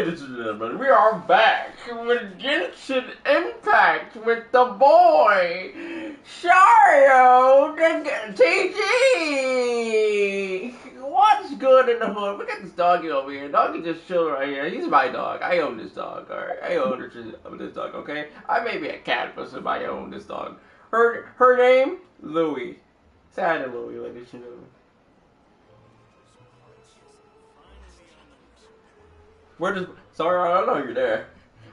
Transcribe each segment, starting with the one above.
Ladies and gentlemen, we are back with Genshin Impact with the boy, Shario TG! What's good in the hood? We got this doggy over here. Doggy just chilling right here. He's my dog. I own this dog, alright? I own this dog, okay? I may be a cat, but I own this dog. Her name? Louie. Say hi to Louie, ladies and gentlemen. Sorry, I know you're there.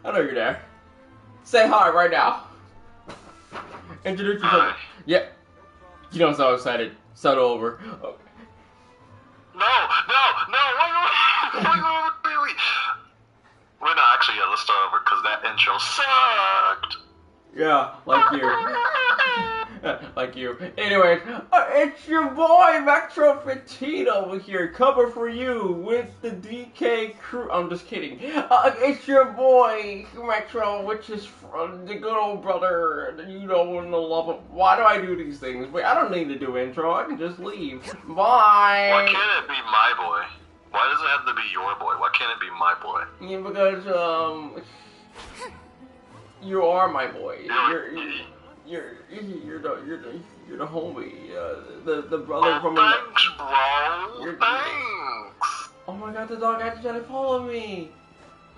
I know you're there. Say hi right now. Introduce yourself. Hi. Yeah. You don't sound excited. Start over. Okay. No, wait. Wait, no, actually, yeah, let's start over, because that intro sucked. Yeah, like you. Like you. Anyways, it's your boy Metro Fontaine over here, cover for you with the DK crew. I'm just kidding. It's your boy Metro, which is from the good old brother. You know, and the love of. Why do I do these things? Wait, I don't need to do intro. I can just leave. Bye. Why can't it be my boy? Why does it have to be your boy? Why can't it be my boy? Yeah, because you are my boy. You're the homie, the brother from. Thanks, bro. Thanks. Oh my god, the dog actually tried to follow me.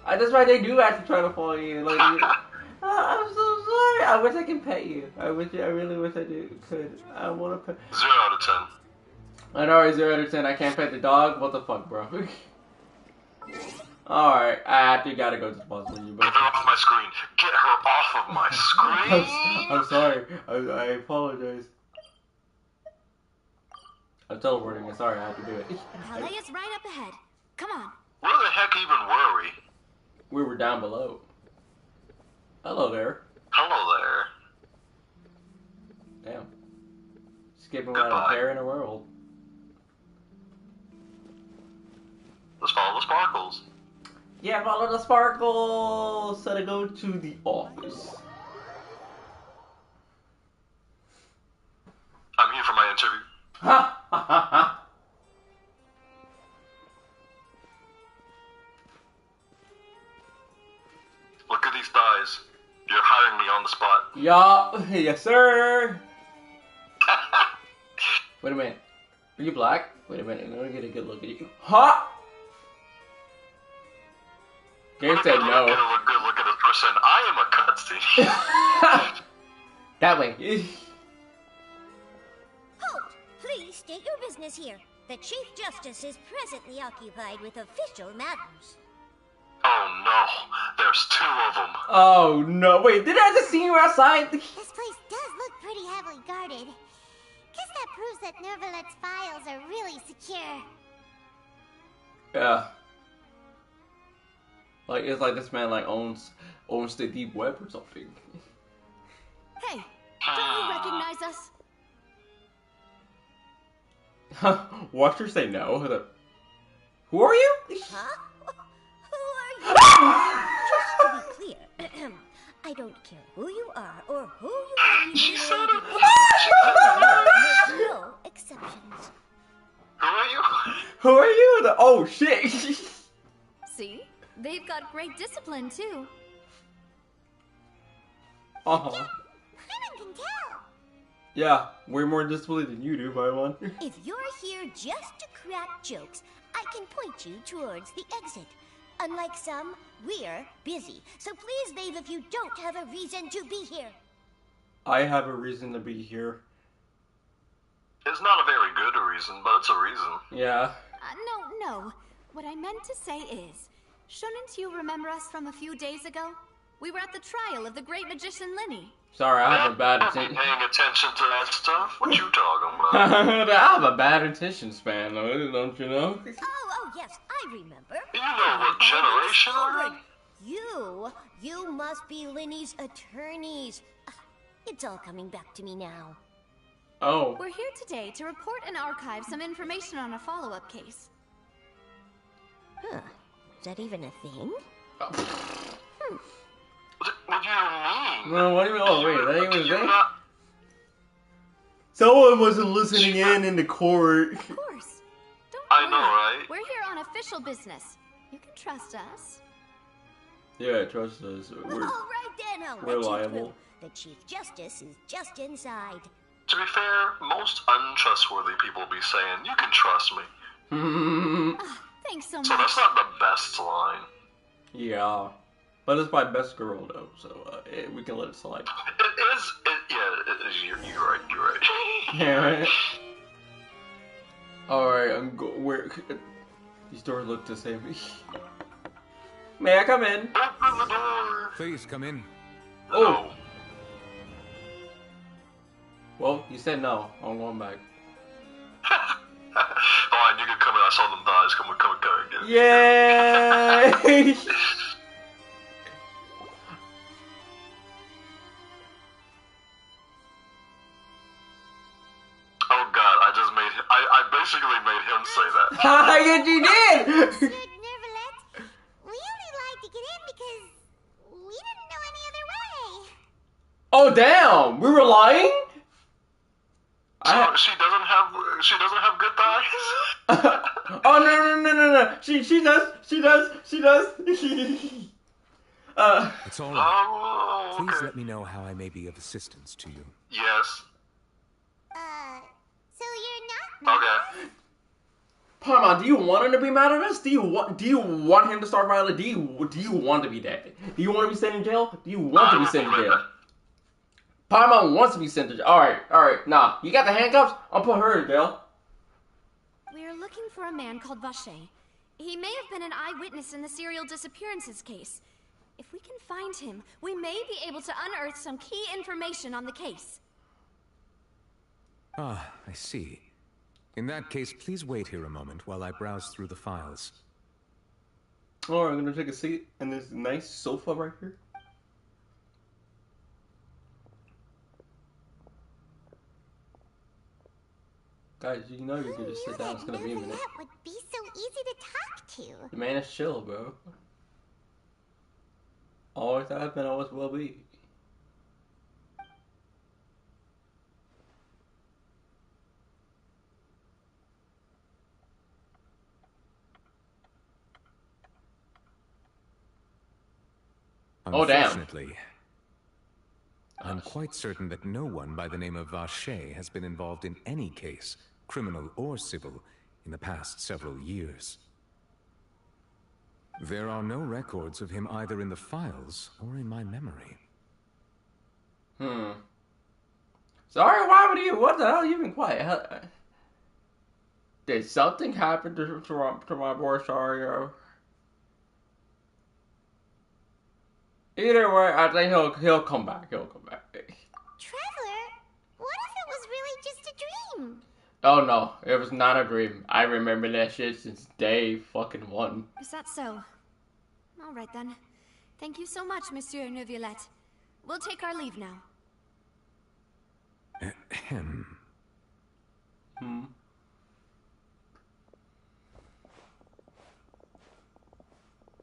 That's why they do actually try to follow you. Like, I'm so sorry. I wish I could pet you. I really wish I could. I want to pet. 0 out of 10. I know, 0 out of 10. I can't pet the dog. What the fuck, bro? Alright, I actually gotta go to the boss with you, but... Get her off my screen. Get her off of my screen. I'm sorry. I apologize. I'm teleporting. Sorry, I have to do it. Calais is right up ahead. Come on. Where the heck even were we? We were down below. Hello there. Hello there. Damn. Skipping right a pair in a world. Let's follow the sparkles. Yeah, follow the sparkles! So to go to the office. I'm here for my interview. Ha ha ha ha! Look at these thighs. You're hiring me on the spot. Yeah, yes sir! Wait a minute. Are you black? Wait a minute, let me get a good look at you. Ha! Game said no. Get a good look at this person. I am a cutscene. That way. Halt! Please state your business here. The Chief Justice is presently occupied with official matters. Oh no, there's 2 of them. Oh no, wait, did I just see you outside? This place does look pretty heavily guarded. Guess that proves that Nervalet's files are really secure. Yeah. Like, it's like this man, like, owns the deep web or something. Hey, don't you recognize us? Watch her say no. Who are you? Huh? Who are you? Just to be clear, I don't care who you are or who you are. She said it. There's no exceptions. Who are you? Who are you? Oh shit! See? They've got great discipline, too. Uh-huh. Paimon can tell. Yeah, way more disciplined than you do, by one. If you're here just to crack jokes, I can point you towards the exit. Unlike some, we're busy. So please leave if you don't have a reason to be here. I have a reason to be here. It's not a very good reason, but it's a reason. Yeah. No. What I meant to say is, shouldn't you remember us from a few days ago? We were at the trial of the great magician Linny. Sorry, I have a bad I'll be attention. paying attention to that stuff. What you talking about? I have a bad attention span, though, don't you know? Oh, yes, I remember. You know what generation we're in? You must be Linny's attorneys. It's all coming back to me now. Oh. We're here today to report and archive some information on a follow-up case. Huh. Is that even a thing? What do you mean? No, what do you mean? Oh, wait, that even a thing? Not... Someone wasn't listening in the court. Of course. Don't I worry. know, right? We're here on official business. You can trust us. Yeah, trust us. All right then, I'll we're let you liable. through. The Chief Justice is just inside. To be fair, most untrustworthy people be saying, "You can trust me." Thanks so much. So that's not the best line. Yeah. But it's my best girl, though, so we can let it slide. It is, you're right, you're right. Alright, where... These doors look the same. May I come in? Open the door! Please come in. Oh. Well, you said no. I'm going back. Alright, you can come in. I saw them thighs. Come on, Yay! Oh god, I just made him, I basically made him say that. Yes, you did! Sir Nervalet, we only lied to get in because we didn't know any other way. Oh, damn! We were lying? So she doesn't have good thighs? Oh, no. She does. It's all right. Oh, Please okay. let me know how I may be of assistance to you. Yes. So you're not mad? Okay. Paimon, do you want him to be mad at us? Do you want him to start violent? Do you want to be dead? Do you want to be sent in jail? Do you want to be sent in jail? Paimon wants to be sent to jail. Alright. Nah, you got the handcuffs? I'll put her in jail. We're looking for a man called Vache. He may have been an eyewitness in the serial disappearances case. If we can find him, we may be able to unearth some key information on the case. Ah, I see. In that case, please wait here a moment while I browse through the files. Alright, I'm gonna take a seat in this nice sofa right here. Guys, you know you can just sit down. It's gonna be a minute. That would be so easy to talk to. The man is chill, bro. Always have been, always will be. Oh, damn. Unfortunately, I'm quite certain that no one by the name of Vache has been involved in any case, criminal or civil, in the past several years. There are no records of him either in the files or in my memory. Sorry, why would you? What the hell? You've been quiet. Did something happen to my boy Sario? Either way, I think he'll come back. He'll come back. Traveler, what if it was really just a dream? Oh no, it was not a dream. I remember that shit since day fucking one. Is that so? All right then. Thank you so much, Monsieur Neuvillette. We'll take our leave now. Ahem.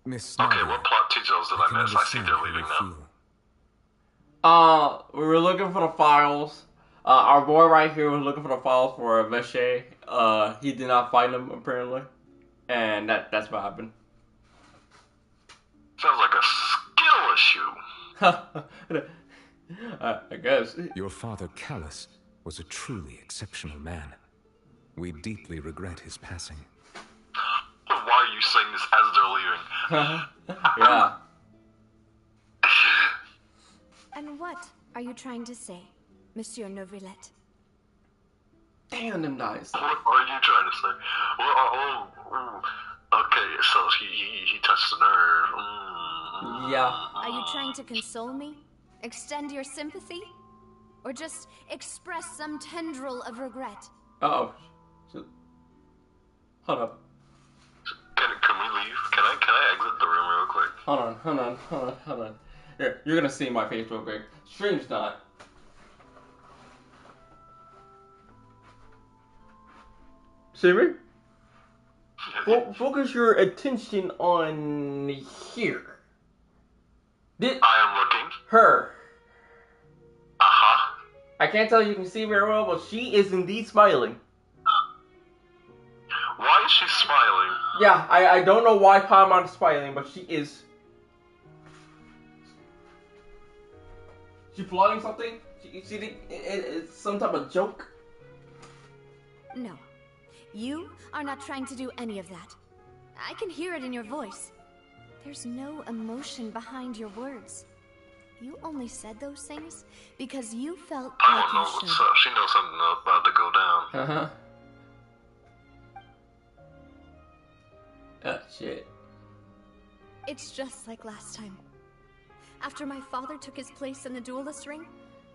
Miss Okay, Nadia, what plot details did I can miss? I see understand they're how leaving you now. feel. We were looking for the files. Our boy right here was looking for the files for Vache. He did not find them apparently, and that's what happened. Sounds like a skill issue. I guess. Your father, Callus, was a truly exceptional man. We deeply regret his passing. Why are you saying this as they're leaving? Yeah. And what are you trying to say, Monsieur Neuvillette? Damn them dice. What are you trying to say? Okay, so he touched the nerve. Yeah. Are you trying to console me? Extend your sympathy? Or just express some tendril of regret? Oh. Hold up. Can we leave? Can I exit the room real quick? Hold on. Here, you're gonna see my face real quick. Stream's not. See me? Focus your attention on here. I am looking. Her. Uh-huh. I can't tell you can see very well, but she is indeed smiling. Why is she smiling? Yeah, I don't know why Paimon is smiling, but she is. She plotting something? She think it's some type of joke? No. You are not trying to do any of that. I can hear it in your voice. There's no emotion behind your words. You only said those things because you felt I like don't know you what's should. up. She knows something about to go down. Uh-huh. Oh, shit. It's just like last time. After my father took his place in the duelist ring,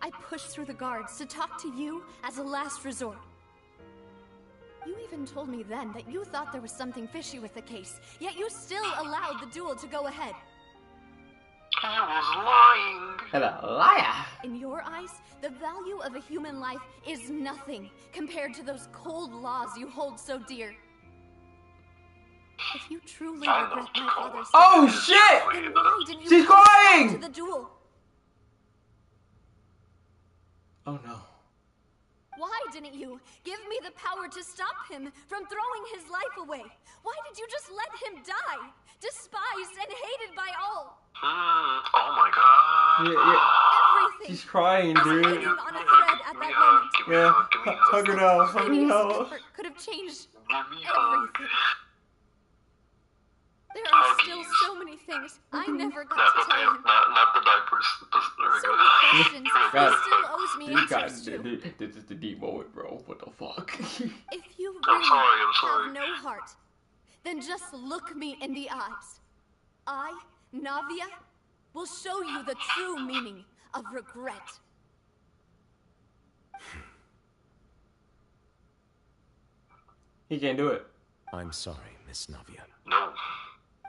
I pushed through the guards to talk to you as a last resort. You even told me then that you thought there was something fishy with the case, yet you still allowed the duel to go ahead. I was lying. And a liar. In your eyes, the value of a human life is nothing compared to those cold laws you hold so dear. If you truly regret my father's Oh death, shit! then why didn't you She's come crying! to the duel? Oh no. Why didn't you give me the power to stop him from throwing his life away? Why did you just let him die, despised and hated by all? Oh my god. Everything She's crying, was dude. hanging on a thread at that moment. Yeah. Give me a hug. Hug her now. Hug her Tiniest now. effort could have changed Give me a hug. everything. There are Huggies. still so many things I never got Not to the tell him. not the diapers. There we So go. many questions God. he still owes me You got answers to. this is the deep moment, bro. What the fuck? If you I'm really sorry. have no heart, then just look me in the eyes. I, Navia, will show you the true meaning of regret. He can't do it. I'm sorry, Miss Navia. No.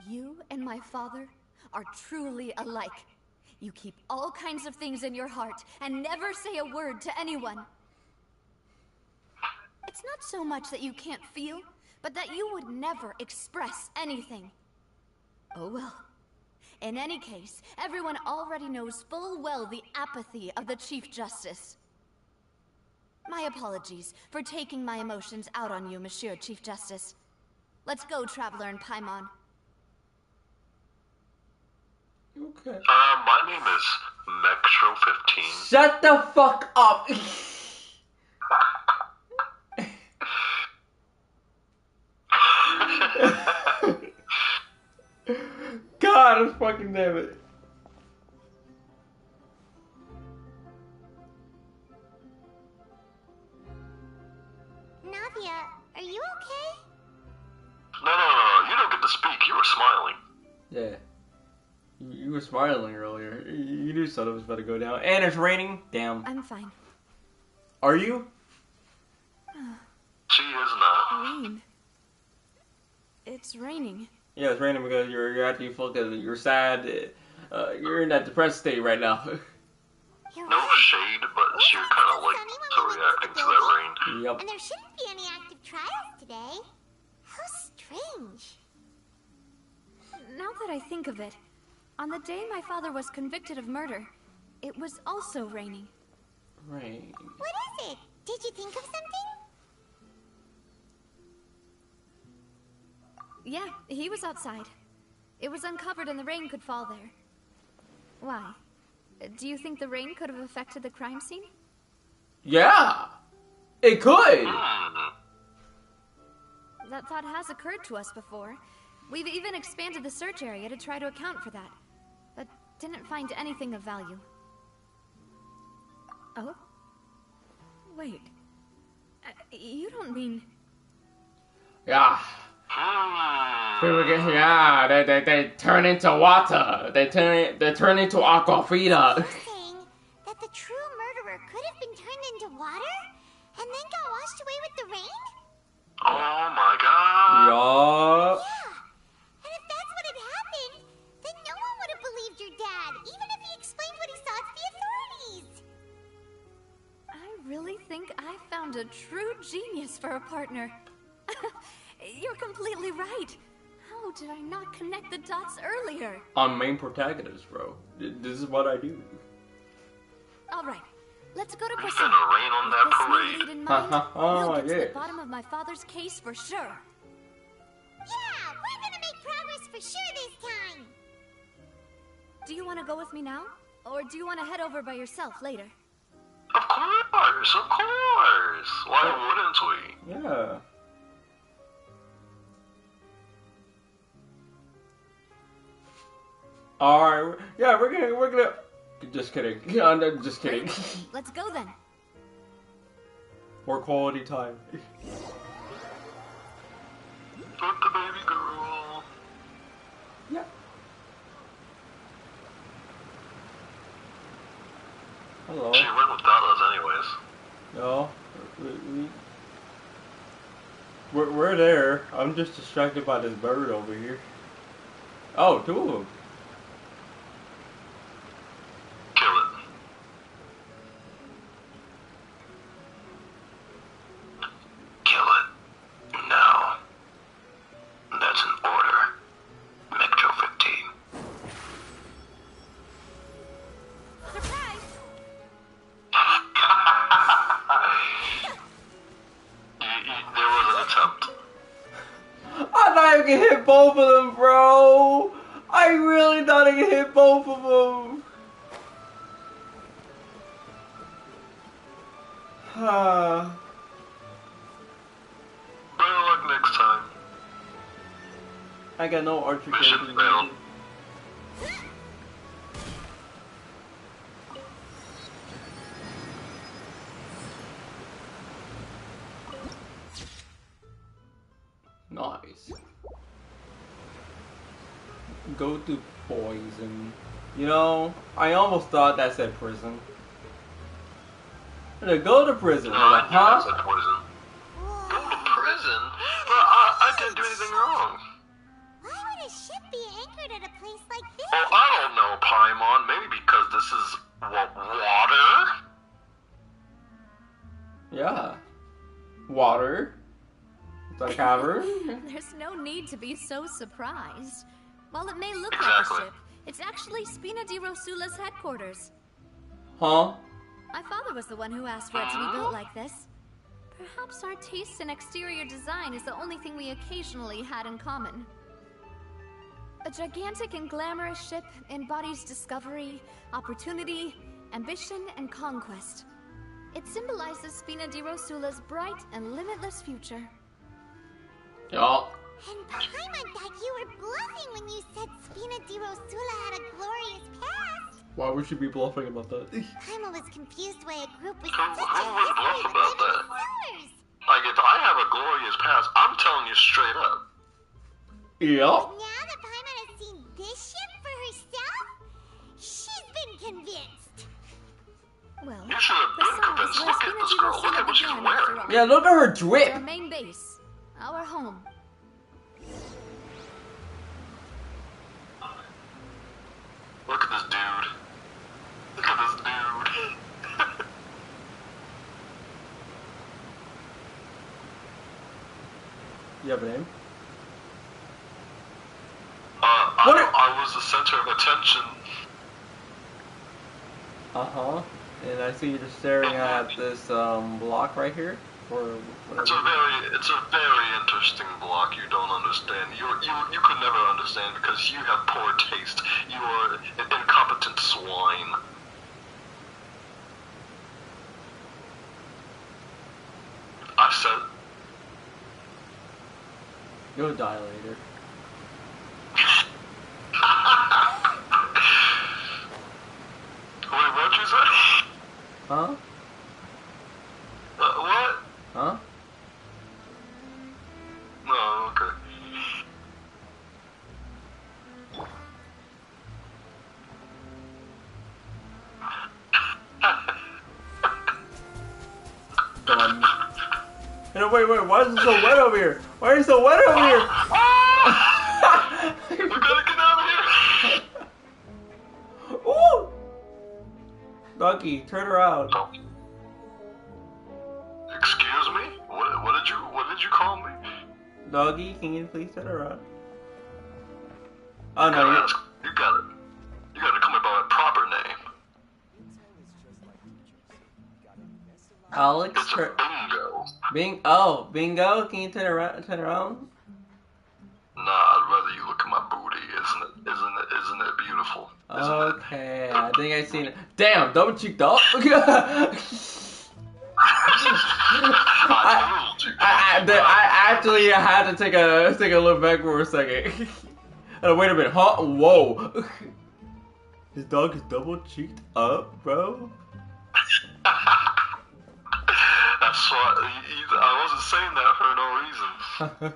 You and my father are truly alike. You keep all kinds of things in your heart and never say a word to anyone. It's not so much that you can't feel, but that you would never express anything. Oh well. In any case, everyone already knows full well the apathy of the Chief Justice. My apologies for taking my emotions out on you, Monsieur Chief Justice. Let's go, Traveler and Paimon. Okay. My name is Metro15. Shut the fuck up. God fucking damn it. Navia, are you okay? No. You don't get to speak. You were smiling. Yeah. You were smiling earlier. You knew something was about to go down. And it's raining. Damn. I'm fine. Are you? She is not. Rain. It's raining. Yeah, it's raining because you're acting fucking. You're sad. You're in that depressed state right now. You're No right. shade, but you're kind of late to reacting to that rain. Yep. And there shouldn't be any active trials today. How strange. Now that I think of it, on the day my father was convicted of murder, it was also raining. Rain. What is it? Did you think of something? Yeah, he was outside. It was uncovered and the rain could fall there. Why? Do you think the rain could have affected the crime scene? Yeah. It could. That thought has occurred to us before. We've even expanded the search area to try to account for that, but didn't find anything of value. Oh? Wait. You don't mean... Yeah. People get, yeah, they turn into water. They turn into aquafina. You're saying that the true murderer could have been turned into water and then got washed away with the rain? Oh my god. Yeah. Yeah. And if that's what had happened, then no one would have believed your dad, even if he explained what he saw to the authorities. I really think I found a true genius for a partner. You're completely right. How did I not connect the dots earlier? I'm main protagonist, bro. This is what I do. All right, let's go to It's Priscilla. gonna rain on that With this new parade. lead in mind, we'll get to yes. the bottom of my father's case for sure. Yeah, we're gonna make progress for sure this time. Do you want to go with me now? Or do you want to head over by yourself later? Of course, of course. Why wouldn't we? Yeah. Alright, yeah, we're gonna... Just kidding. I'm just kidding. Let's go then. More quality time. With the baby girl. Yeah. Hello. She went without us anyways. No. We're there. I'm just distracted by this bird over here. Oh, two of them. Kill it. Kill it. Now. That's an order. Metro 15. Surprise! There was an attempt. I thought I could hit both of them, bro. I really thought I could hit both of them. Better luck next time. I got no archer Mission characters. failed. Nice. Go to poison. You know, I almost thought that said prison. Go to prison. No, I knew that Huh? said poison. Go to prison? But I didn't do anything wrong. Why would a ship be anchored at a place like this? Oh, I don't know, Paimon. Maybe because this is water? Yeah. Water. It's a cavern. There's no need to be so surprised. While it may look Exactly. like a ship, it's actually Spina di Rosula's headquarters. Huh? My father was the one who asked for it to be built like this. Perhaps our taste in exterior design is the only thing we occasionally had in common. A gigantic and glamorous ship embodies discovery, opportunity, ambition, and conquest. It symbolizes Spina di Rosula's bright and limitless future. Yeah. And Paimon thought you were bluffing when you said Spina di Rosula had a glorious past. Why would she be bluffing about that? Paimon was confused why a group with Who such a would bluff history about living that? in cellars. Like, if I have a glorious past, I'm telling you straight up. Yep. Now that Paimon has seen this ship for herself, she's been convinced. Well, You should have been convinced. Look at this girl. Look at what she's wearing. Yeah, look at her It's drip. our main base, our home. Look at this dude. Look at this dude. You have a name? I was the center of attention. Uh-huh. And I see you're just staring at this block right here. Or It's whatever. a very interesting block. You don't understand. You could never understand because you have poor taste. You are an incompetent swine. I said. You'll die later. Wait, what'd you say? Huh? What? Huh? No, okay. Done. No, wait, why is it so wet over here? Why is it so wet over here? We gotta get out of here! Ooh! Ducky, turn around. Oh. Excuse me? What did you call me? Doggy, can you please turn around? Oh You no, gotta you... ask, you gotta call me by my proper name. Alex, It's a bingo. Bingo, can you turn around? Nah, I'd rather you look at my booty, isn't it beautiful? Isn't it? Okay, I think I seen it. Damn, double cheeked up. I actually had to take a look back for a second. Wait a minute, huh? Whoa. His dog is double cheeked up, bro. That's why I wasn't saying that for no reason.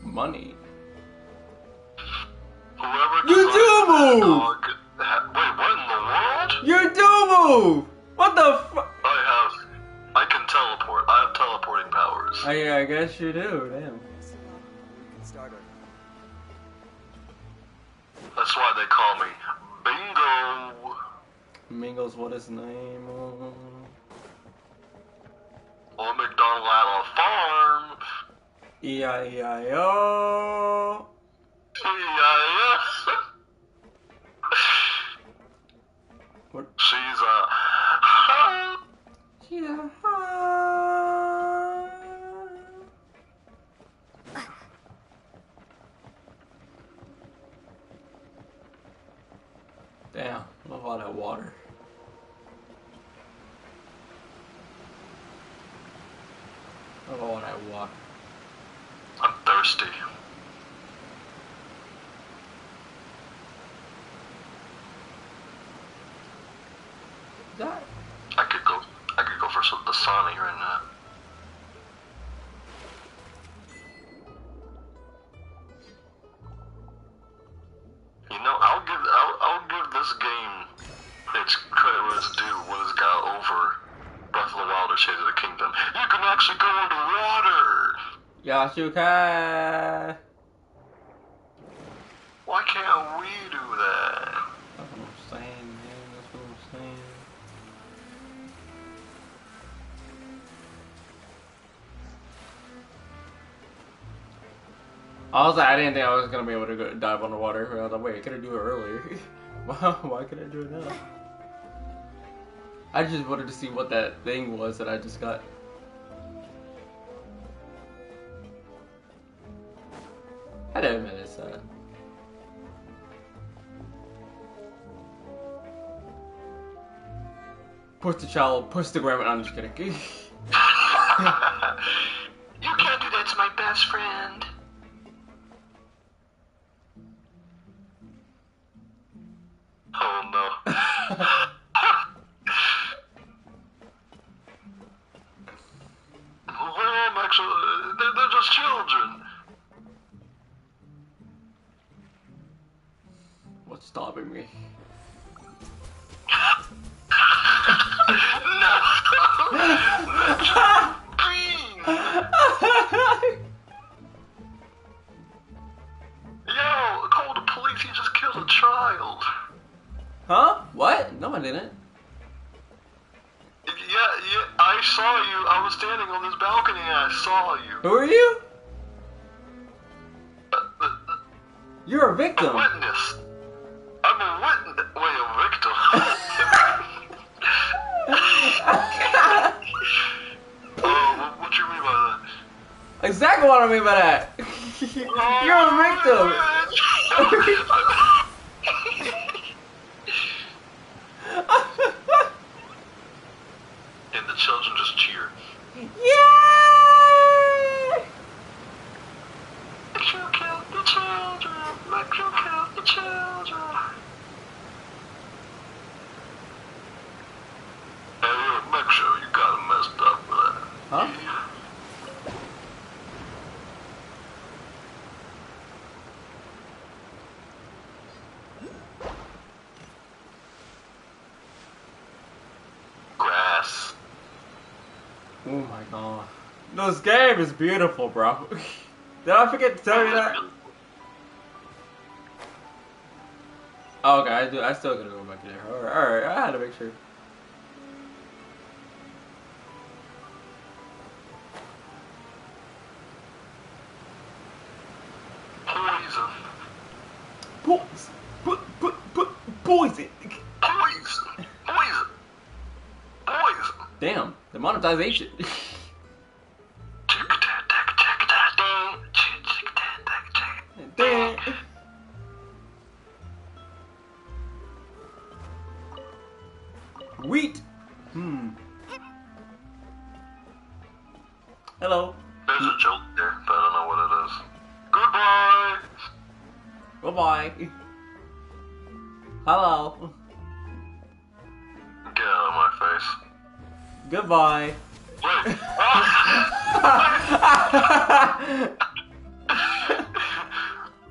Money. Whoever You do move! dog, wait, what in the world? You do move! What the fuck? I can teleport. I have teleporting powers. I guess you do, damn. That's why they call me Bingo. Mingles, what his name? Or McDonald at a farm. E-I-E-I-O. Yeah. What? She's Damn, love all that water. Love all that water. I'm thirsty. That. I could go for some Dasani right now. You know, I'll give this game its credit where it's due. What it's got over Breath of the Wild or Shades of the Kingdom. You can actually go underwater. Yes, you can. Why can't we do that? That's what I'm saying, man. That's what I'm saying. Also, I didn't think I was gonna be able to go dive underwater. I was like, wait, I could do it earlier. Why could I do it now? I just wanted to see what that thing was that I just got. I didn't admit it's push the child, push the grandma. I'm just kidding. You can't do that to my best friend. Oh no. Well, actually, they're just children. What's stopping me? No! Green! Yo, call the police, he just killed a child. Huh? What? No, I didn't. Yeah, I saw you. I was standing on this balcony and I saw you. Who are you? You're a victim. A witness. I'm a witness. Wait, a victim. What you mean by that? Exactly what I mean by that. You're a victim. And the children just cheer. Yeah! Make you kill the children. Make you kill the children. Hey, make sure you got it messed up with that. Huh? Grass. Oh my god. This game is beautiful, bro. Did I forget to tell you that? Oh, okay, I still gotta go back there. Alright, I had to make sure. Poison. Poison! Poison! Poison. Poison. Poison. Damn, the monetization. Damn. Wheat. Hello. There's a joke there, but I don't know what it is. Goodbye! Bye-bye. Hello. Get out of my face. Goodbye. Wait!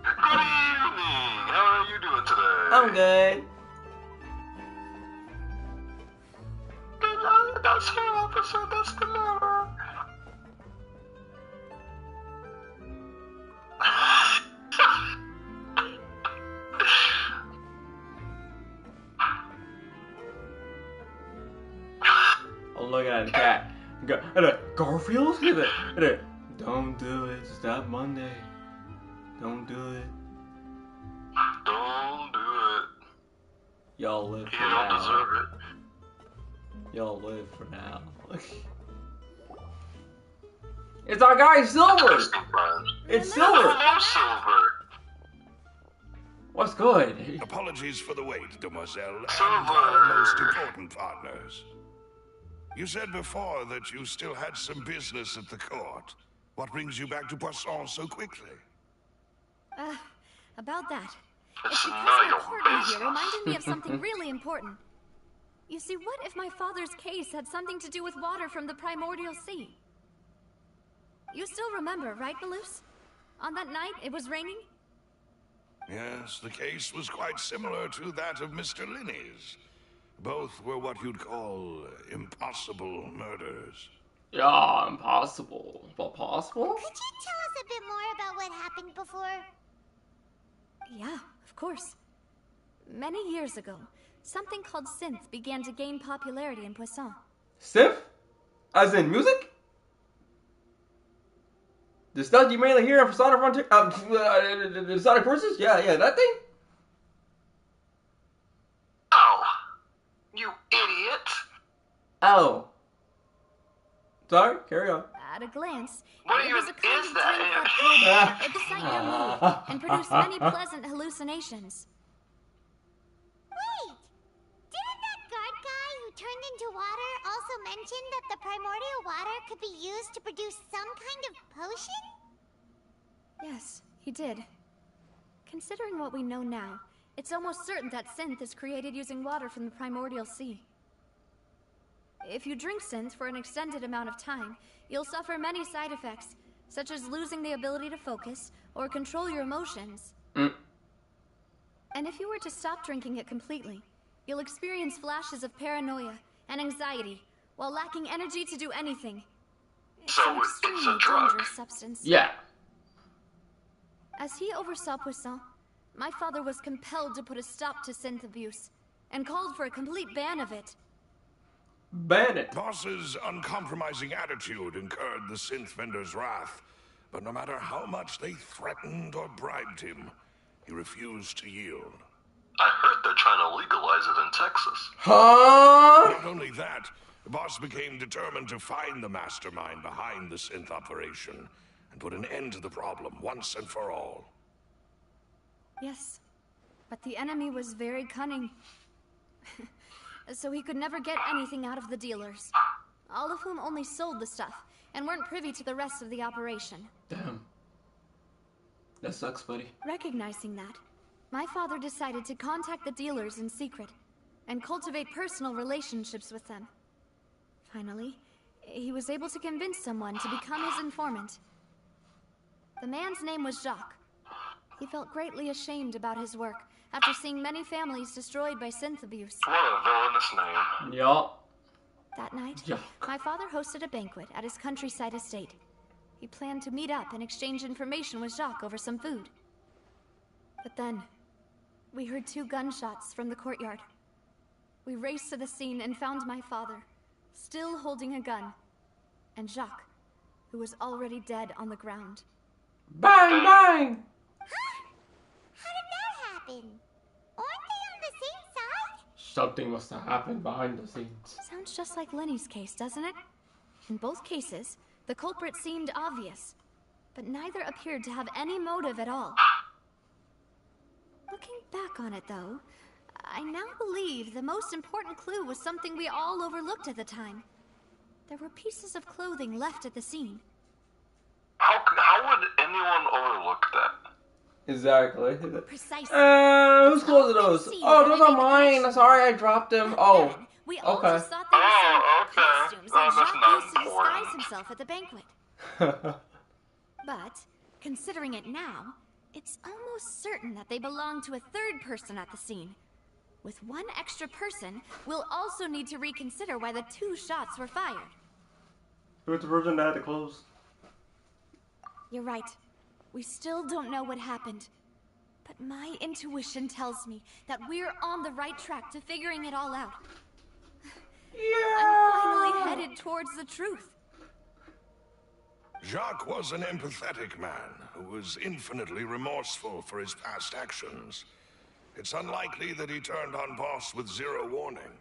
Good evening! How are you doing today? I'm good. That's her, officer. That's the number. Oh, look at the cat. Garfield? Don't do it. Stop Monday. Don't do it. Don't do it. Y'all live for You don't now. deserve it. Y'all live for now. It's our guy Silver. Testing times. It's Silver. Hello, Silver. What's good? Apologies for the wait, demoiselle, and Silver. our most important partners. You said before that you still had some business at the court. What brings you back to Poisson so quickly? About that. It's It's because not my your partner here business. reminded me of something really important. You see, what if my father's case had something to do with water from the primordial sea? You still remember, right, Malus? On that night, it was raining? Yes, the case was quite similar to that of Mr. Linney's. Both were what you'd call impossible murders. Yeah, impossible. But possible? Could you tell us a bit more about what happened before? Yeah, of course. Many years ago, something called synth began to gain popularity in Poisson. Synth? As in music? The stuff you mainly hear on Sonic Frontier, the Sonic Forces? Yeah, that thing? Oh, you idiot! Oh. Sorry, carry on. At a glance, What it even was a kind is of that? drink that could excite your mood and produce many pleasant hallucinations. Wait! Didn't that guard guy who turned into water also mention that the primordial water could be used to produce some kind of potion? Yes, he did. Considering what we know now, it's almost certain that synth is created using water from the primordial sea. If you drink synth for an extended amount of time, you'll suffer many side effects, such as losing the ability to focus or control your emotions. And if you were to stop drinking it completely, you'll experience flashes of paranoia and anxiety while lacking energy to do anything. It's So an it's a extremely drug. dangerous substance. Yeah. As he oversaw Poisson, my father was compelled to put a stop to synth abuse and called for a complete ban of it. Ban it. Boss's uncompromising attitude incurred the synth vendor's wrath, but no matter how much they threatened or bribed him, he refused to yield. I heard they're trying to legalize it in Texas. Huh? Not only that, the boss became determined to find the mastermind behind the synth operation and put an end to the problem once and for all. Yes, but the enemy was very cunning. So he could never get anything out of the dealers, all of whom only sold the stuff and weren't privy to the rest of the operation. Damn. That sucks, buddy. Recognizing that, my father decided to contact the dealers in secret and cultivate personal relationships with them. Finally, he was able to convince someone to become his informant. The man's name was Jacques. He felt greatly ashamed about his work after seeing many families destroyed by synth abuse. What a villainous name. Yup. That night, Jacques. my father hosted a banquet at his countryside estate. He planned to meet up and exchange information with Jacques over some food. But then, we heard 2 gunshots from the courtyard. We raced to the scene and found my father, still holding a gun, and Jacques, who was already dead on the ground. Bang, bang! How did that happen? Aren't they on the same side? Something must have happened behind the scenes. Sounds just like Lenny's case, doesn't it? In both cases, the culprit seemed obvious, but neither appeared to have any motive at all. Looking back on it, though, I now believe the most important clue was something we all overlooked at the time. There were pieces of clothing left at the scene. How would anyone overlook that? Exactly. Precisely. Whose clothes are those? Oh, those are mine. Sorry, I dropped them. Oh, we all okay. just thought they were some costumes that that's Jacques not used to disguise important. himself at the banquet. But, considering it now, it's almost certain that they belong to a third person at the scene. With one extra person, we'll also need to reconsider why the 2 shots were fired. Who's the person that had the clothes? You're right. We still don't know what happened. But my intuition tells me that we're on the right track to figuring it all out. I'm finally headed towards the truth. Jacques was an empathetic man who was infinitely remorseful for his past actions. It's unlikely that he turned on Boss with 0 warning.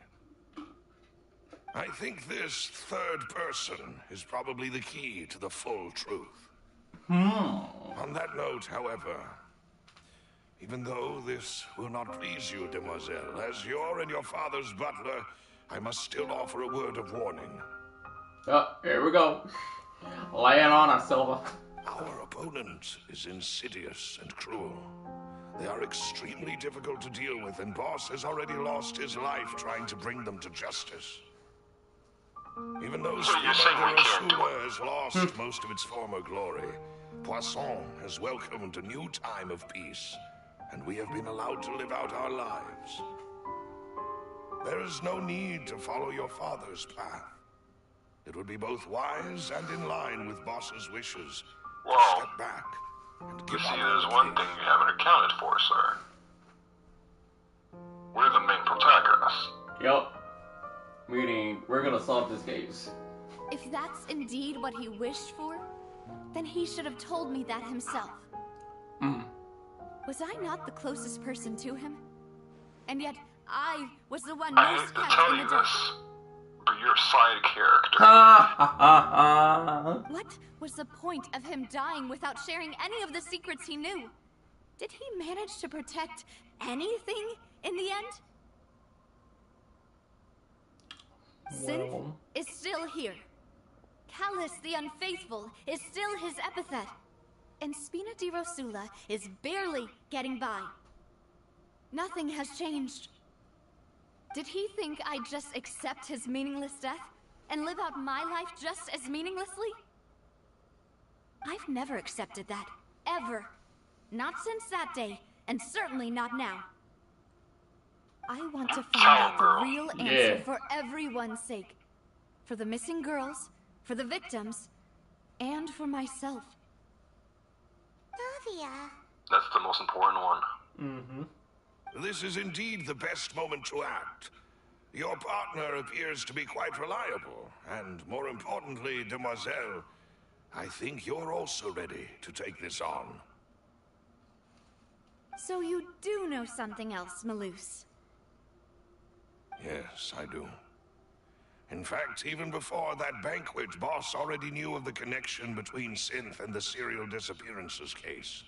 I think this third person is probably the key to the full truth. On that note, however, even though this will not please you, demoiselle, as your and your father's butler, I must still offer a word of warning. Oh, here we go. Lay it on us, Silva. Our opponent is insidious and cruel. They are extremely difficult to deal with, and Boss has already lost his life trying to bring them to justice. Even though Spina de Rosula has lost most of its former glory, Poisson has welcomed a new time of peace, and we have been allowed to live out our lives. There is no need to follow your father's path. It would be both wise and in line with Boss's wishes to step back and give See, up there's on one the thing case. you haven't accounted for, sir. We're the main protagonists. Yup. Meaning, we're gonna solve this case. If that's indeed what he wished for, then he should have told me that himself. Was I not the closest person to him? And yet, I was the one I most hate to kept tell in the you dark. this, but you're a side character. Ha ha ha ha. What was the point of him dying without sharing any of the secrets he knew? Did he manage to protect anything in the end? Synth is still here. Callus the Unfaithful is still his epithet. And Spina di Rosula is barely getting by. Nothing has changed. Did he think I'd just accept his meaningless death and live out my life just as meaninglessly? I've never accepted that. Ever. Not since that day, and certainly not now. I want to find out the real answer for everyone's sake. For the missing girls, for the victims, and for myself. Navia. That's the most important one. This is indeed the best moment to act. Your partner appears to be quite reliable, and more importantly, demoiselle, I think you're also ready to take this on. So you do know something else, Maloose? Yes, I do. In fact, even before that banquet, Boss already knew of the connection between Synth and the serial disappearances case.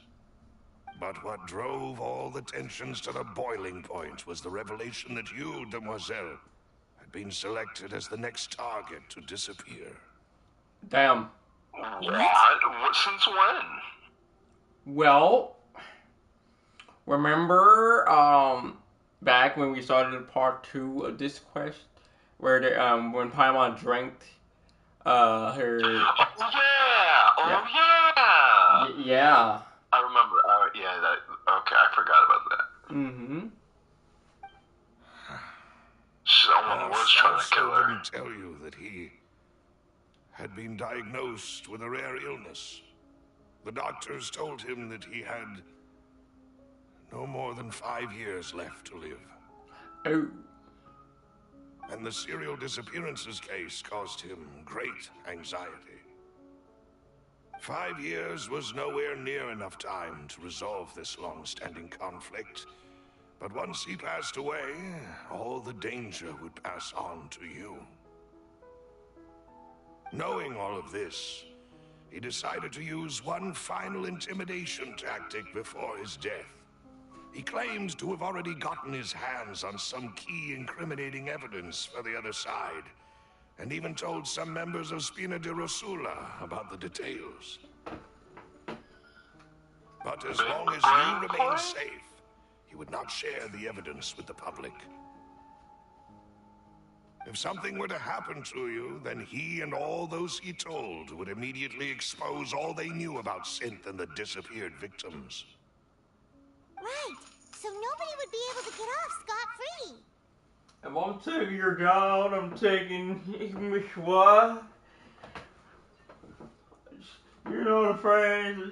But what drove all the tensions to the boiling point was the revelation that you, demoiselle, had been selected as the next target to disappear. Damn. What? Since when? Well, remember, back when we started part 2 of this quest, where the, when Paimon drank, her... Yeah. I remember. Okay, I forgot about that. Someone was trying to kill her. Didn't tell you that he had been diagnosed with a rare illness. The doctors told him that he had no more than 5 years left to live. Oh. And the serial disappearances case caused him great anxiety. 5 years was nowhere near enough time to resolve this long-standing conflict. But once he passed away, all the danger would pass on to you. Knowing all of this, he decided to use one final intimidation tactic before his death. He claimed to have already gotten his hands on some key incriminating evidence for the other side, and even told some members of Spina de Rosula about the details. But as long as you remain safe, he would not share the evidence with the public. If something were to happen to you, then he and all those he told would immediately expose all they knew about Synth and the disappeared victims. Right. So nobody would be able to get off scot-free. If I'm taking your down, I'm taking what? You know the phrase.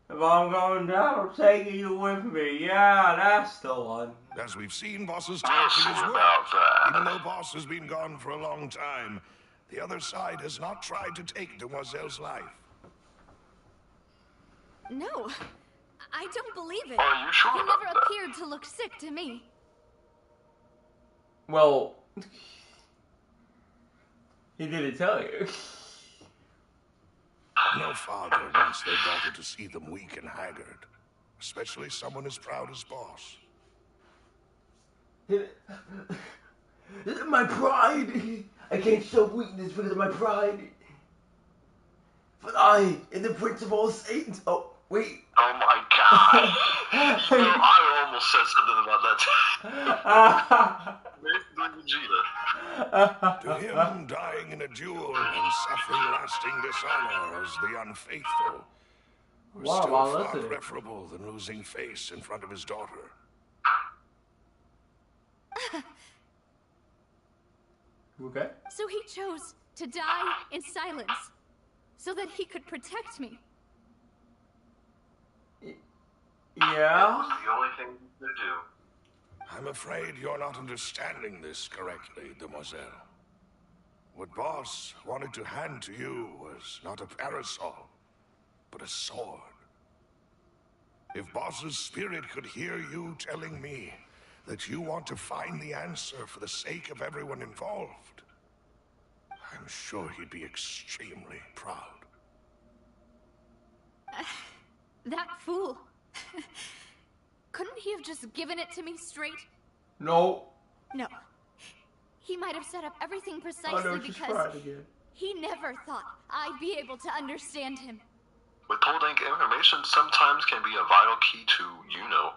If I'm going down, I'm taking you with me. Yeah, that's the one. As we've seen, Boss's tactic has worked. Even though Boss has been gone for a long time, the other side has not tried to take Demoiselle's life. No, I don't believe it. Are you sure He about never that? appeared to look sick to me. Well, he didn't tell you. No father wants their daughter to see them weak and haggard, especially someone as proud as Boss. My pride! I can't show weakness because of my pride. But I am the Prince of all Saints. Oh, wait. Oh my god. You know, I almost said something about that. Vegeta. To him, dying in a duel and suffering lasting dishonor as the unfaithful was Wow, still wow, far listen. preferable than losing face in front of his daughter. Okay. So he chose to die in silence so that he could protect me. Yeah? The only thing to do. I'm afraid you're not understanding this correctly, Demoiselle. What Boss wanted to hand to you was not a parasol, but a sword. If Boss's spirit could hear you telling me that you want to find the answer for the sake of everyone involved, I'm sure he'd be extremely proud. That fool. Couldn't he have just given it to me straight? No. No. He might have set up everything Oh precisely no, she's because crying again. he never thought I'd be able to understand him. Withholding information sometimes can be a vital key to, you know,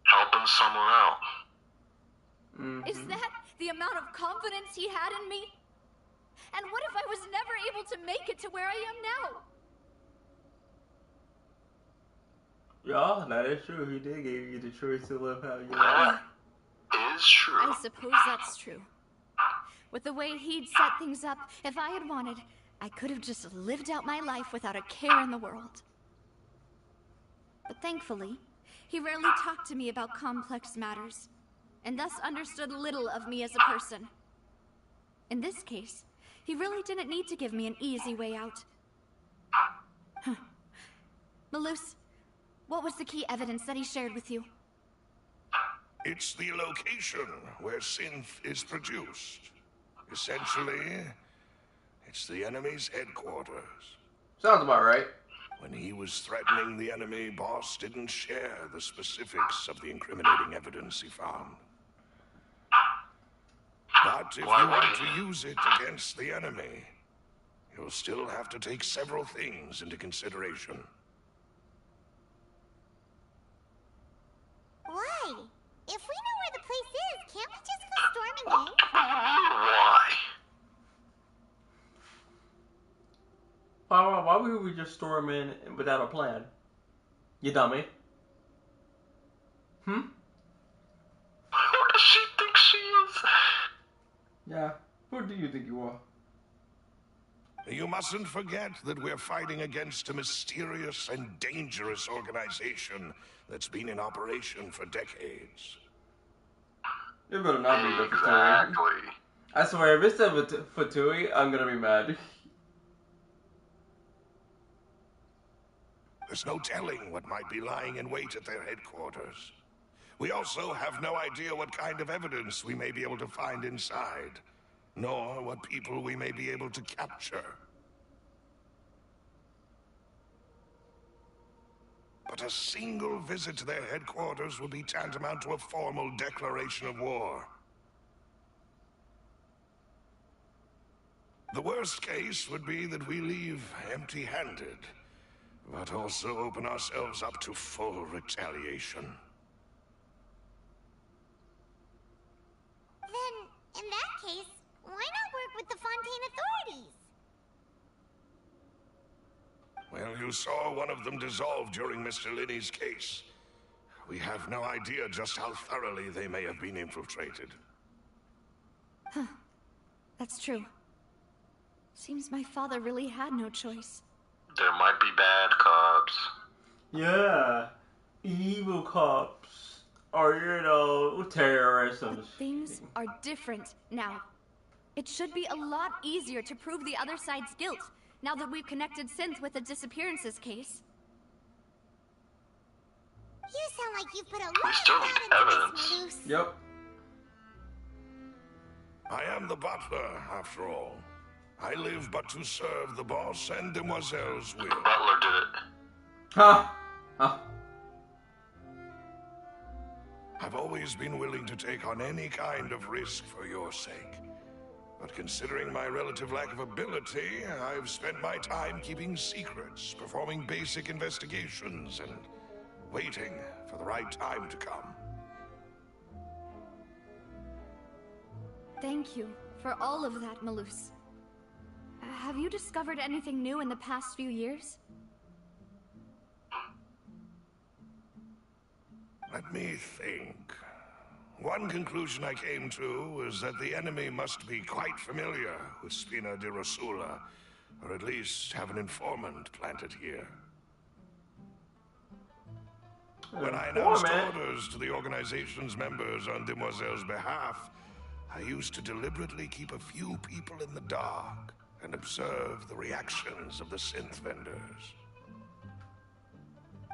helping someone out. Is that the amount of confidence he had in me? And what if I was never able to make it to where I am now? Yeah, that is true. He did give you the choice to live how you That want. is true. I suppose that's true. With the way he'd set things up, if I had wanted, I could have just lived out my life without a care in the world. But thankfully, he rarely talked to me about complex matters, and thus understood little of me as a person. In this case, he really didn't need to give me an easy way out. Huh. Malus, what was the key evidence that he shared with you? It's the location where synth is produced. Essentially, it's the enemy's headquarters. Sounds about right. When he was threatening the enemy, Boss didn't share the specifics of the incriminating evidence he found. But if you want to use it against the enemy, you'll still have to take several things into consideration. Why? If we know where the place is, can't we just go storming in? Why? Why would we just storm in without a plan? You dummy. Who does she think she is? Yeah. Who do you think you are? You mustn't forget that we're fighting against a mysterious and dangerous organization that's been in operation for decades. It better not be the Fatui. Exactly. I swear, if it's a Fatui, I'm gonna be mad. There's no telling what might be lying in wait at their headquarters. We also have no idea what kind of evidence we may be able to find inside, nor what people we may be able to capture. but a single visit to their headquarters would be tantamount to a formal declaration of war. The worst case would be that we leave empty-handed, but also open ourselves up to full retaliation. Then, in that case, why not work with the Fontaine authorities? Well, you saw one of them dissolve during Mr. Linney's case. We have no idea just how thoroughly they may have been infiltrated. Huh. That's true. Seems my father really had no choice. There might be bad cops. Yeah. Evil cops. Or, you know, terrorists. But things are different now. It should be a lot easier to prove the other side's guilt, now that we've connected Synth with the disappearances case. You sound like you've put a We lot still of need thought into evidence. this, Malus. Yep. I am the butler, after all. I live but to serve the boss and Demoiselle's will. The butler did it. Ha! Ha! I've always been willing to take on any kind of risk for your sake. But considering my relative lack of ability, I've spent my time keeping secrets, performing basic investigations, and waiting for the right time to come. Thank you for all of that, Malus. Have you discovered anything new in the past few years? Let me think. One conclusion I came to was that the enemy must be quite familiar with Spina di Rosula, or at least have an informant planted here. When I announced orders to the organization's members on Demoiselle's behalf, I used to deliberately keep a few people in the dark and observe the reactions of the synth vendors.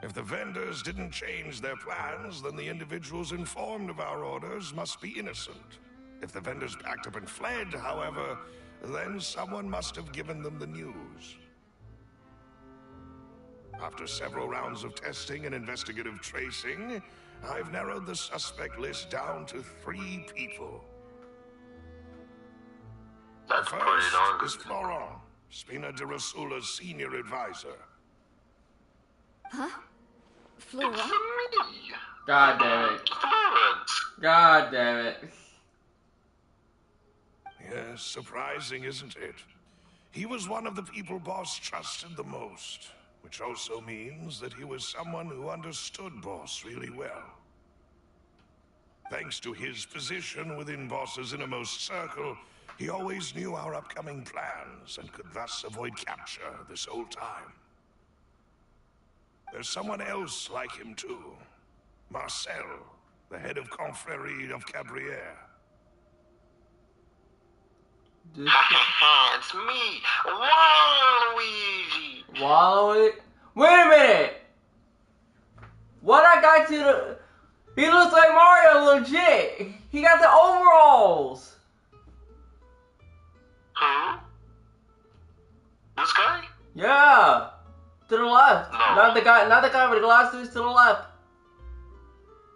If the vendors didn't change their plans, then the individuals informed of our orders must be innocent. If the vendors packed up and fled, however, then someone must have given them the news. After several rounds of testing and investigative tracing, I've narrowed the suspect list down to 3 people. That's The pretty first darn is good. Florent, Spina di Rosula's senior advisor. Huh? Flora? It's me, God damn it. Florence. God damn it. Yes, surprising, isn't it? He was one of the people Boss trusted the most, which also means that he was someone who understood Boss really well. Thanks to his position within Boss's innermost circle, he always knew our upcoming plans and could thus avoid capture this whole time. There's someone else like him too. Marcel, the head of Confrérie of Cabrières. It's me, Waluigi. Wallow it? Wait a minute! What I got to the... He looks like Mario legit! He got the overalls! Who? This guy? Yeah! To the left. No. Not the guy with the glasses, to the left.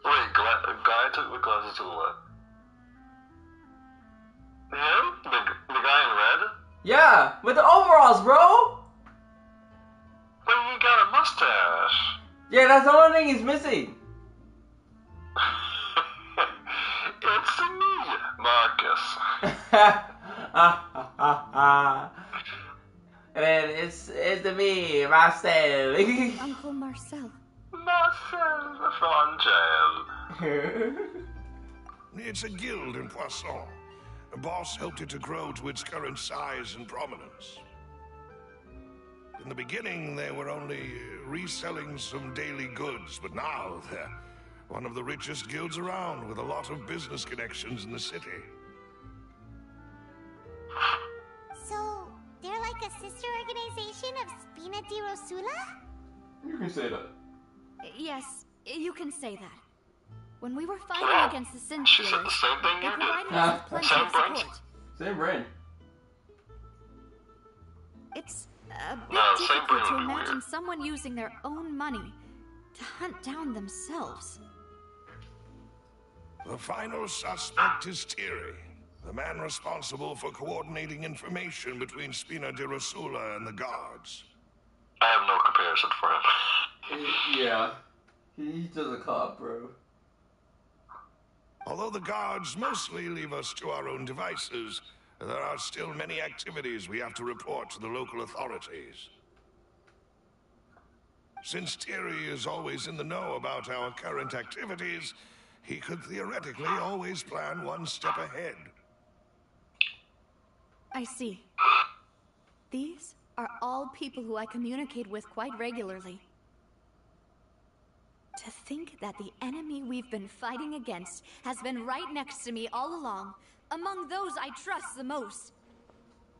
Wait, guy took the glasses to the left. Him? The guy in red? Yeah, with the overalls, bro! But he got a mustache. Yeah, that's the only thing he's missing. It's me, Marcus. And then it's me, Marcel. Uncle Marcel. Marcel Fontaine. It's a guild in Poisson. The boss helped it to grow to its current size and prominence. In the beginning, they were only reselling some daily goods, but now they're one of the richest guilds around with a lot of business connections in the city. So, they're like a sister organization of Spina di Rosula? You can say that. Yes, you can say that. When we were fighting Wow. against the synth She said dealers, the same thing they you did. provided us with plenty Same of brain. support. Same brain. It's a bit No, same difficult brain to would be imagine weird. someone using their own money hunt down themselves. The final suspect is Thierry, the man responsible for coordinating information between Spina di Rosula and the guards. I have no comparison for him. Yeah. He's just a cop, bro. Although the guards mostly leave us to our own devices, there are still many activities we have to report to the local authorities. Since Thierry is always in the know about our current activities, he could theoretically always plan one step ahead. I see. These are all people who I communicate with quite regularly. To think that the enemy we've been fighting against has been right next to me all along, among those I trust the most.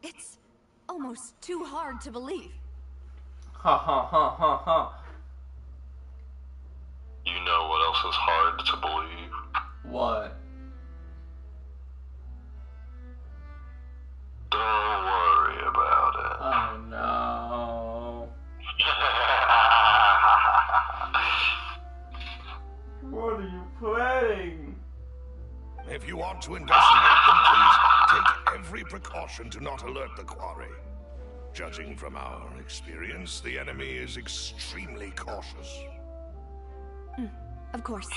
It's almost too hard to believe. Ha ha ha ha ha. You know what else is hard to believe? What? Don't worry about it. Oh no. What are you planning? If you want to investigate them, please take every precaution to not alert the quarry. Judging from our experience, the enemy is extremely cautious. Of course.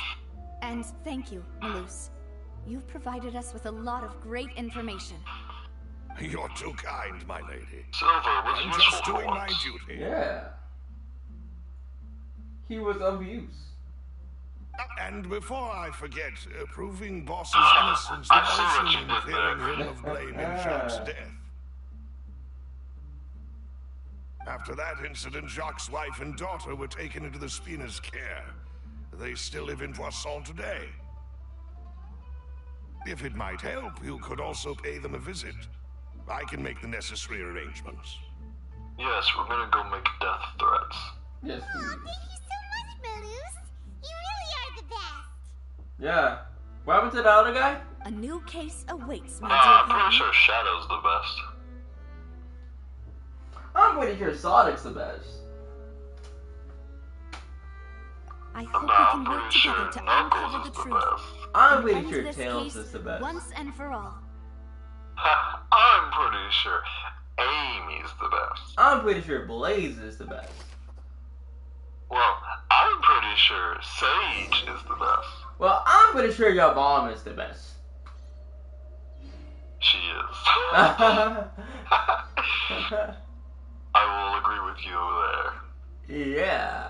And thank you, Malus. You've provided us with a lot of great information. You're too kind, my lady. Silver was I'm useful just for doing my once. duty. Yeah. He was of use. And before I forget, proving Boss's innocence will I see also what you mean did clearing there. him of blame in Jacques' death. After that incident, Jacques' wife and daughter were taken into the Spina's care. They still live in Poisson today. If it might help, you could also pay them a visit. I can make the necessary arrangements. Yes, we're gonna go make death threats. Yes, Aw, please. thank you so much, Malus. You really are the best. Yeah. What happened to the other guy? A new case awaits, my I'm dear pretty partner. sure Shadow's the best. I'm pretty sure Sonic's the best. I hope we I'm can work pretty sure together to Knuckles uncover is the the truth. best. I'm and pretty end sure this Tails case is the best. once and for all. I'm pretty sure Amy's the best. I'm pretty sure Blaze is the best. Well, I'm pretty sure Sage is the best. Well, I'm pretty sure your mom is the best. She is. I will agree with you over there. Yeah.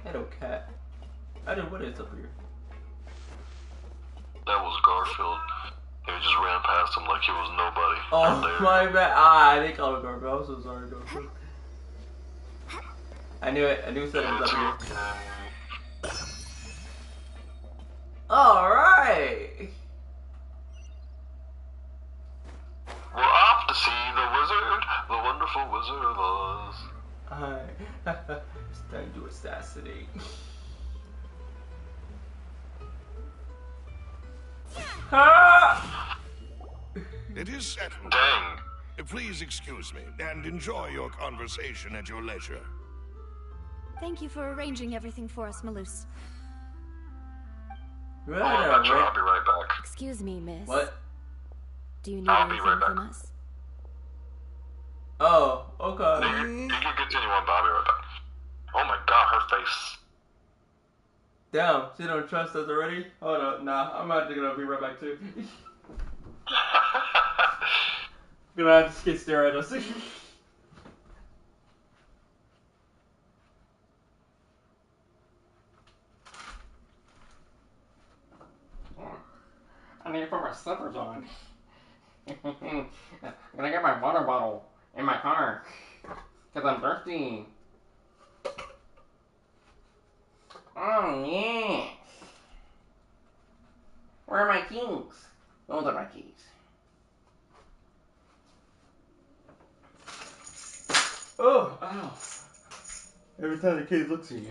Hello, cat. I don't know what is up here. That was Garfield. He just ran past him like he was nobody. Oh, There. my bad. I didn't call it Garfield. I'm so sorry, Garfield. I knew it. I knew something was It's up here. okay. Alright. We're off to see the wizard, the wonderful Wizard of Oz. It's time to assassinate. Ah! It is settled. Dang. Please excuse me, and enjoy your conversation at your leisure. Thank you for arranging everything for us, Malus. Right, Oh, I bet you. right. I'll be right back. Excuse me, miss. What? Do you need I'll be anything right back. from us? Oh, okay. You can continue on, but I'll be right back. Oh my god, her face. Damn, she don't trust us already? Hold up, nah, I'm actually gonna be right back too. Gonna have to skid stare at us. I need to put my slippers on. I'm gonna get my water bottle in my car. Cause I'm thirsty. Oh yeah. Where are my keys? Those are my keys. Oh, ow. Every time the kid looks at you,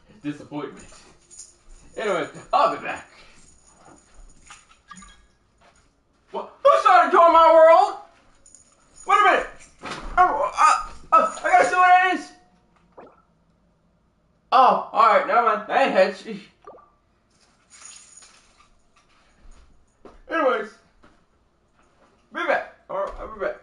it's disappointment. Anyways, I'll be back. What? Who's trying to join my world? Wait a minute. I gotta see what it is. Oh, alright, never mind. I ain't head. Anyways, be back. Alright, I'll be back.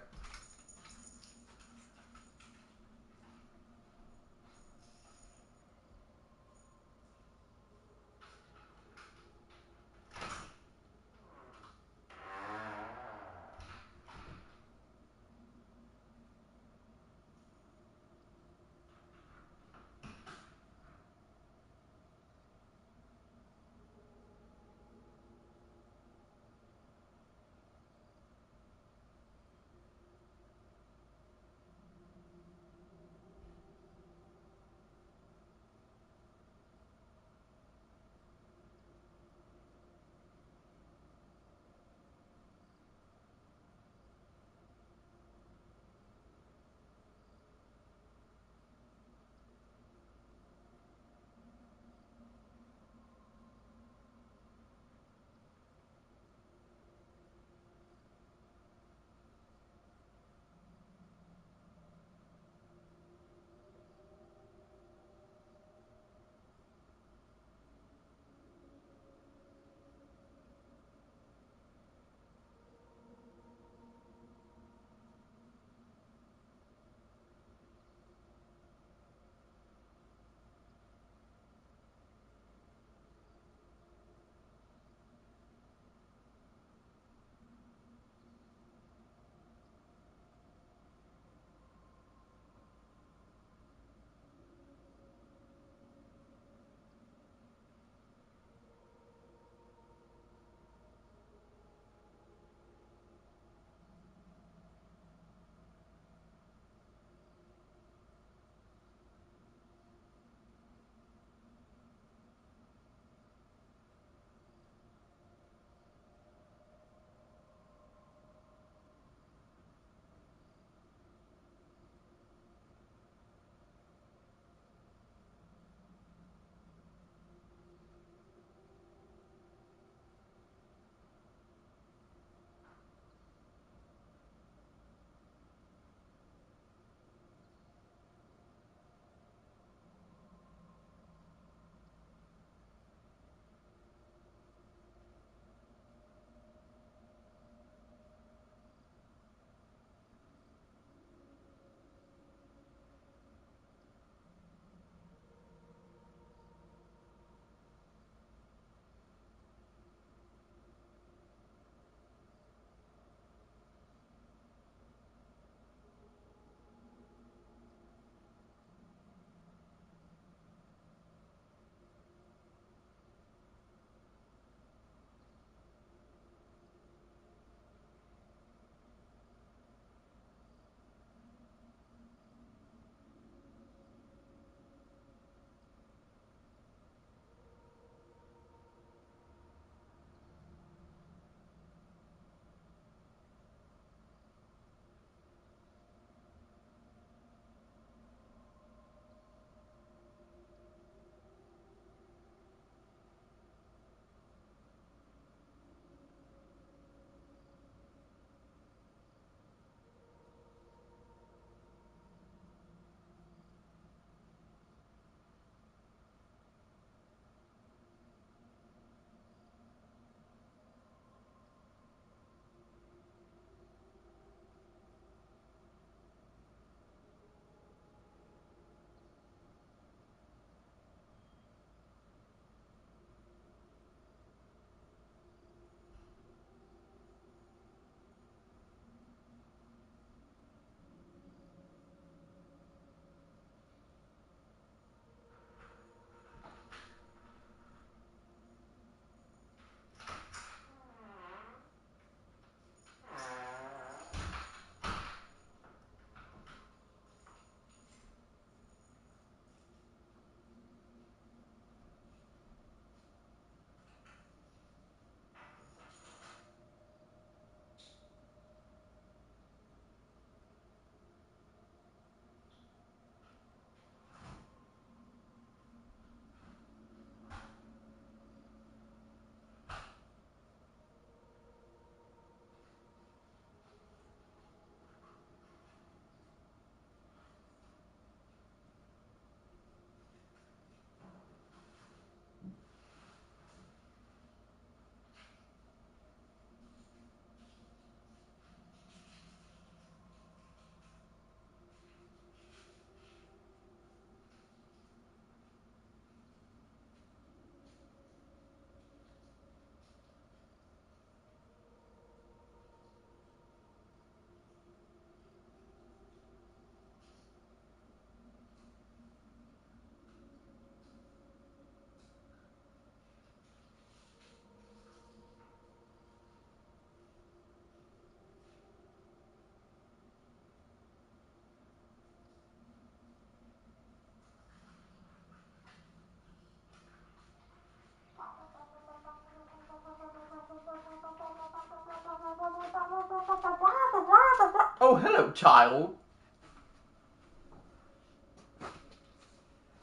Hello, child.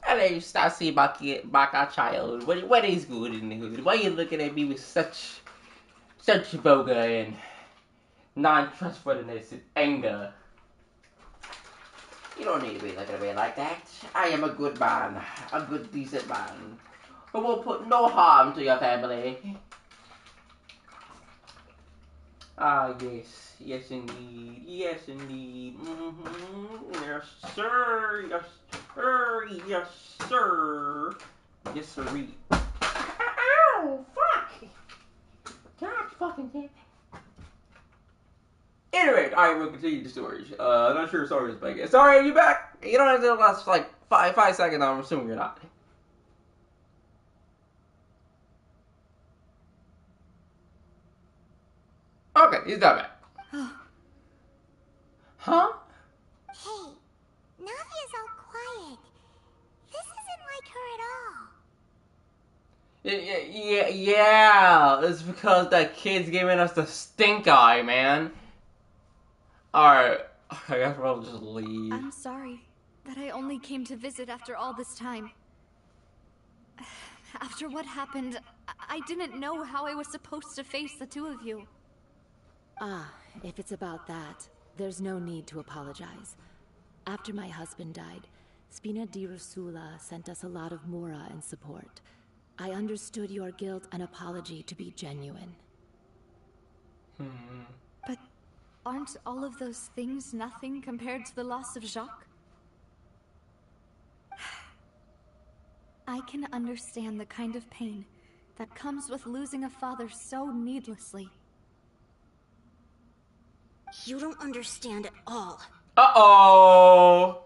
Hello, Stassi Baka child. What is good in the hood? Why are you looking at me with such vulgar and non-trustworthiness and anger? You don't need to be looking at me like that. I am a good man. A good, decent man. Who will put no harm to your family. Ah, yes. Yes, indeed. Yes, indeed. Yes, sir. Yes, sir. Yes, sir. Yes, sirree. Ow! Fuck! God fucking damn it. Anyway, alright, we'll continue the stories. I'm not sure if Sorry is back yet. Sorry, are you back? You don't have to last like five seconds. I'm assuming you're not. Okay, he's not back. Huh? Hey, Navia's all quiet. This isn't like her at all. Yeah. It's because that kid's giving us the stink eye, man. Alright, I guess we'll just leave. I'm sorry that I only came to visit after all this time. After what happened, I didn't know how I was supposed to face the two of you. Ah, if it's about that, there's no need to apologize. After my husband died, Spina di Rosula sent us a lot of mora and support. I understood your guilt and apology to be genuine. But aren't all of those things nothing compared to the loss of Jacques? I can understand the kind of pain that comes with losing a father so needlessly. You don't understand at all. Uh-oh!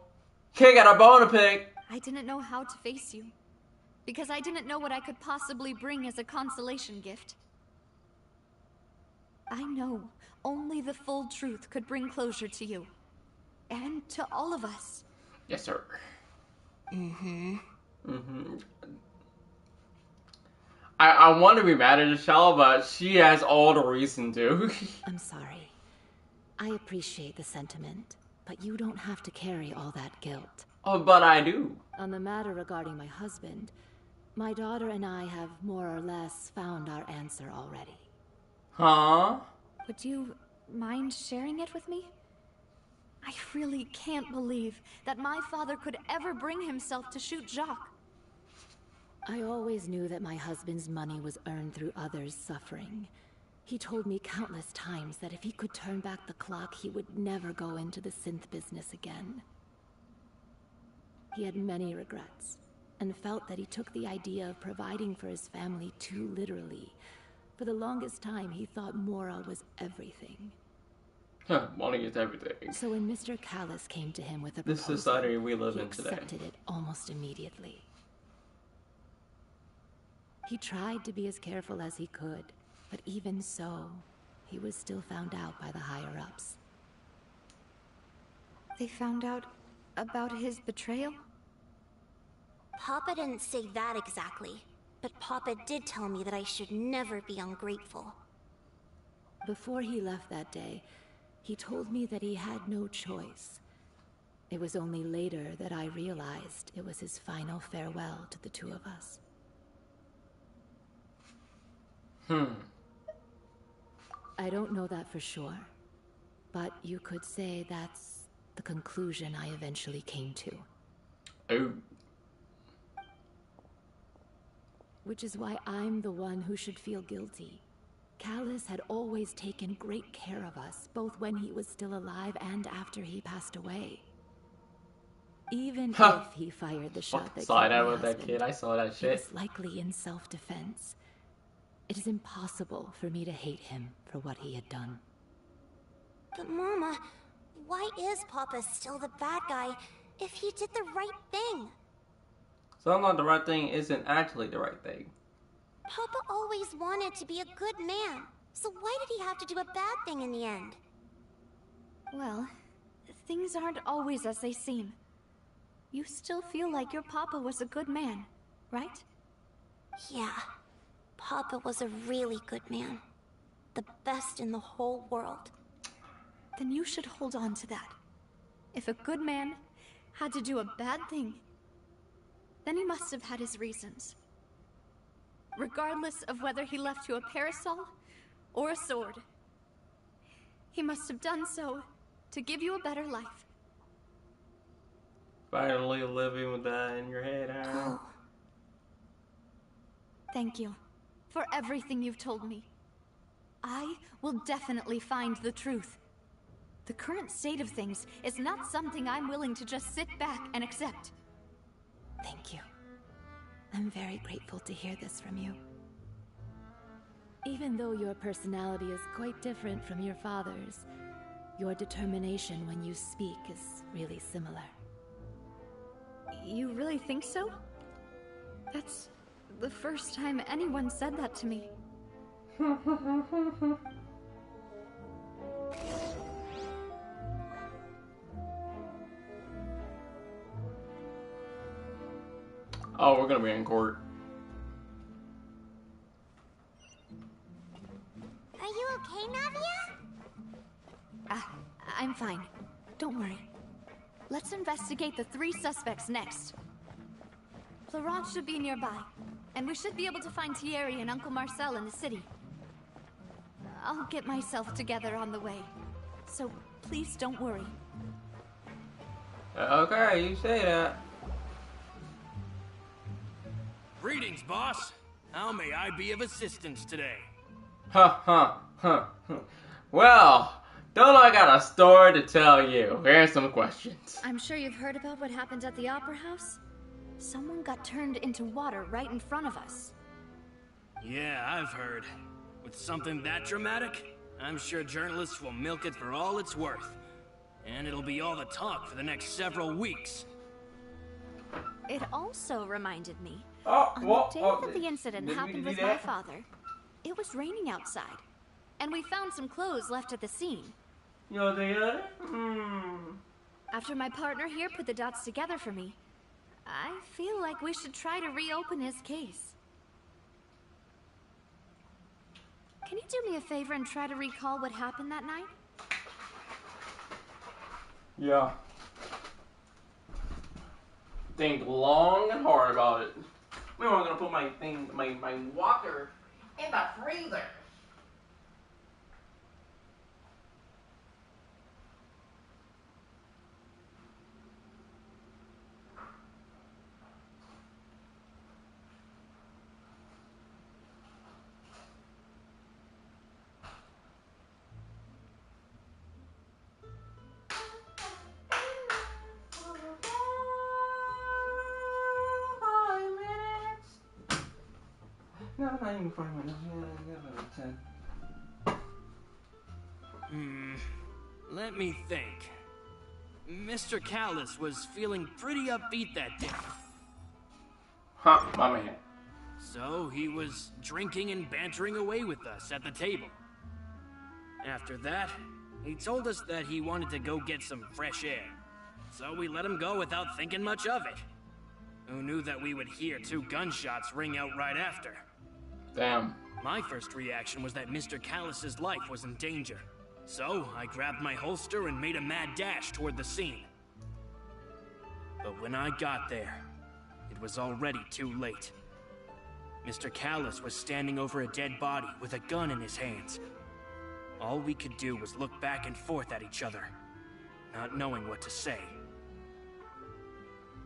Kid got a bone to pick. I didn't know how to face you, because I didn't know what I could possibly bring as a consolation gift. I know only the full truth could bring closure to you. And to all of us. Yes, sir. I want to be mad at Michelle, but she has all the reason to. I'm sorry. I appreciate the sentiment, but you don't have to carry all that guilt. Oh, but I do. On the matter regarding my husband, my daughter and I have more or less found our answer already. Huh? Would you mind sharing it with me? I really can't believe that my father could ever bring himself to shoot Jacques. I always knew that my husband's money was earned through others' suffering. He told me countless times that if he could turn back the clock, he would never go into the synth business again. He had many regrets, and felt that he took the idea of providing for his family too literally. For the longest time, he thought Mora was everything. Money is everything. So when Mr. Callis came to him with a This proposal, society we live he in today. accepted it almost immediately. He tried to be as careful as he could, but even so, he was still found out by the higher-ups. They found out about his betrayal? Papa didn't say that exactly, but Papa did tell me that I should never be ungrateful. Before he left that day, he told me that he had no choice. It was only later that I realized it was his final farewell to the two of us. I don't know that for sure, but you could say that's the conclusion I eventually came to. Oh. Which is why I'm the one who should feel guilty. Callis had always taken great care of us, both when he was still alive and after he passed away. Even if he fired the shot that killed Slide my out with that husband, kid. I saw that it shit. was likely in self-defense. It is impossible for me to hate him for what he had done. But Mama, why is Papa still the bad guy if he did the right thing? Sometimes the right thing isn't actually the right thing. Papa always wanted to be a good man, so why did he have to do a bad thing in the end? Well, things aren't always as they seem. You still feel like your papa was a good man, right? Yeah, Papa was a really good man. The best in the whole world. then you should hold on to that. If a good man had to do a bad thing, then he must have had his reasons. Regardless of whether he left you a parasol or a sword, he must have done so to give you a better life. Finally living with that in your head, huh? Thank you for everything you've told me. I will definitely find the truth. The current state of things is not something I'm willing to just sit back and accept. Thank you. I'm very grateful to hear this from you. Even though your personality is quite different from your father's, your determination when you speak is really similar. You really think so? That's the first time anyone said that to me. Oh, we're gonna be in court. Are you okay, Navia? I'm fine. Don't worry. Let's investigate the 3 suspects next. Florence should be nearby, and we should be able to find Thierry and Uncle Marcel in the city. I'll get myself together on the way, so please don't worry. Okay, you say that. Greetings, boss. How may I be of assistance today? Well, don't I got a story to tell you? Here's some questions. I'm sure you've heard about what happened at the Opera House. Someone got turned into water right in front of us. Yeah, I've heard. With something that dramatic, I'm sure journalists will milk it for all it's worth. And it'll be all the talk for the next several weeks. It also reminded me, Oh, on well, the day that the incident happened with my father, it was raining outside, and we found some clothes left at the scene. You think that? After my partner here put the dots together for me, I feel like we should try to reopen his case. Can you do me a favor and try to recall what happened that night? Yeah. Think long and hard about it. We were gonna put my water in the freezer. No, not even 5 minutes. Yeah, 10. Let me think. Mr. Callis was feeling pretty upbeat that day. Huh, my man. So he was drinking and bantering away with us at the table. After that, he told us that he wanted to go get some fresh air. So we let him go without thinking much of it. Who knew that we would hear 2 gunshots ring out right after? Damn. My first reaction was that Mr. Callis's life was in danger. So I grabbed my holster and made a mad dash toward the scene. But when I got there, it was already too late. Mr. Callis was standing over a dead body with a gun in his hands. All we could do was look back and forth at each other, not knowing what to say.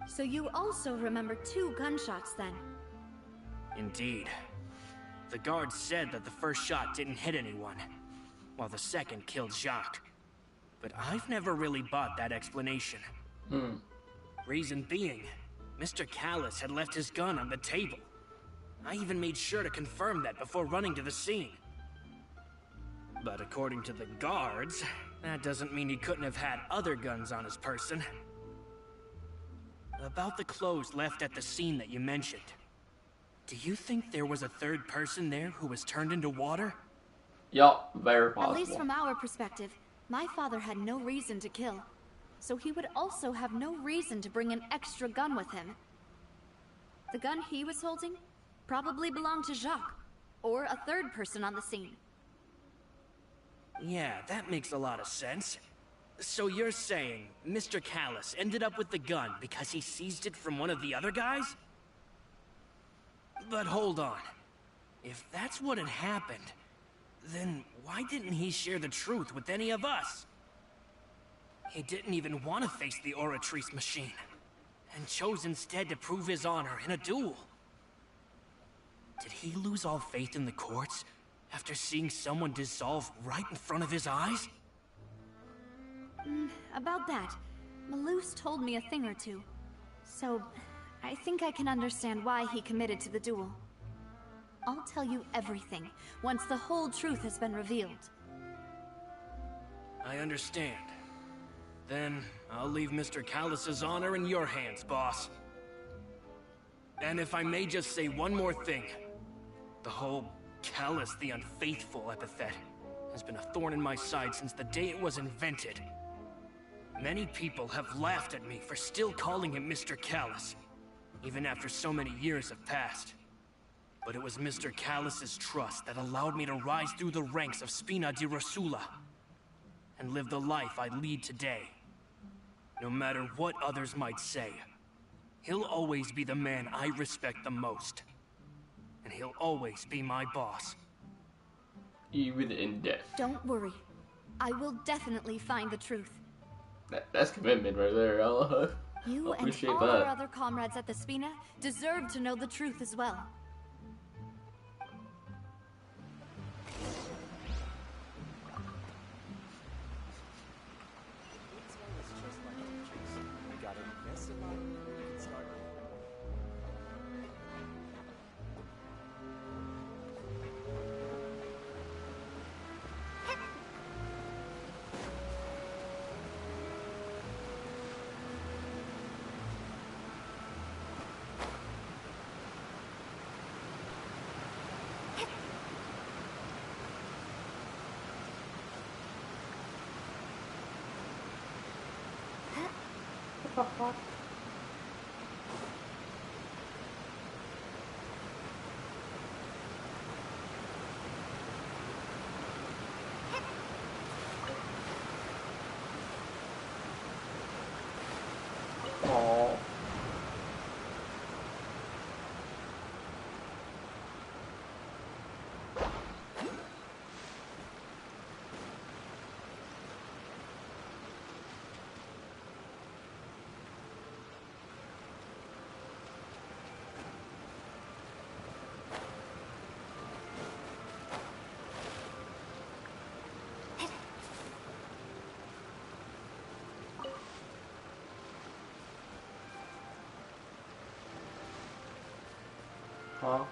So you also remember 2 gunshots then? Indeed. The guard said that the first shot didn't hit anyone, while the second killed Jacques. But I've never really bought that explanation. Reason being, Mr. Callis had left his gun on the table. I even made sure to confirm that before running to the scene. But according to the guards, that doesn't mean he couldn't have had other guns on his person. About the clothes left at the scene that you mentioned. Do you think there was a third person there who was turned into water? Yup, very possible. At least from our perspective, my father had no reason to kill. So he would also have no reason to bring an extra gun with him. The gun he was holding probably belonged to Jacques, or a third person on the scene. Yeah, that makes a lot of sense. So you're saying Mr. Callus ended up with the gun because he seized it from one of the other guys? But hold on. If that's what had happened, then why didn't he share the truth with any of us? He didn't even want to face the Oratrice machine, and chose instead to prove his honor in a duel. Did he lose all faith in the courts after seeing someone dissolve right in front of his eyes? About that, Maloof's told me a thing or two. So, I think I can understand why he committed to the duel. I'll tell you everything, once the whole truth has been revealed. I understand. Then, I'll leave Mr. Callus's honor in your hands, boss. And if I may just say one more thing. The whole Callus the Unfaithful epithet has been a thorn in my side since the day it was invented. Many people have laughed at me for still calling him Mr. Callus, even after so many years have passed. But it was Mr. Callus's trust that allowed me to rise through the ranks of Spina di Rosula and live the life I lead today. No matter what others might say, he'll always be the man I respect the most. And he'll always be my boss. Even in death. Don't worry. I will definitely find the truth. That's commitment right there. You and all our other comrades at the Spina deserve to know the truth as well. Aww. Huh?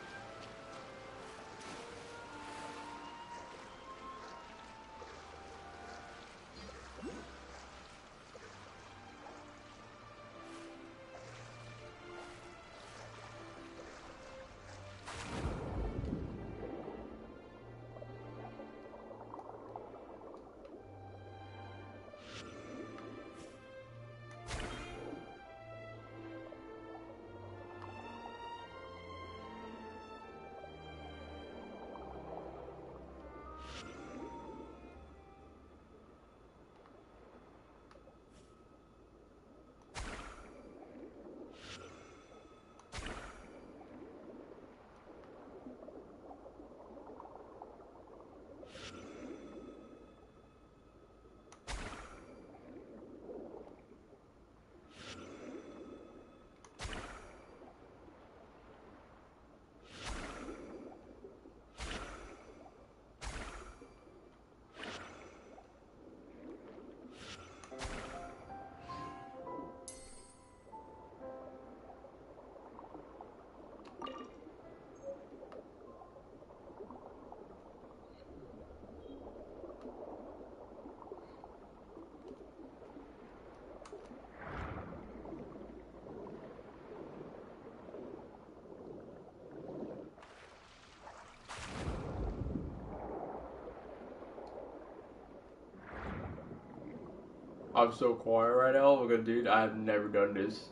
I'm so quiet right now because, dude, I have never done this.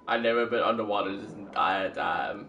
I've never been underwater this entire time.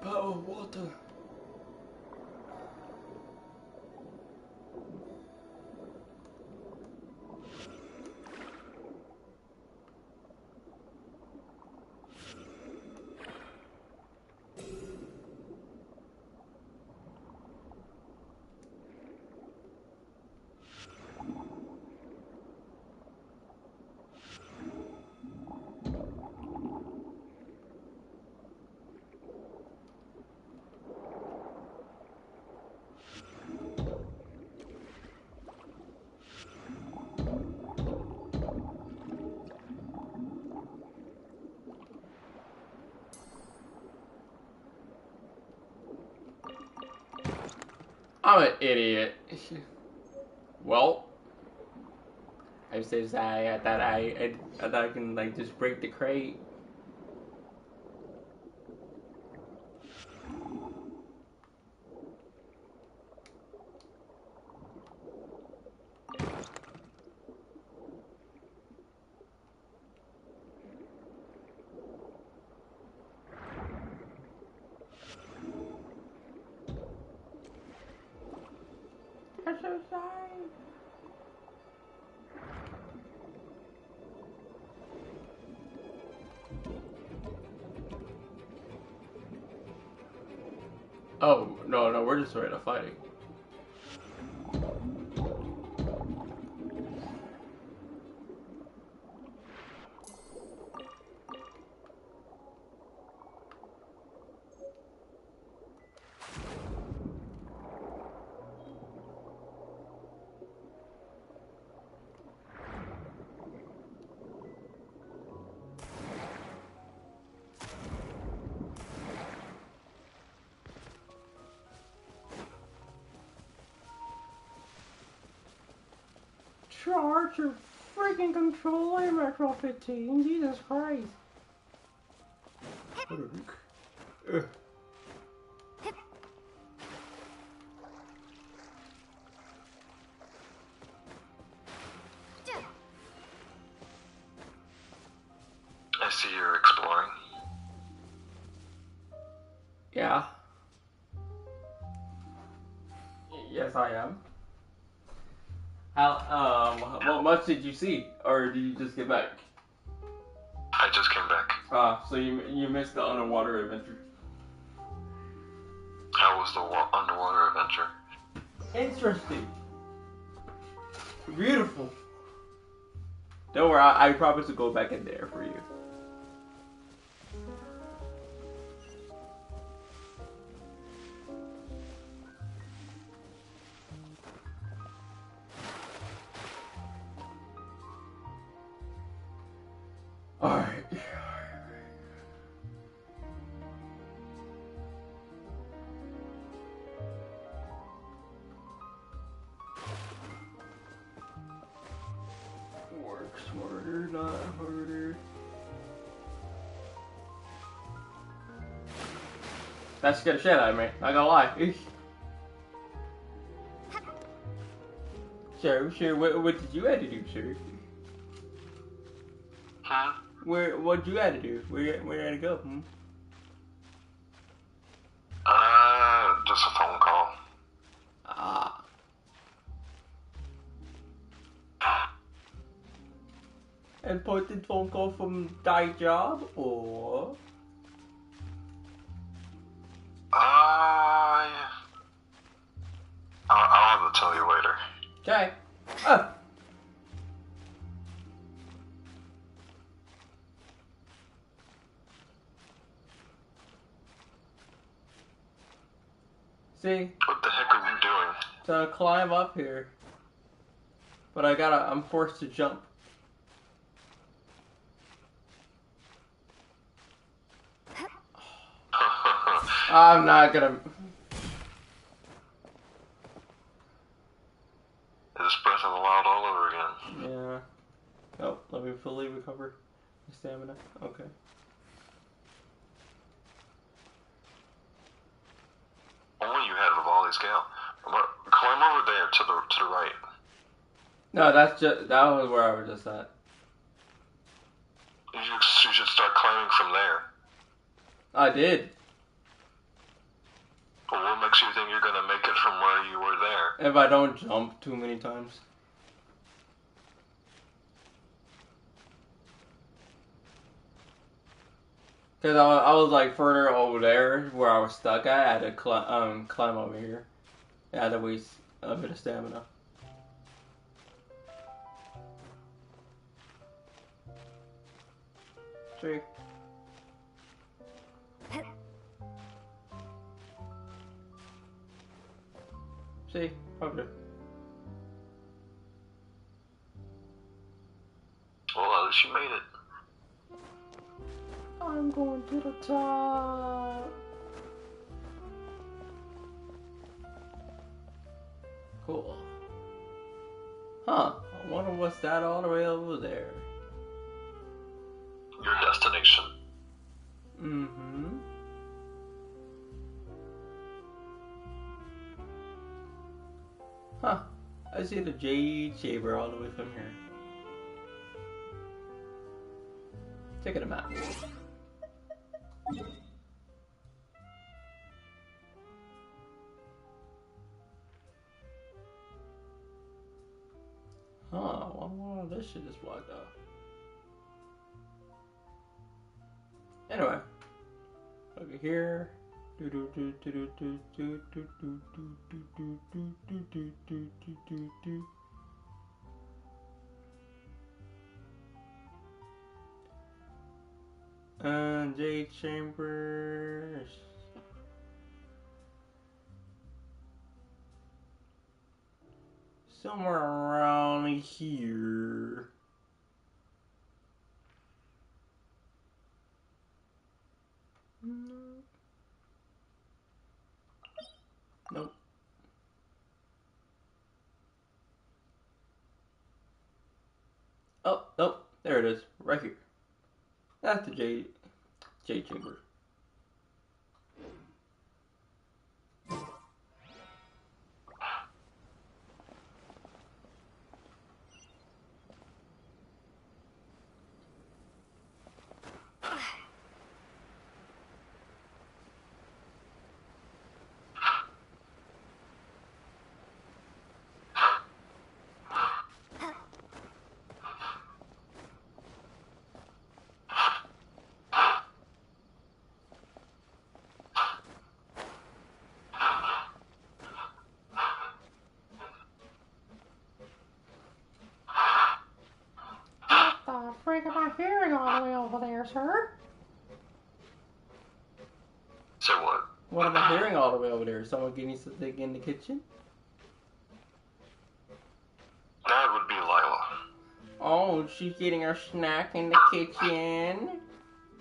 Oh, water. I'm an idiot. Well, I'm so sorry. I thought I can like just break the crate. I'm so sorry. Oh, no, we're just straight up fighting. Charge your freaking controller, Metro 15. Jesus Christ. I see you're exploring. Yeah. Yes, I am. What much did you see? Or did you just get back? I just came back. So you missed the underwater adventure. How was the underwater adventure? Interesting. Beautiful. Don't worry, I promise to go back in there for you. Alright. Work smarter, not harder. That scared the shit out of me, not gonna lie. Sure, what did you have to do, sir? Huh? What you had to do? Where you had to go? Just a phone call. Important phone call from thy job, or? I'll have to tell you later. Okay. See? What the heck are you doing? So climb up here. But I'm forced to jump. I'm not gonna... It's Breath of the Wild all over again. Yeah. Oh, let me fully recover my stamina. Okay. Only you had Rivali's Gale. Climb over there to the right. No, that was where I was just at. You should start climbing from there. I did. Well, what makes you think you're gonna make it from where you were there? If I don't jump too many times. Because I was like further over there where I was stuck at. I had to climb over here. I had to waste a bit of stamina. See? See? Okay. Well, at least you made it. I'm going to the top. Cool. Huh. I wonder what's that all the way over there. Your destination. Mm-hmm. Huh. I see the Jade Shaver all the way from here. Check it a map. Huh, I wonder why this shit is blocked off. Anyway. Over here. Jade Chambers. Somewhere around here. Nope. Oh, nope. There it is. Right here. That's the Jade Chamber. What the freak am I hearing all the way over there, sir? Say what? What am I hearing all the way over there? Someone getting something in the kitchen? That would be Lila. Oh, she's getting her snack in the kitchen.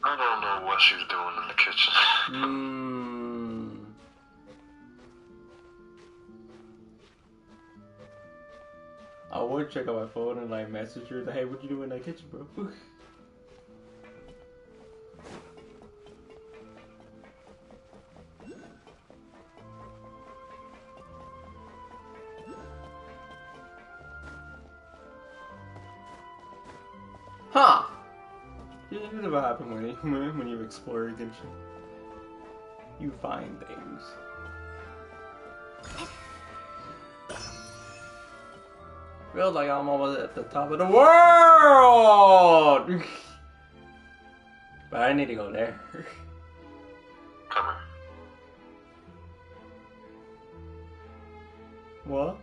I don't know what she's doing in the kitchen. I would check out my phone and like message her, hey, what you doing in that kitchen, bro? Huh! This is what happens when you explore Genshin. You find things. Feels like I'm almost at the top of the world! But I need to go there. Come here. What?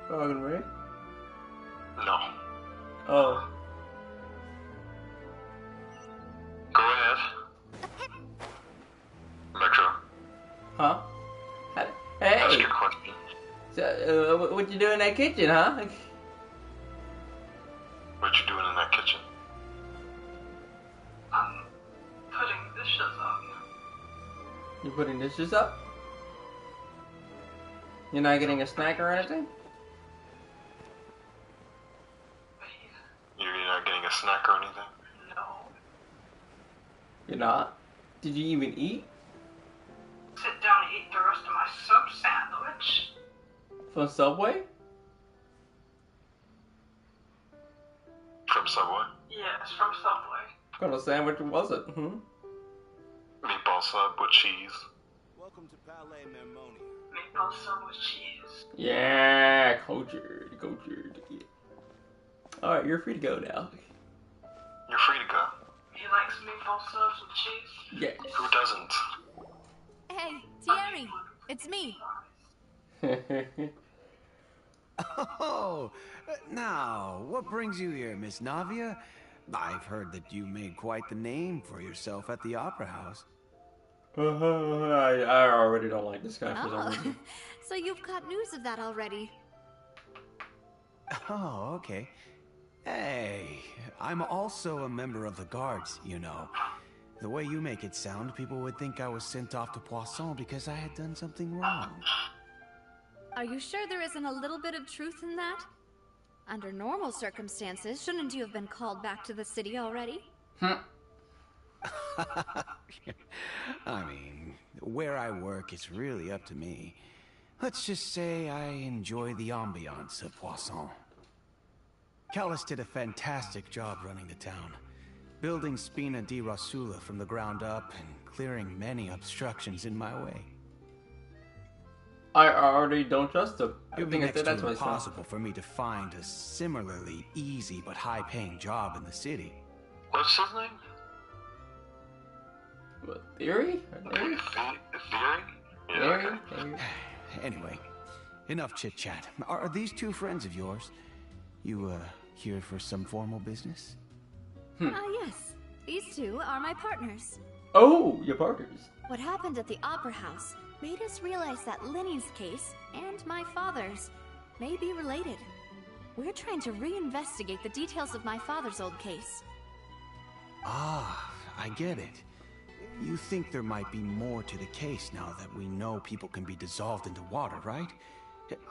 Talking to me? No. Oh. Go ahead. Metro. Huh? Hey! Ask your question. So, what you doing in that kitchen, huh? What you doing in that kitchen? I'm putting dishes up. You putting dishes up? You're not getting a snack or anything? You're not getting a snack or anything? No. You're not? Did you even eat? Sit down and eat the rest of my sub sandwich. From Subway? From Subway? Yes, from Subway. What kind of sandwich was it? Meatball sub with cheese. Welcome to Palais Mermonia. Meatball sub with cheese. Yeah, cultured. Yeah. Alright, you're free to go now. You're free to go. He likes meatball subs with cheese? Yes. Who doesn't? Hey, Thierry, it's me. Oh, now, what brings you here, Miss Navia? I've heard that you made quite the name for yourself at the Opera House. I already don't like this guy for some Oh, reason. so you've got news of that already. Oh, okay. Hey, I'm also a member of the guards, you know. The way you make it sound, people would think I was sent off to Poisson because I had done something wrong. Are you sure there isn't a little bit of truth in that? Under normal circumstances, shouldn't you have been called back to the city already? I mean, where I work is really up to me. Let's just say I enjoy the ambiance of Poisson. Callis did a fantastic job running the town, building Spina di Rosula from the ground up and clearing many obstructions in my way. I already don't trust him. It would be next to impossible for me to find a similarly easy but high-paying job in the city. What's his name? What, Theory? Theory? Theory? Anyway, enough chit-chat. Are these two friends of yours? You, here for some formal business? Yes. These two are my partners. Oh, your partners. What happened at the Opera House made us realize that Linny's case and my father's may be related. We're trying to reinvestigate the details of my father's old case. Ah, I get it. You think there might be more to the case now that we know people can be dissolved into water, right?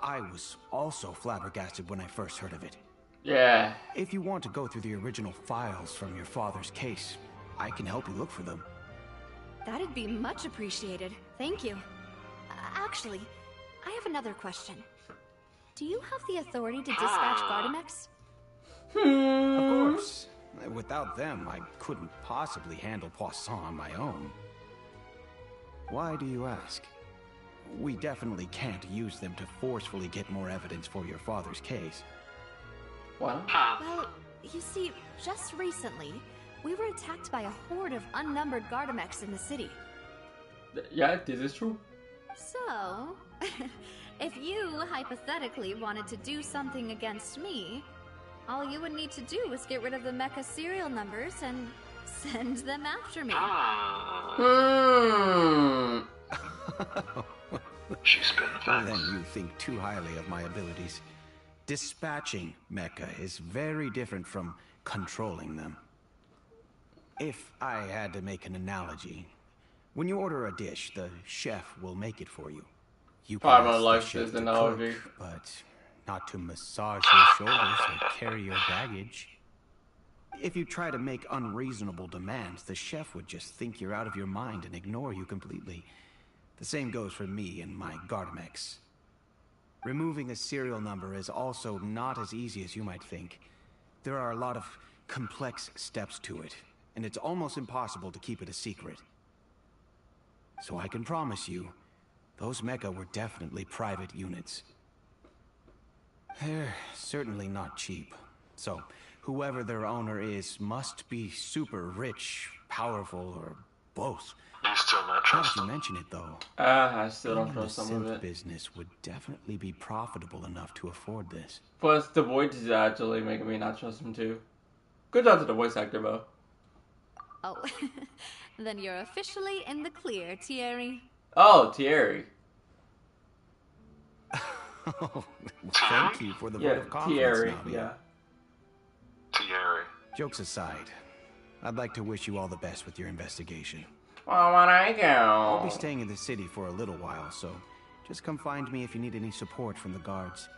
I was also flabbergasted when I first heard of it. Yeah. If you want to go through the original files from your father's case, I can help you look for them. That'd be much appreciated. Thank you. Actually, I have another question. Do you have the authority to dispatch Gardamex? Of course. Without them, I couldn't possibly handle Poisson on my own. Why do you ask? We definitely can't use them to forcefully get more evidence for your father's case. What? Well, you see, just recently, we were attacked by a horde of unnumbered Gardamex in the city. Yeah, this is true. So, if you hypothetically wanted to do something against me, all you would need to do is get rid of the mecha serial numbers and send them after me. She's been Well, then you think too highly of my abilities. Dispatching mecha is very different from controlling them. If I had to make an analogy, when you order a dish, the chef will make it for you. You can Probably ask the like chef this to analogy. cook, but not to massage your shoulders or carry your baggage. If you try to make unreasonable demands, the chef would just think you're out of your mind and ignore you completely. The same goes for me and my Gardamex. Removing a serial number is also not as easy as you might think. There are a lot of complex steps to it, and it's almost impossible to keep it a secret. So I can promise you, those mecha were definitely private units. They're certainly not cheap. So, whoever their owner is must be super rich, powerful, or both. You still not Now trust that you him? mention it, though, I still don't being in trust the some of synth it. business would definitely be profitable enough to afford this. Plus, the voice is actually making me not trust him too. Good job to the voice actor, though. Oh, then you're officially in the clear, Thierry. Oh, Thierry. Oh, thank you for the vote of confidence, Thierry. Navia. Yeah. Thierry. Jokes aside, I'd like to wish you all the best with your investigation. Well, when I go. I'll be staying in the city for a little while, so just come find me if you need any support from the guards.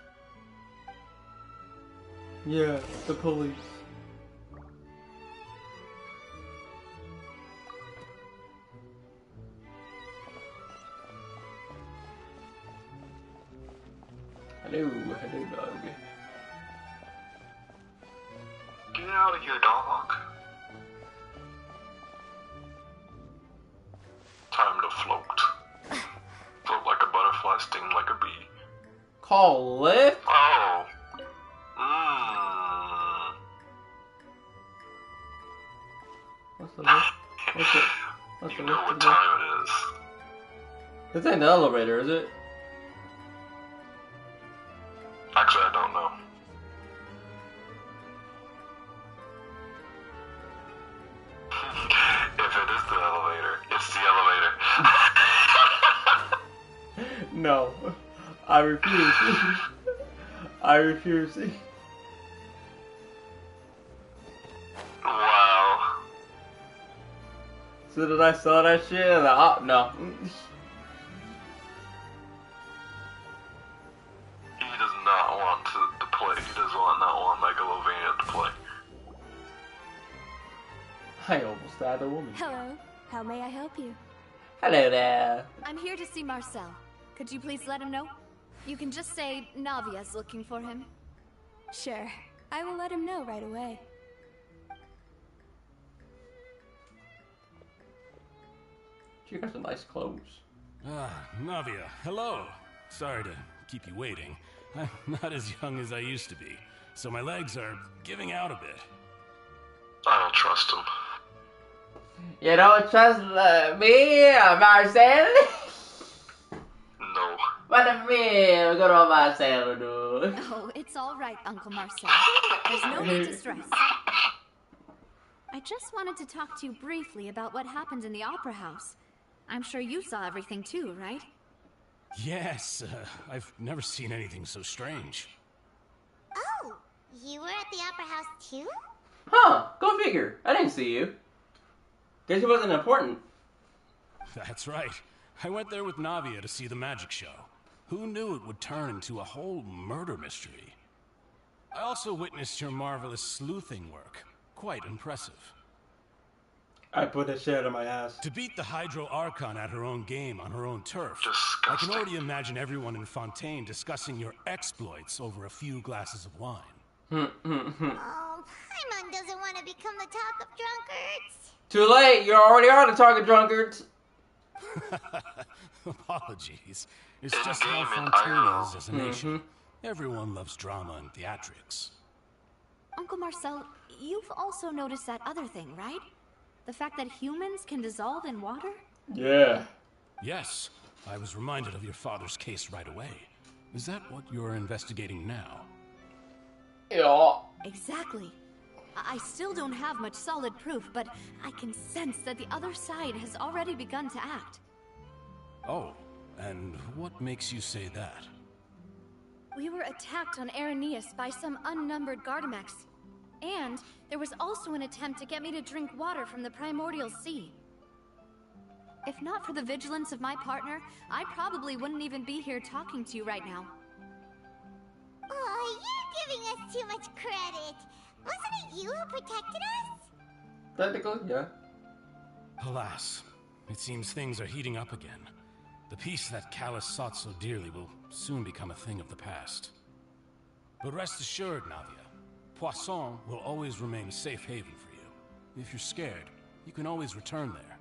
Yeah, the police. Hello, dog. Get out of here, dog. Call lift? Oh. What's the lift? What's the You know lift? what time it is. This ain't the elevator, is it? Actually, I don't know. If it is the elevator, it's the elevator. No. I refuse. I refuse. Wow. As soon as I saw that shit, I was like, oh, no. He does not want to play. He does not want Megalovania to play. I almost died a woman. Hello. How may I help you? Hello there. I'm here to see Marcel. Could you please let him know? You can just say Navia's looking for him. Sure. I will let him know right away. She got some nice clothes. Ah, Navia, hello. Sorry to keep you waiting. I'm not as young as I used to be, so my legs are giving out a bit. I don't trust him. You don't trust me, Marcel? No. What a me, good old Marcel, dude. Oh, it's all right, Uncle Marcel. There's no need to stress. I just wanted to talk to you briefly about what happened in the Opera House. I'm sure you saw everything too, right? Yes, I've never seen anything so strange. Oh, you were at the Opera House too? Huh, go figure. I didn't see you. Guess it wasn't important. That's right. I went there with Navia to see the magic show. Who knew it would turn into a whole murder mystery? I also witnessed your marvelous sleuthing work. Quite impressive. I put that shit out of my ass. To beat the Hydro Archon at her own game on her own turf, Disgusting. I can already imagine everyone in Fontaine discussing your exploits over a few glasses of wine. Oh, Paimon doesn't want to become the talk of drunkards. Too late, you already are the target drunkards. Apologies. It's In just how game and Fontaine IRL. is as a nation. Everyone loves drama and theatrics. Uncle Marcel, you've also noticed that other thing, right? The fact that humans can dissolve in water? Yeah. Yes, I was reminded of your father's case right away. Is that what you're investigating now? Yeah. Exactly. I still don't have much solid proof, but I can sense that the other side has already begun to act. Oh, and what makes you say that? We were attacked on Araneus by some unnumbered Gardamex. And there was also an attempt to get me to drink water from the primordial sea. If not for the vigilance of my partner, I probably wouldn't even be here talking to you right now. Oh, you're giving us too much credit. Wasn't it you who protected us? Technically, yeah. Alas, it seems things are heating up again. The peace that Callus sought so dearly will soon become a thing of the past. But rest assured, Navia, Poisson will always remain a safe haven for you. If you're scared, you can always return there.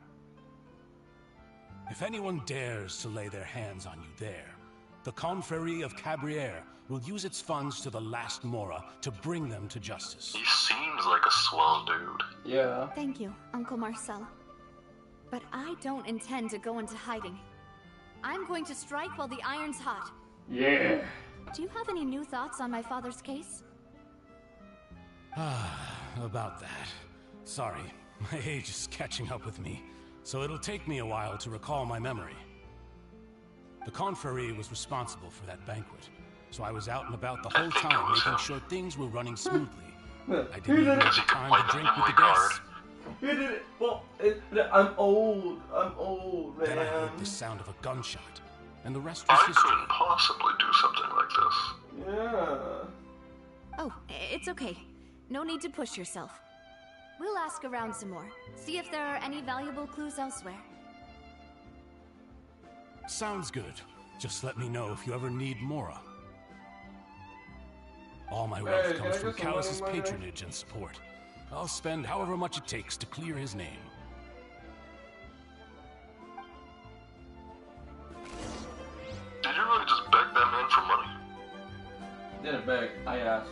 If anyone dares to lay their hands on you there, the Confrérie of Cabrières will use its funds to the last Mora to bring them to justice. He seems like a swell dude. Yeah. Thank you, Uncle Marcel. But I don't intend to go into hiding. I'm going to strike while the iron's hot. Yeah. Do you have any new thoughts on my father's case? About that. Sorry, my age is catching up with me, so it'll take me a while to recall my memory. The Confrérie was responsible for that banquet, so I was out and about the whole time making sure things were running smoothly. I didn't even have time to drink with the guests. You did it. Well, I'm old. I'm old, man. Then I heard the sound of a gunshot, and the rest was I history. couldn't possibly do something like this. Yeah. Oh, it's okay. No need to push yourself. We'll ask around some more. See if there are any valuable clues elsewhere. Sounds good. Just let me know if you ever need Mora. All my wealth Hey, comes can I from get some Callus's money, man? patronage and support. I'll spend however much it takes to clear his name. Did you really just beg that man for money? beg. I asked.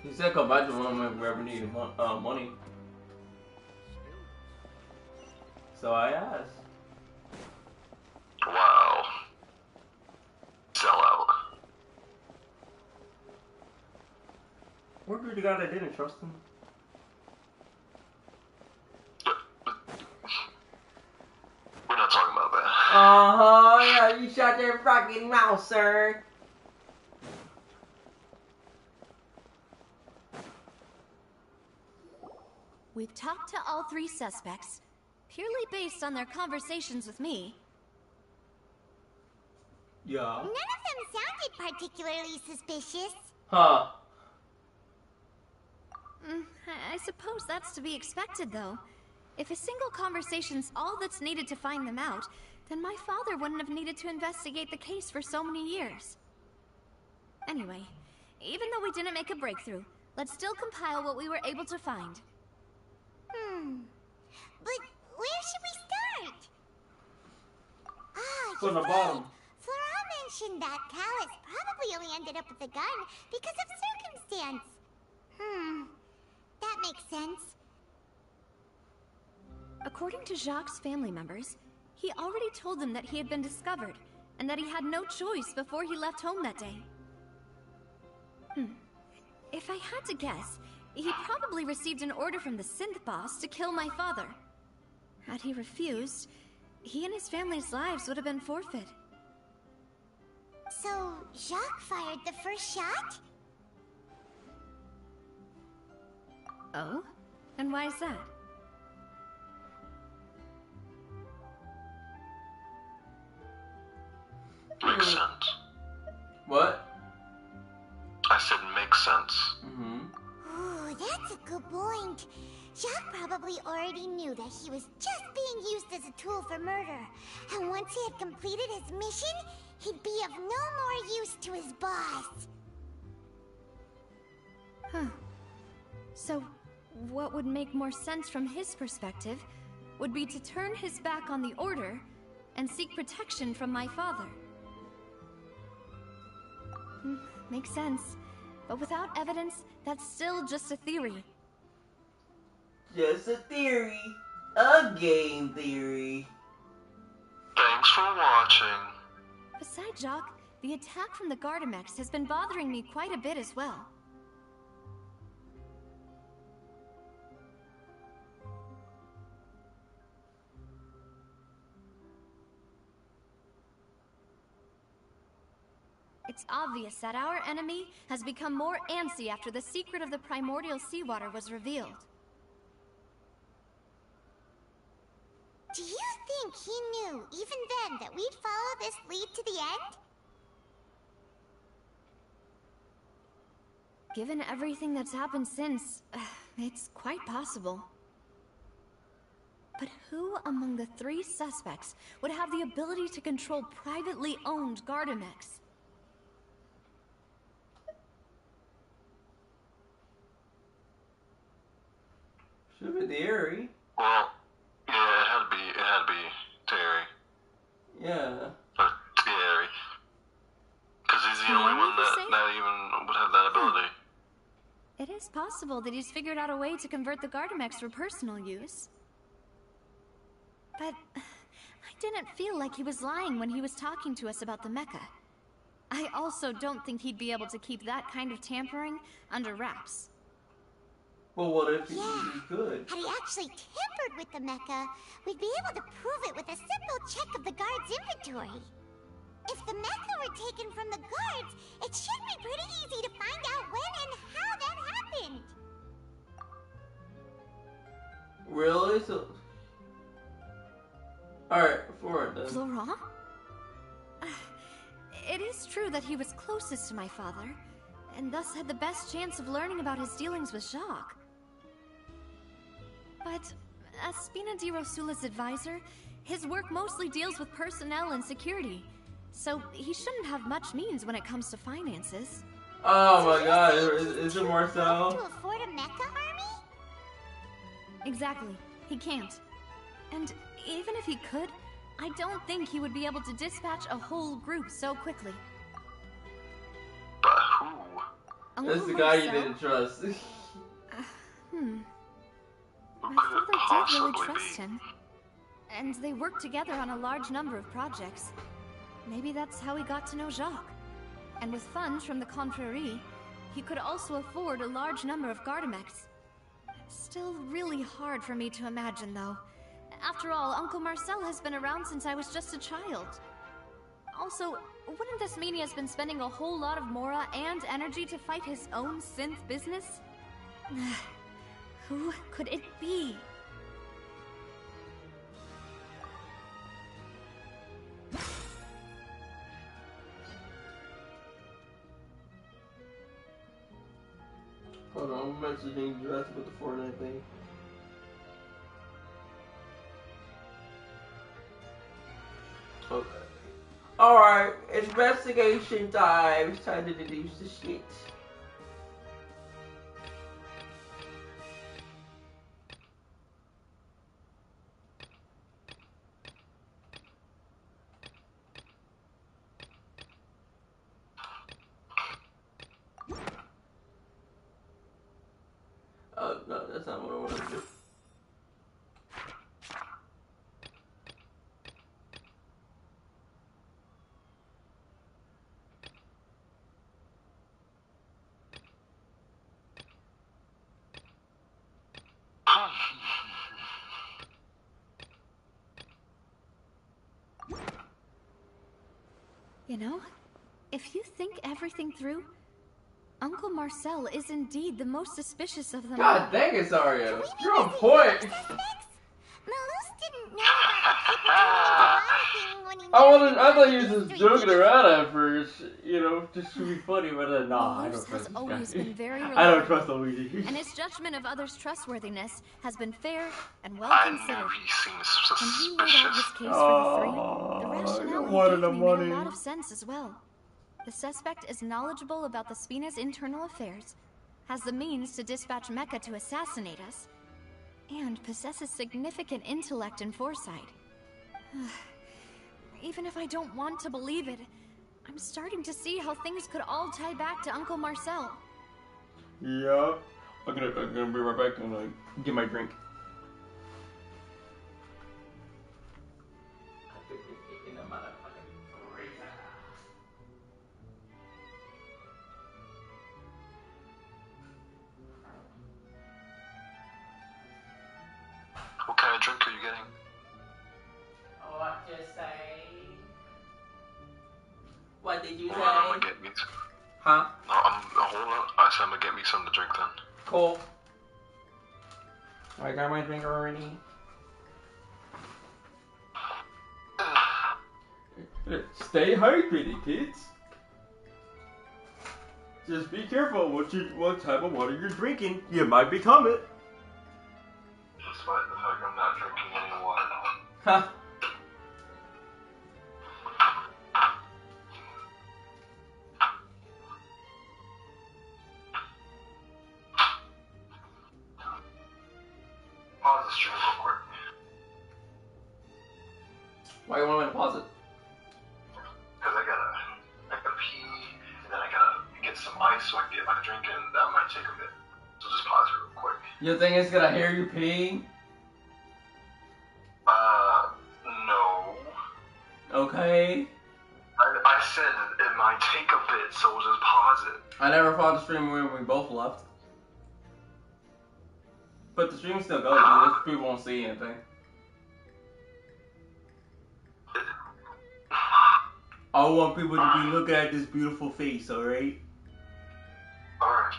He said come back to him if we ever need money. So I asked. Wow. Sell out. Where did the guy that didn't trust him? We're not talking about that. Yeah, you shut your fucking mouth, sir. We've talked to all three suspects, purely based on their conversations with me. Yeah. None of them sounded particularly suspicious. Huh. I suppose that's to be expected, though. If a single conversation's all that's needed to find them out, then my father wouldn't have needed to investigate the case for so many years. Anyway, even though we didn't make a breakthrough, let's still compile what we were able to find. But where should we start? From the bottom. Flora mentioned that Callus probably only ended up with the gun because of circumstance. That makes sense. According to Jacques' family members, he already told them that he had been discovered, and that he had no choice before he left home that day. If I had to guess, he probably received an order from the synth boss to kill my father. Had he refused, he and his family's lives would have been forfeit. So, Jacques fired the first shot? Oh? And why is that? Makes sense. What? I said makes sense. Ooh, that's a good point. Jacques probably already knew that he was just being used as a tool for murder. And once he had completed his mission, he'd be of no more use to his boss. So, what would make more sense from his perspective would be to turn his back on the Order and seek protection from my father. Makes sense. But without evidence, that's still just a theory. Just a theory. A game theory. Thanks for watching. Besides Jacques, the attack from the Gardamex has been bothering me quite a bit as well. It's obvious that our enemy has become more antsy after the secret of the primordial seawater was revealed. Do you think he knew, even then, that we'd follow this lead to the end? Given everything that's happened since, it's quite possible. But who among the three suspects would have the ability to control privately owned Gardamex? Should be Terry. Well, yeah, it had to be Terry. Yeah. Or Terry. Because he's the only one that even would have that ability. It is possible that he's figured out a way to convert the Gardamex for personal use. But I didn't feel like he was lying when he was talking to us about the mecha. I also don't think he'd be able to keep that kind of tampering under wraps. Well, what if he could? Had he actually tampered with the mecha, we'd be able to prove it with a simple check of the guard's inventory. If the mecha were taken from the guards, it should be pretty easy to find out when and how that happened. Really? So... Alright, forward then. Florent? It is true that he was closest to my father, and thus had the best chance of learning about his dealings with Jacques. But, as Spina di Rosula's advisor, his work mostly deals with personnel and security, so he shouldn't have much means when it comes to finances. Oh my god, is it more so? To afford a mecha army? Exactly, he can't. And even if he could, I don't think he would be able to dispatch a whole group so quickly. But who? That's the guy you didn't trust. My father did really trust him. And they worked together on a large number of projects. Maybe that's how he got to know Jacques. And with funds from the Confrérie, he could also afford a large number of Gardamex. Still really hard for me to imagine, though. After all, Uncle Marcel has been around since I was just a child. Also, wouldn't this mean he has been spending a whole lot of mora and energy to fight his own synth business? Who could it be? Hold on, I'm messaging Jurassic with the Fortnite thing. Okay. Alright, investigation time. It's time to deduce the shit. Oh, no, that's not what I want to do. You know, if you think everything through, Uncle Marcel is indeed the most suspicious of them all. God dang it, Zarya. You're on point. Malus didn't know about the people doing the wrong thing when he I thought you were just joking around at first, you know, just to be funny, but nah, I don't trust this always guy. been very I don't trust Luigi. And his judgment of others' trustworthiness has been fair and well I considered. knew he seems When he laid out his suspicious. case for the three, the rationale he gave me made a lot of sense as well. The suspect is knowledgeable about the Spina's internal affairs, has the means to dispatch Mecha to assassinate us, and possesses significant intellect and foresight. Even if I don't want to believe it, I'm starting to see how things could all tie back to Uncle Marcel. Yeah. I'm gonna be right back and get my drink. What kind of drink are you getting? What you say? What did you say? Well, I'm gonna get me some. Huh? No, hold on. I said I'm gonna get me something to drink then. Cool. I got my drink already. Stay hydrated, kids. Just be careful what type of water you're drinking. You might become it. Despite the fact I'm not drinking any water. Huh. Pause the stream real quick. Why you want me to pause it? Because I gotta pee, and then I gotta get some ice so I can get my drink in. That might take a bit. So just pause it real quick. You think it's gonna hear you peeing? No. Okay. I said it might take a bit, so we'll just pause it. I never paused the stream when we both left. But the stream still goes, just people won't see anything. I want people to be looking at this beautiful face, alright? Alright.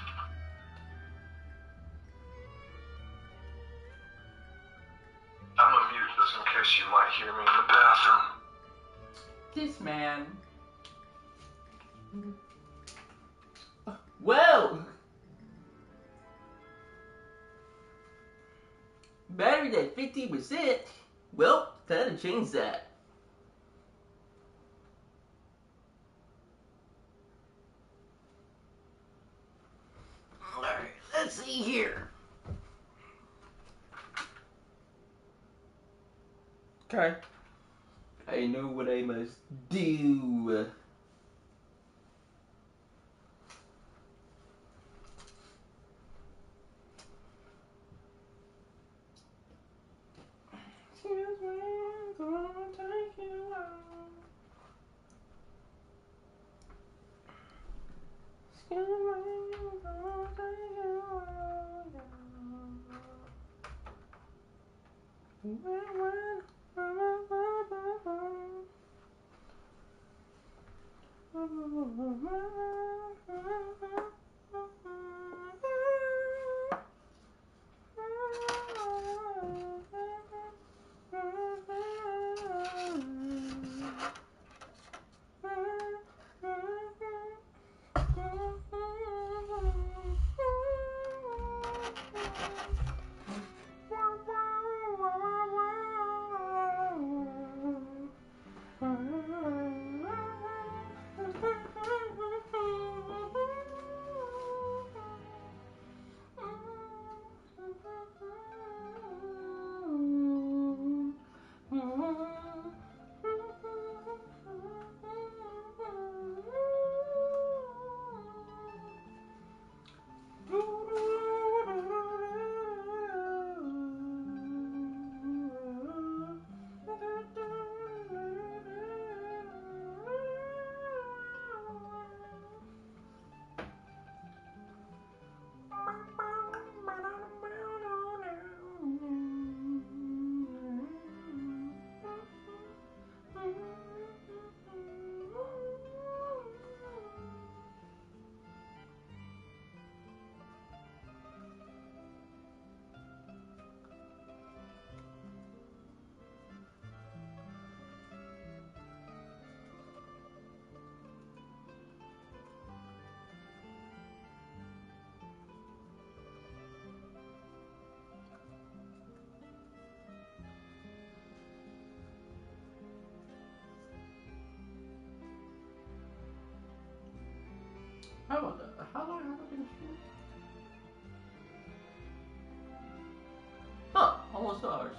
I'm gonna mute this in case you might hear me in the bathroom. This man. Well! Battery at 50%? Well, time to change that. Alright, let's see here. Okay. I know what I must do. Excuse me, I'm gonna take you out. Excuse me, I'm gonna take you out. How about that? How long have I been streaming? Huh, almost 2 hours.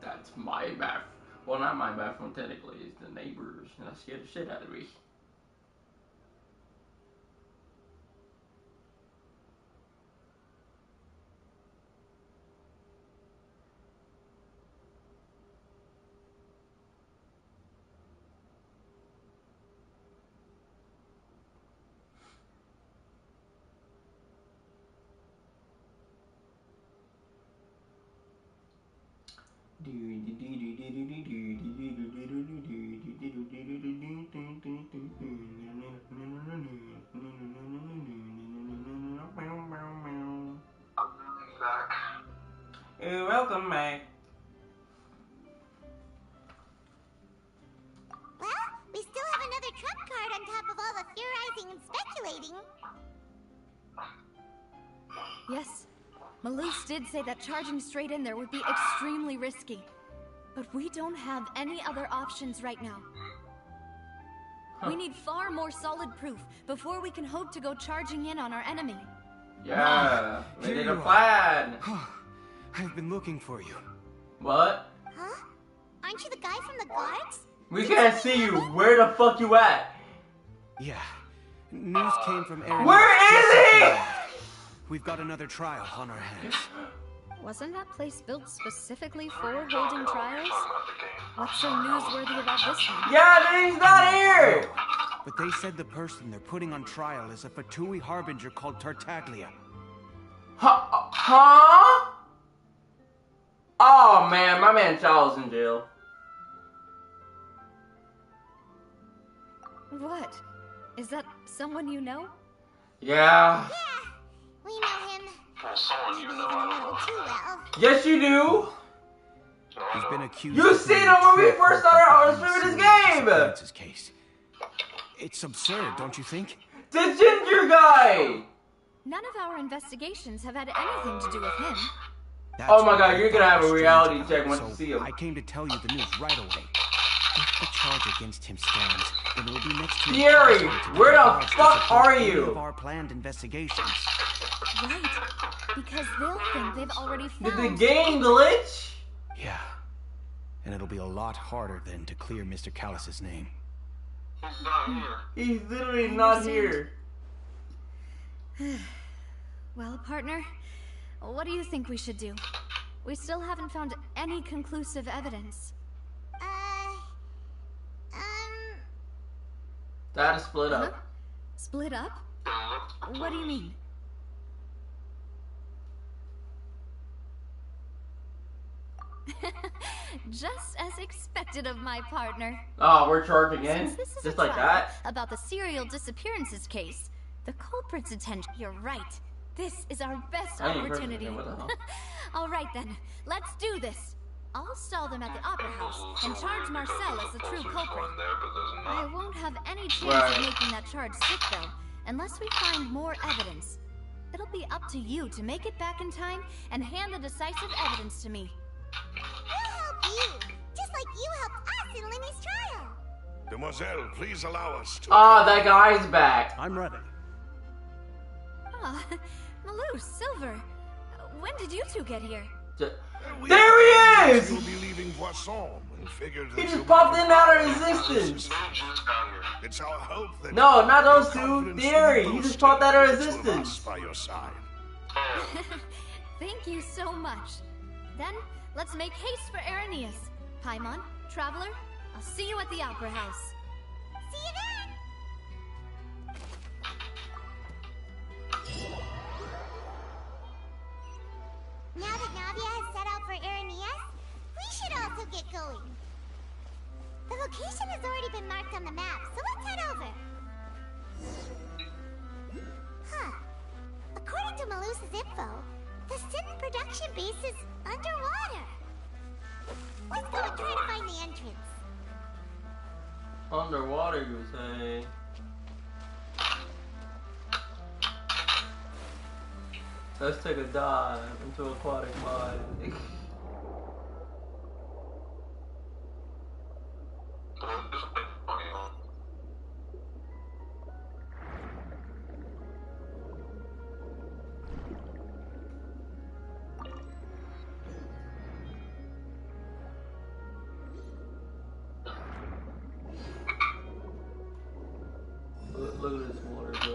That's my bathroom. Well, not my bathroom technically, it's the neighbors, and that scared the shit out of me. Back. You're welcome, Mac. Well, we still have another trump card on top of all the theorizing and speculating. Yes, Malus did say that charging straight in there would be extremely risky. But we don't have any other options right now. We need far more solid proof before we can hope to go charging in on our enemy. Yeah, we Here need you a are. plan. I've been looking for you. What? Huh? Aren't you the guy from the guards? We can't see you. Where the fuck you at? Yeah. News came from Aaron. Where is he? We've got another trial on our hands. Wasn't that place built specifically for holding trials? What's so newsworthy about this one? Yeah, then he's not here. But they said the person they're putting on trial is a Fatui harbinger called Tartaglia. Huh? Oh man, my man Charles in jail. What? Is that someone you know? Yeah. Yeah, we know him. Well, someone you know, I don't know. Too well. Yes, you do. He's been accused. You of seen being him when we a first trick started for streaming this Fontaine game. disappearances case. It's absurd, don't you think? The ginger guy. None of our investigations have had anything to do with him. That's Oh my what god, I you're gonna thought have a was reality strange check about once it, you so see him. I came to tell you the news right away. If the charge against him stands, then it will be next to Fury, impossible to where get the guards to fuck support are any you? of our planned investigations. Right. Because they'll think they've already Did found... the game glitch? Yeah. And it'll be a lot harder then to clear Mr. Callus's name. He's not here. He's literally not here. Well, partner, what do you think we should do? We still haven't found any conclusive evidence. That is split up. Split up? What do you mean? Just as expected of my partner. Oh, we're charging in? Since this is Just a like trial that? about the serial disappearances case, the culprit's attention. You're right. This is our best I ain't opportunity. personal, what the hell? All right then, let's do this. I'll stall them at the opera house and charge Marcel as the true culprit. I won't have any chance Right. of making that charge stick though, unless we find more evidence. It'll be up to you to make it back in time and hand the decisive evidence to me. We'll help you, just like you helped us in Lenny's trial. Demoiselle, please allow us to... Oh, that guy's back. I'm ready. Ah, Malou, Silver, when did you two get here? We There he is! You'll be leaving Poisson and figured He that just you'll popped be in out of back. existence. It's our hope that No, not those your two. confidence Theory. will be He just boosted popped out of with the two existence. us by your side. Thank you so much. Then, let's make haste for Irenaeus. Paimon, Traveler, I'll see you at the Opera House. See you then. Now that Navia has set out for Irenaeus, we should also get going. The location has already been marked on the map, so let's head over. Huh. According to Malus's info, the synth production base is underwater. Let's go and try to find the entrance. Underwater, you say? Let's take a dive into aquatic mine. Look at this water, bro.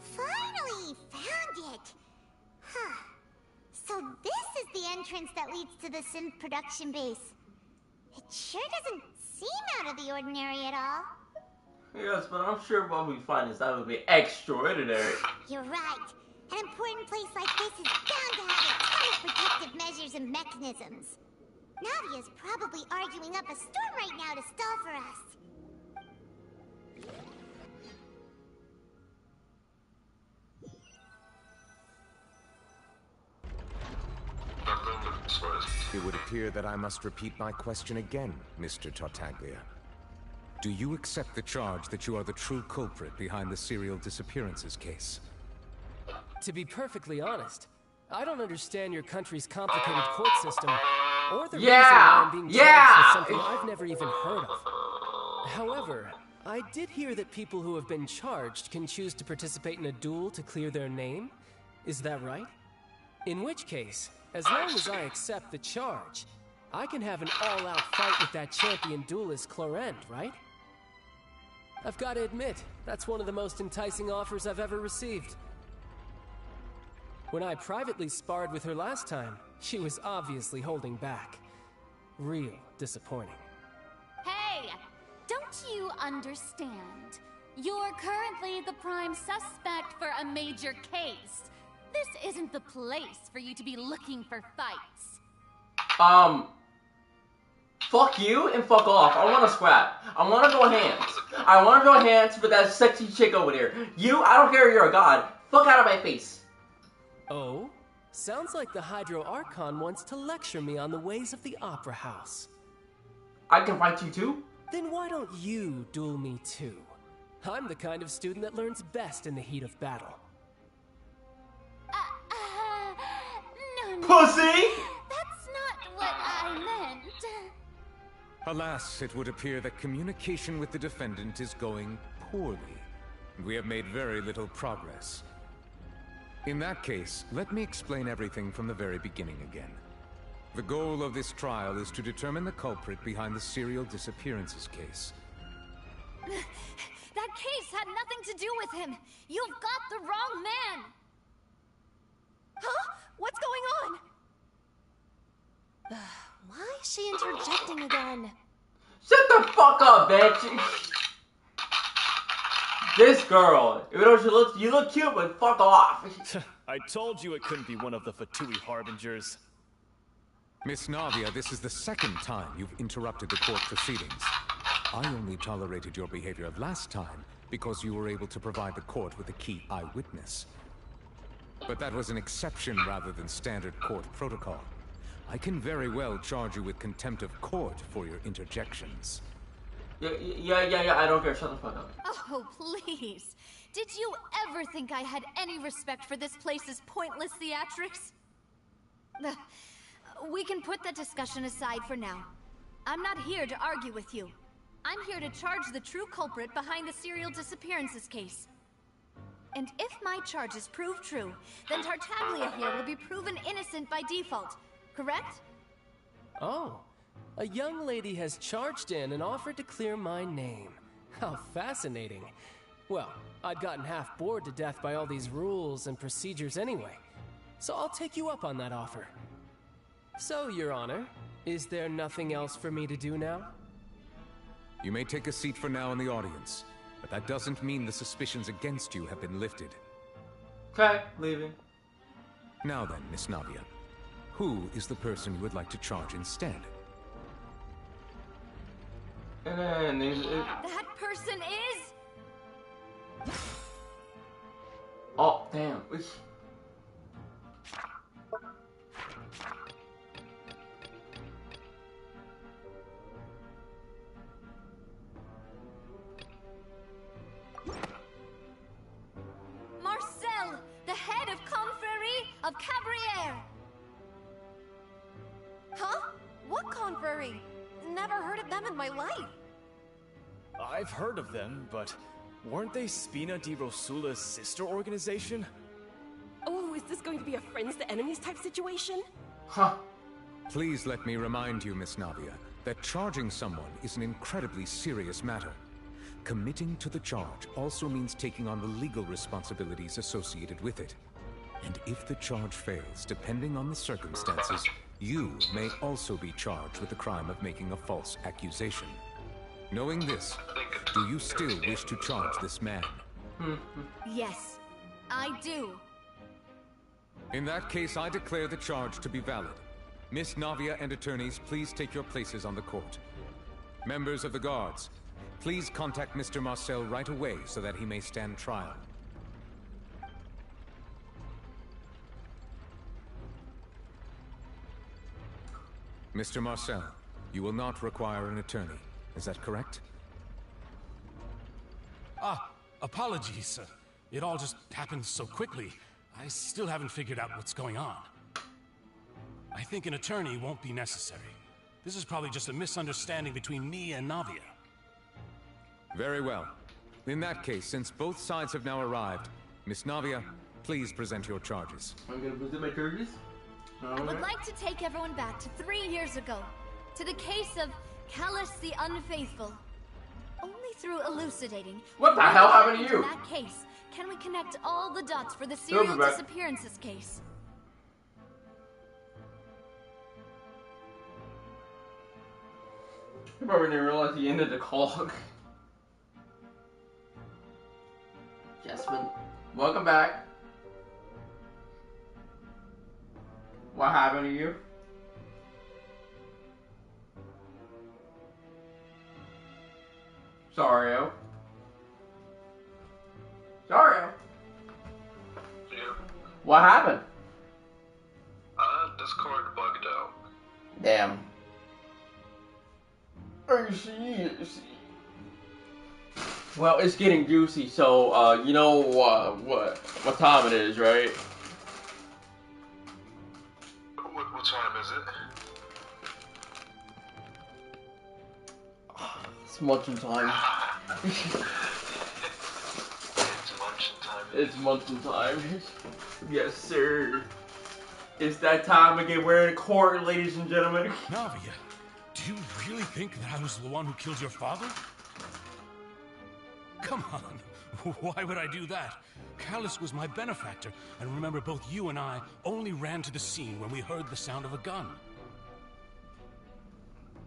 Finally found it! Huh. So this is the entrance that leads to the synth production base. It sure doesn't seem out of the ordinary at all. Yes, but I'm sure what we find is that would be extraordinary. You're right. An important place like this is bound to have a ton of protective measures and mechanisms. Navia's probably arguing up a storm right now to stall for us. It would appear that I must repeat my question again, Mr. Tartaglia. Do you accept the charge that you are the true culprit behind the serial disappearances case? To be perfectly honest, I don't understand your country's complicated court system, or the reason why I'm being charged with something I've never even heard of. However, I did hear that people who have been charged can choose to participate in a duel to clear their name. Is that right? In which case, as long as I accept the charge, I can have an all-out fight with that champion duelist Clorend, right? I've got to admit, that's one of the most enticing offers I've ever received. When I privately sparred with her last time, she was obviously holding back. Real disappointing. Hey! Don't you understand? You're currently the prime suspect for a major case. This isn't the place for you to be looking for fights. Fuck you and fuck off. I want to scrap. I want to go hands. I want to go hands with that sexy chick over there. You, I don't care if you're a god. Fuck out of my face. Oh? Sounds like the Hydro Archon wants to lecture me on the ways of the Opera House. I can fight you too? Then why don't you duel me too? I'm the kind of student that learns best in the heat of battle. No. Pussy! That's not what I meant. Alas, it would appear that communication with the defendant is going poorly. We have made very little progress. In that case, let me explain everything from the very beginning again. The goal of this trial is to determine the culprit behind the serial disappearances case. That case had nothing to do with him. You've got the wrong man. Huh? What's going on? Why is she interjecting again? Shut the fuck up, bitch! This girl, even though you look cute, but fuck off. I told you it couldn't be one of the Fatui Harbingers. Miss Navia, this is the second time you've interrupted the court proceedings. I only tolerated your behavior last time because you were able to provide the court with a key eyewitness. But that was an exception rather than standard court protocol. I can very well charge you with contempt of court for your interjections. Yeah, I don't care. Shut the fuck up. Oh, please. Did you ever think I had any respect for this place's pointless theatrics? We can put that discussion aside for now. I'm not here to argue with you. I'm here to charge the true culprit behind the serial disappearances case. And if my charges prove true, then Tartaglia here will be proven innocent by default, correct? Oh, a young lady has charged in and offered to clear my name. How fascinating. Well, I'd gotten half bored to death by all these rules and procedures anyway, so I'll take you up on that offer. So, Your Honor, is there nothing else for me to do now? You may take a seat for now in the audience, but that doesn't mean the suspicions against you have been lifted. Okay, leaving. Now then, Miss Navia, who is the person you would like to charge instead? And then that person is... Oh, damn. Marcel, the head of Confrérie of Cabrières. Huh? What Confrérie? Never heard of them in my life. I've heard of them, but weren't they Spina di Rosula's sister organization? Oh, is this going to be a friends to enemies type situation? Huh. Please let me remind you, Miss Navia, that charging someone is an incredibly serious matter. Committing to the charge also means taking on the legal responsibilities associated with it. And if the charge fails, depending on the circumstances, you may also be charged with the crime of making a false accusation. Knowing this, do you still wish to charge this man? Yes, I do. In that case, I declare the charge to be valid. Miss Navia and attorneys, please take your places on the court. Members of the guards, please contact Mr. Marcel right away so that he may stand trial. Mr. Marcel, you will not require an attorney. Is that correct? Apologies. It all just happened so quickly. I still haven't figured out what's going on. I think an attorney won't be necessary. This is probably just a misunderstanding between me and Navia. Very well. In that case, since both sides have now arrived, Miss Navia, please present your charges. I'm gonna present my charges? I would like to take everyone back to 3 years ago, to the case of Callus the Unfaithful. Only through elucidating what the hell happened to you? In that case, can we connect all the dots for the serial disappearances case? I probably didn't realize he ended the call. Jasmine, welcome back. What happened to you? Sorry. Yeah. What happened? Discord bugged out. Damn. I see. Well, it's getting juicy, so you know what time it is, right? What time is it? It's munching time. It's munching time. Yes, sir. It's that time again. We're in court, ladies and gentlemen. Navia, do you really think that I was the one who killed your father? Come on, why would I do that? Callus was my benefactor, and remember, both you and I only ran to the scene when we heard the sound of a gun.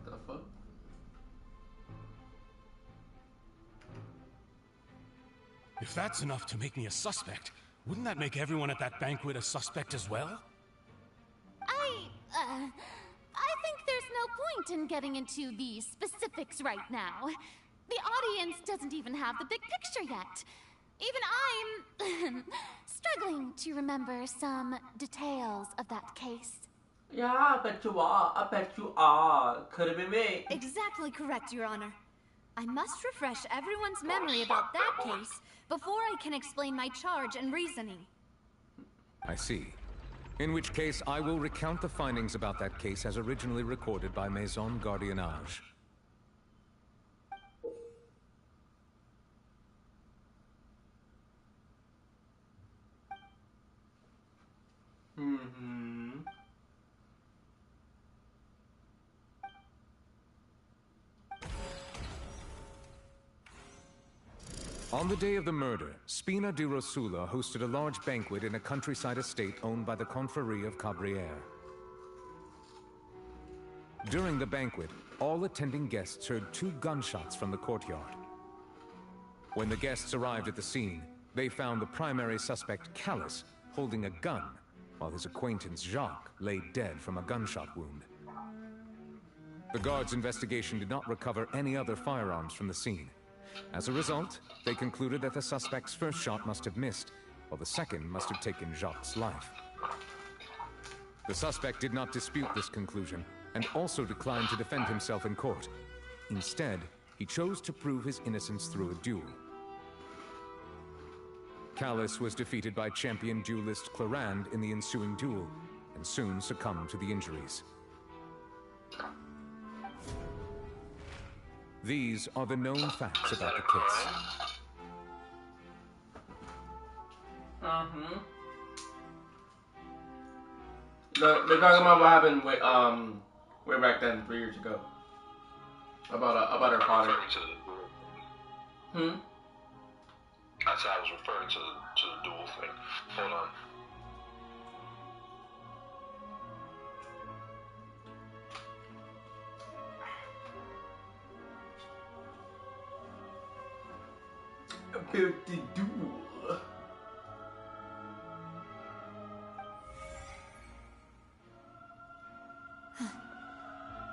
The fuck? If that's enough to make me a suspect, wouldn't that make everyone at that banquet a suspect as well? I think there's no point in getting into the specifics right now. The audience doesn't even have the big picture yet. Even I'm struggling to remember some details of that case. Yeah, I bet you are. Could have been me. Exactly correct, Your Honor. I must refresh everyone's memory about that case before I can explain my charge and reasoning. I see. In which case, I will recount the findings about that case as originally recorded by Maison Gardiennage. On the day of the murder, Spina di Rosula hosted a large banquet in a countryside estate owned by the Confrérie of Cabrières. During the banquet, all attending guests heard 2 gunshots from the courtyard. When the guests arrived at the scene, they found the primary suspect, Callus, holding a gun, while his acquaintance, Jacques, lay dead from a gunshot wound. The guards' investigation did not recover any other firearms from the scene. As a result, they concluded that the suspect's first shot must have missed, while the second must have taken Jacques' life. The suspect did not dispute this conclusion, and also declined to defend himself in court. Instead, he chose to prove his innocence through a duel. Callus was defeated by champion duelist Clarande in the ensuing duel, and soon succumbed to the injuries. These are the known facts about the case. They're talking about what happened with way back then, 3 years ago. About her father. That's how I was referring to the duel thing. Hold on. About the duel.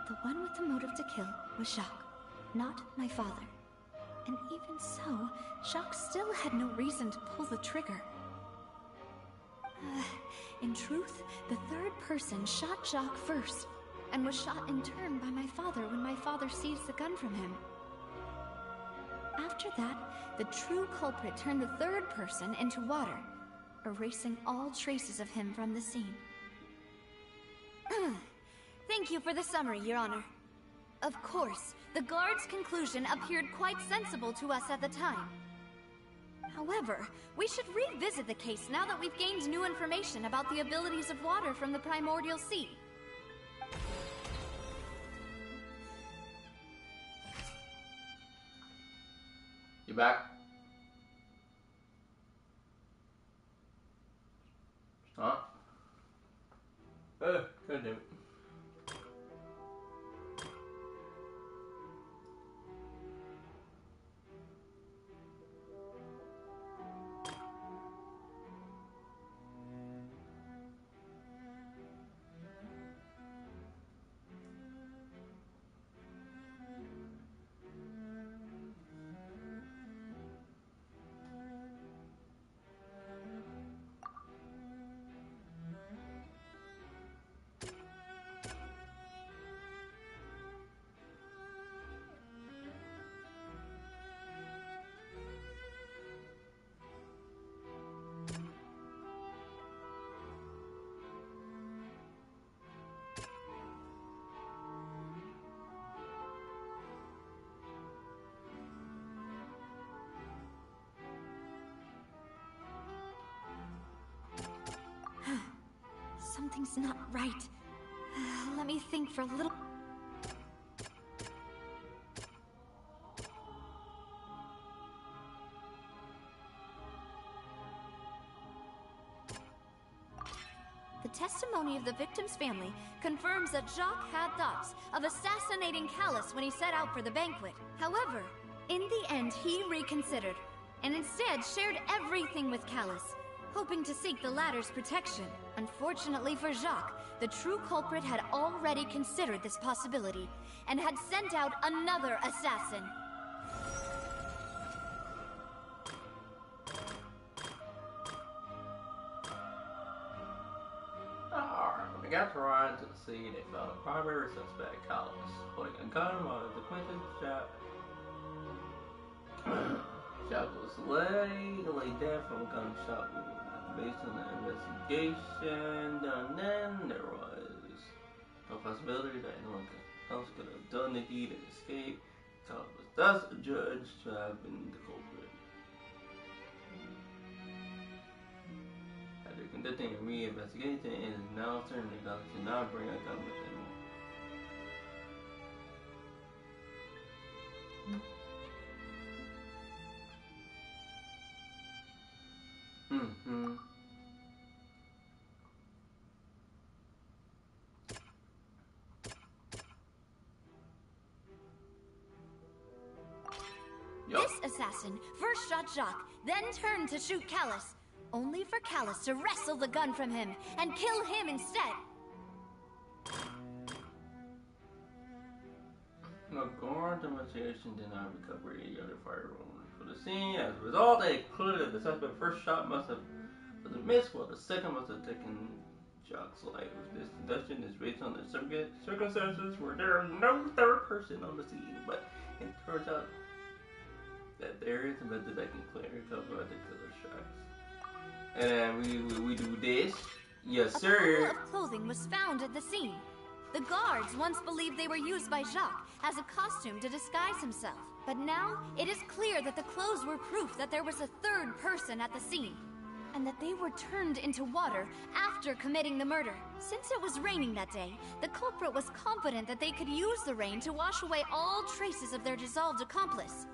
The one with the motive to kill was Jacques, not my father. And even so, Jacques still had no reason to pull the trigger. In truth, the third person shot Jacques first. and was shot in turn by my father when my father seized the gun from him. After that, the true culprit turned the third person into water, erasing all traces of him from the scene. Thank you for the summary, Your Honor. Of course, the guard's conclusion appeared quite sensible to us at the time. However, we should revisit the case now that we've gained new information about the abilities of water from the primordial sea. You back? Huh? Couldn't do it. Something's not right. Let me think for a little... The testimony of the victim's family confirms that Jacques had thoughts of assassinating Callus when he set out for the banquet. However, in the end, he reconsidered, and instead shared everything with Callus, hoping to seek the latter's protection. Unfortunately for Jacques, the true culprit had already considered this possibility, and had sent out another assassin. When they got to ride to the scene, they found a primary suspect, Callus, holding a gun while his acquaintance Jacques was laid dead from a gunshot wound. Based on the investigation done then, there was no possibility that anyone else could have done the deed and escaped. Callus was thus adjudged to have been the culprit. After conducting a re-investigation, it is now certain that Callus did not bring a gun with him. This assassin first shot Jacques, then turned to shoot Callus, only for Callus to wrestle the gun from him and kill him instead. The guard investigation did not recover any other firearms for the scene. As a result, they concluded the suspect's first shot must have was a miss, while the second must have taken Jacques' life. This deduction is based on the circumstances where there is no third person on the scene, but it turns out that there is a method that can clearly cover the killer's tracks. And then we do this. Yes, sir. A bundle of clothing was found at the scene. The guards once believed they were used by Jacques as a costume to disguise himself. But now, it is clear that the clothes were proof that there was a third person at the scene, and that they were turned into water after committing the murder. Since it was raining that day, the culprit was confident that they could use the rain to wash away all traces of their dissolved accomplice.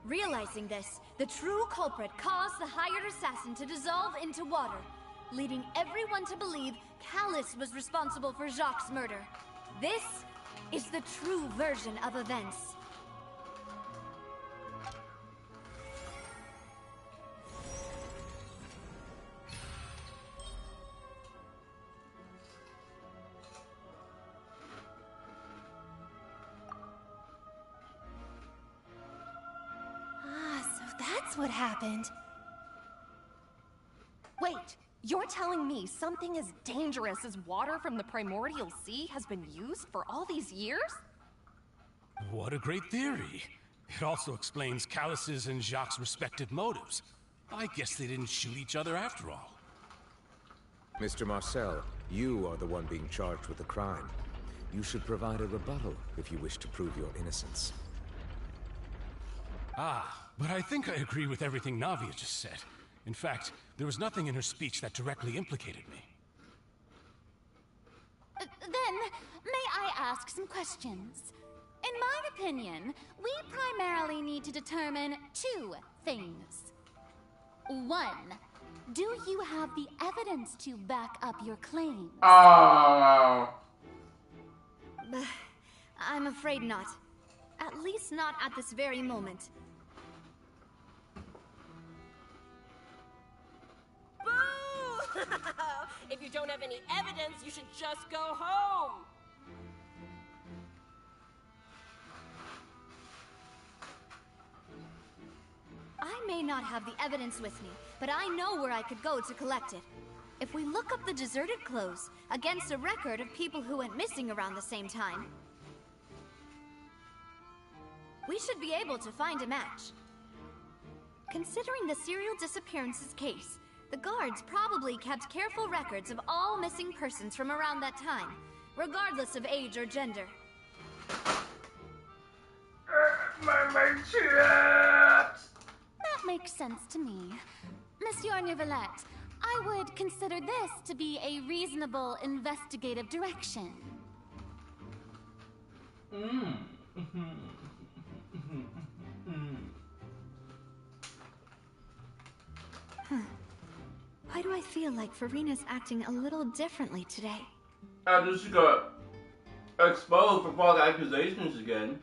Realizing this, the true culprit caused the hired assassin to dissolve into water, leading everyone to believe Callus was responsible for Jacques' murder. This is the true version of events. Ah, so that's what happened. Wait, You're telling me something as dangerous as water from the primordial sea has been used for all these years? What a great theory. It also explains Callus's and Jacques' respective motives. I guess they didn't shoot each other after all. Mr. Marcel, you are the one being charged with the crime. You should provide a rebuttal if you wish to prove your innocence. Ah, but I think I agree with everything Navia just said. In fact, there was nothing in her speech that directly implicated me. Then, may I ask some questions? In my opinion, we primarily need to determine two things. One, do you have the evidence to back up your claims? Oh. I'm afraid not. At least not at this very moment. Boo! If you don't have any evidence, you should just go home. I may not have the evidence with me, but I know where I could go to collect it. If we look up the deserted clothes against a record of people who went missing around the same time, we should be able to find a match. Considering the serial disappearances case, the guards probably kept careful records of all missing persons from around that time, regardless of age or gender. My chat! That makes sense to me. Monsieur Neuvillette, I would consider this to be a reasonable investigative direction. Why do I feel like Farina's acting a little differently today? After she got exposed for false accusations again.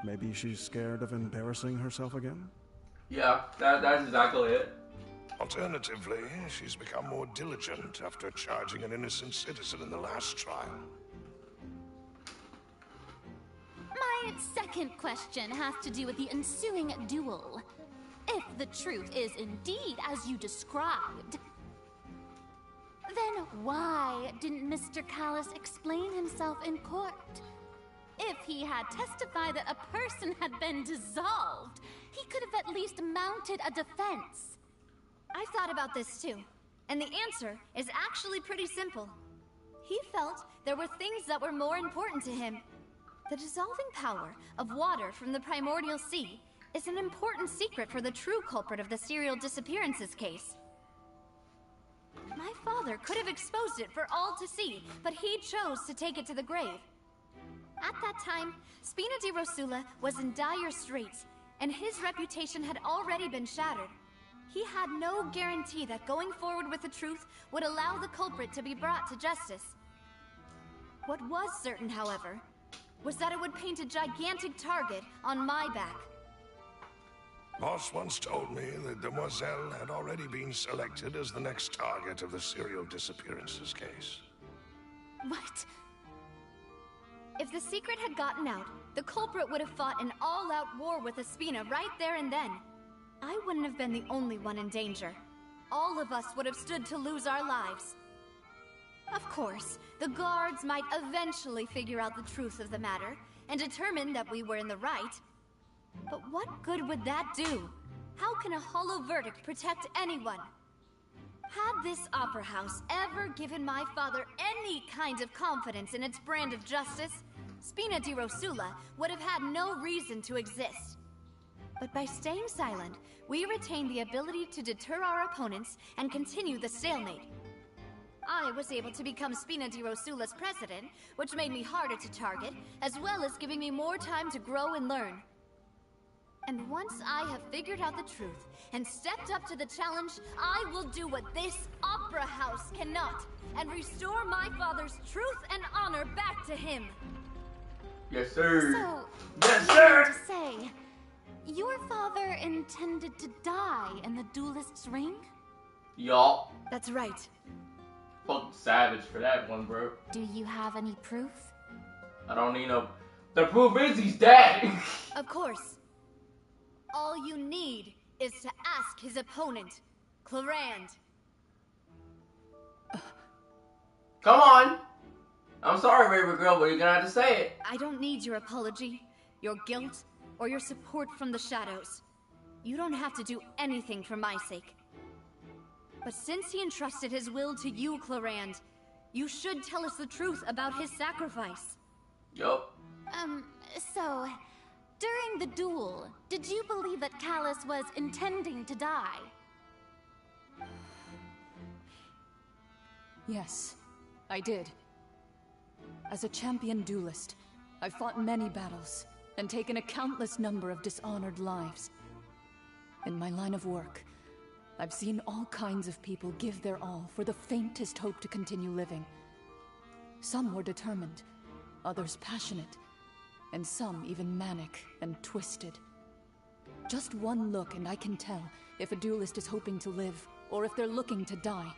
Maybe she's scared of embarrassing herself again? Yeah, that's exactly it. Alternatively, she's become more diligent after charging an innocent citizen in the last trial. My second question has to do with the ensuing duel. If the truth is indeed as you described, then why didn't Mr. Callus explain himself in court? If he had testified that a person had been dissolved, he could have at least mounted a defense. I've thought about this too, and the answer is actually pretty simple. He felt there were things that were more important to him. The dissolving power of water from the primordial sea is an important secret for the true culprit of the serial disappearances case. My father could have exposed it for all to see, but he chose to take it to the grave. At that time, Spina di Rosula was in dire straits, and his reputation had already been shattered. He had no guarantee that going forward with the truth would allow the culprit to be brought to justice. What was certain, however, was that it would paint a gigantic target on my back. Boss once told me that Demoiselle had already been selected as the next target of the serial disappearances case. What? If the secret had gotten out, the culprit would have fought an all-out war with Espina right there and then. I wouldn't have been the only one in danger. All of us would have stood to lose our lives. Of course, the guards might eventually figure out the truth of the matter and determine that we were in the right. But what good would that do? How can a hollow verdict protect anyone? Had this opera house ever given my father any kind of confidence in its brand of justice, Spina di Rosula would have had no reason to exist. But by staying silent, we retained the ability to deter our opponents and continue the stalemate. I was able to become Spina di Rosula's president, which made me harder to target, as well as giving me more time to grow and learn. And once I have figured out the truth and stepped up to the challenge, I will do what this opera house cannot, and restore my father's truth and honor back to him. Yes, sir. So, yes, sir. To say, your father intended to die in the duelist's ring? Yup. That's right. Fucking savage for that one, bro. Do you have any proof? I don't need no... The proof is he's dead. Of course. All you need is to ask his opponent, Clarand. Come on! I'm sorry, Raven Girl, but you're gonna have to say it. I don't need your apology, your guilt, or your support from the shadows. You don't have to do anything for my sake. But since he entrusted his will to you, Clarand, you should tell us the truth about his sacrifice. Yup. So, during the duel, did you believe that Callus was intending to die? Yes, I did. As a champion duelist, I've fought many battles and taken a countless number of dishonored lives. In my line of work, I've seen all kinds of people give their all for the faintest hope to continue living. Some were determined, others passionate, and some even manic and twisted. Just one look and I can tell if a duelist is hoping to live or if they're looking to die.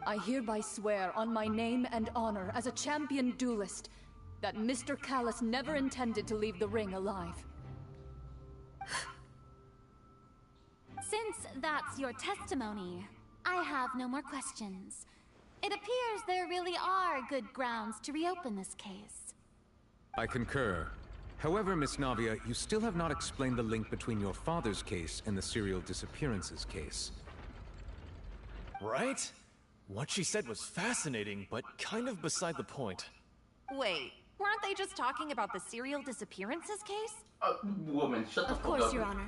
I hereby swear on my name and honor as a champion duelist that Mr. Callus never intended to leave the ring alive. Since that's your testimony, I have no more questions. It appears there really are good grounds to reopen this case. I concur. However, Miss Navia, you still have not explained the link between your father's case and the serial disappearances case. Right? What she said was fascinating, but kind of beside the point. Wait, weren't they just talking about the serial disappearances case? Woman, shut the fuck up. Of course, Your Honor.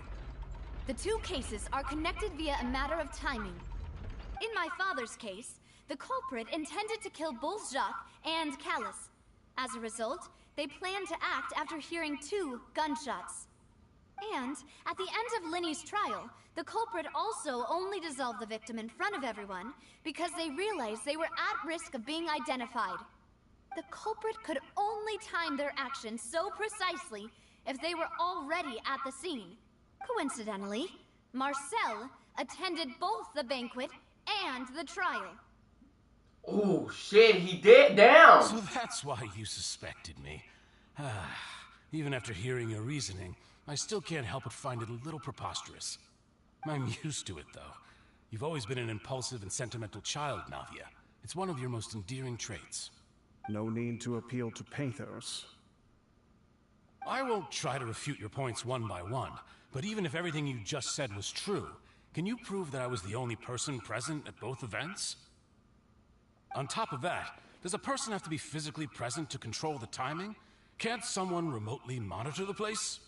The two cases are connected via a matter of timing. In my father's case, the culprit intended to kill both Jacques and Callus. As a result, they planned to act after hearing 2 gunshots. And, at the end of Linny's trial, the culprit also only dissolved the victim in front of everyone because they realized they were at risk of being identified. The culprit could only time their actions so precisely if they were already at the scene. Coincidentally, Marcel attended both the banquet and the trial. Oh shit, he did down! So that's why you suspected me. Even after hearing your reasoning, I still can't help but find it a little preposterous. I'm used to it, though. You've always been an impulsive and sentimental child, Navia. It's one of your most endearing traits. No need to appeal to pathos. I won't try to refute your points one by one, but even if everything you just said was true, can you prove that I was the only person present at both events? On top of that, does a person have to be physically present to control the timing? Can't someone remotely monitor the place?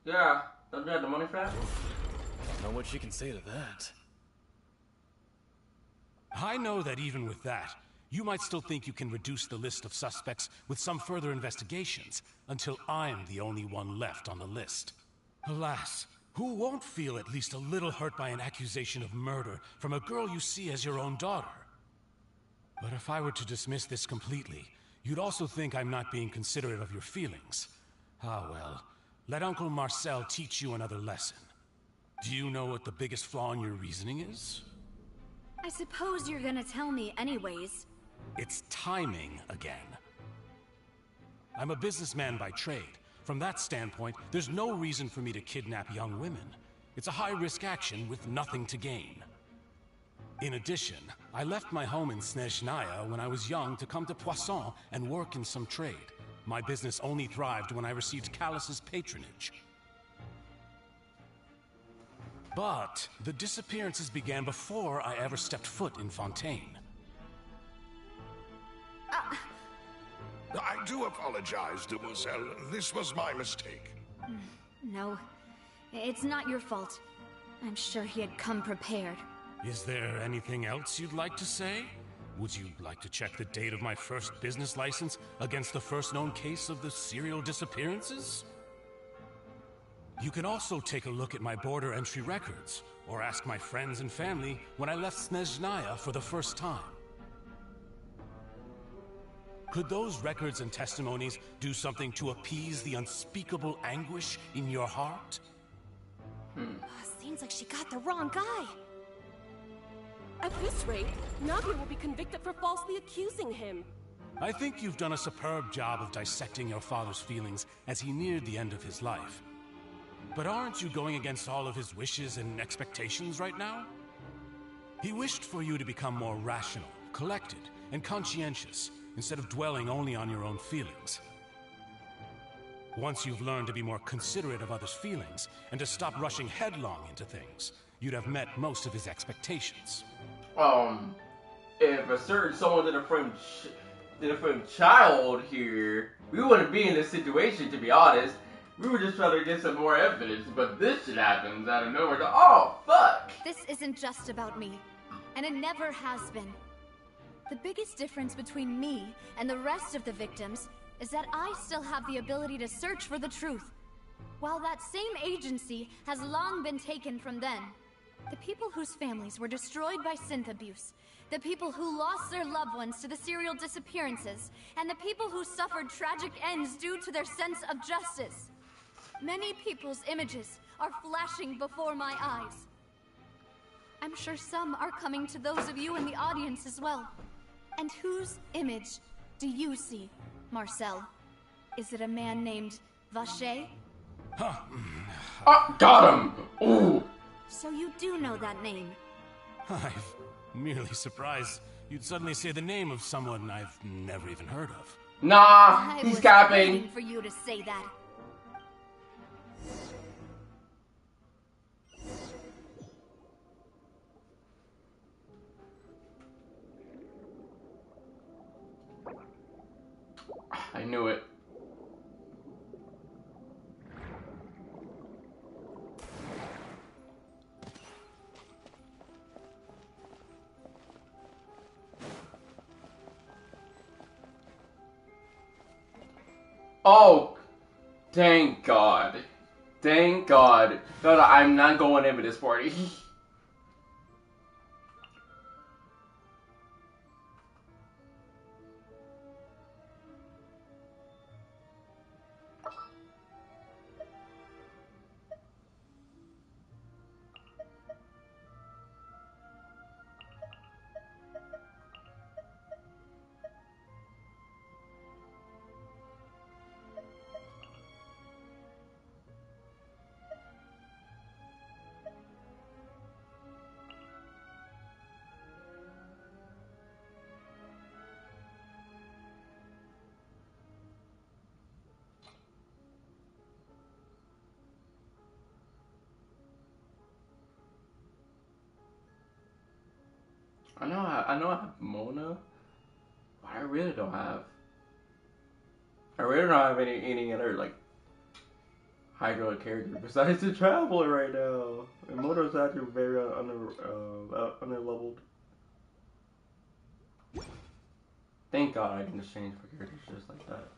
Yeah, don't you have the money for that? Don't know what she can say to that. I know that even with that, you might still think you can reduce the list of suspects with some further investigations, until I'm the only one left on the list. Alas, who won't feel at least a little hurt by an accusation of murder from a girl you see as your own daughter? But if I were to dismiss this completely, you'd also think I'm not being considerate of your feelings. Ah well, let Uncle Marcel teach you another lesson. Do you know what the biggest flaw in your reasoning is? I suppose you're gonna tell me anyways. It's timing again. I'm a businessman by trade. From that standpoint, there's no reason for me to kidnap young women. It's a high-risk action with nothing to gain. In addition, I left my home in Snezhnaya when I was young to come to Poisson and work in some trade. My business only thrived when I received Callus's patronage. But the disappearances began before I ever stepped foot in Fontaine. I do apologize, Demoiselle. This was my mistake. No, it's not your fault. I'm sure he had come prepared. Is there anything else you'd like to say? Would you like to check the date of my first business license against the first known case of the serial disappearances? You can also take a look at my border entry records, or ask my friends and family when I left Snezhnaya for the first time. Could those records and testimonies do something to appease the unspeakable anguish in your heart? Seems like she got the wrong guy. At this rate, Navia will be convicted for falsely accusing him. I think you've done a superb job of dissecting your father's feelings as he neared the end of his life. But aren't you going against all of his wishes and expectations right now? He wished for you to become more rational, collected, and conscientious, instead of dwelling only on your own feelings. Once you've learned to be more considerate of others' feelings, and to stop rushing headlong into things, you'd have met most of his expectations. If a certain someone did a friend child here, we wouldn't be in this situation, to be honest. We were just trying to get some more evidence, but this shit happens out of nowhere. Oh, fuck! This isn't just about me, and it never has been. The biggest difference between me and the rest of the victims is that I still have the ability to search for the truth, while that same agency has long been taken from them. The people whose families were destroyed by synth abuse, the people who lost their loved ones to the serial disappearances, and the people who suffered tragic ends due to their sense of justice. Many people's images are flashing before my eyes. I'm sure some are coming to those of you in the audience as well. And whose image do you see, Marcel? Is it a man named Vacher? Got him! Ooh! So you do know that name? I'm merely surprised you'd suddenly say the name of someone I've never even heard of. Nah, he's capping. I was waiting for you to say that. I knew it. Oh, thank God. Thank God. No, I'm not going in with this party. I know I have Mona, but I really don't have. I really don't have any other like Hydrate character besides the Traveler right now. And Mona's actually very underleveled. Thank God I can just change for characters just like that.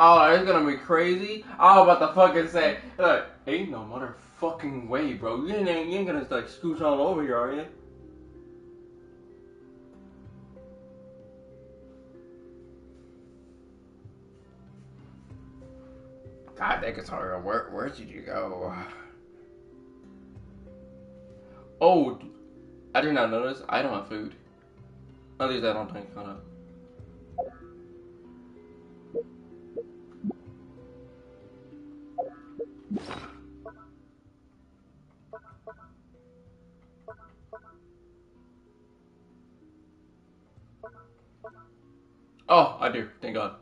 Oh, it's gonna be crazy. I was about to fucking say, look, ain't no motherfucking way, bro. You ain't gonna like scooch all over here, are you? God, that guitar, where did you go? Oh, I did not notice. I don't have food. At least I don't think I know. Oh, I do. Thank God.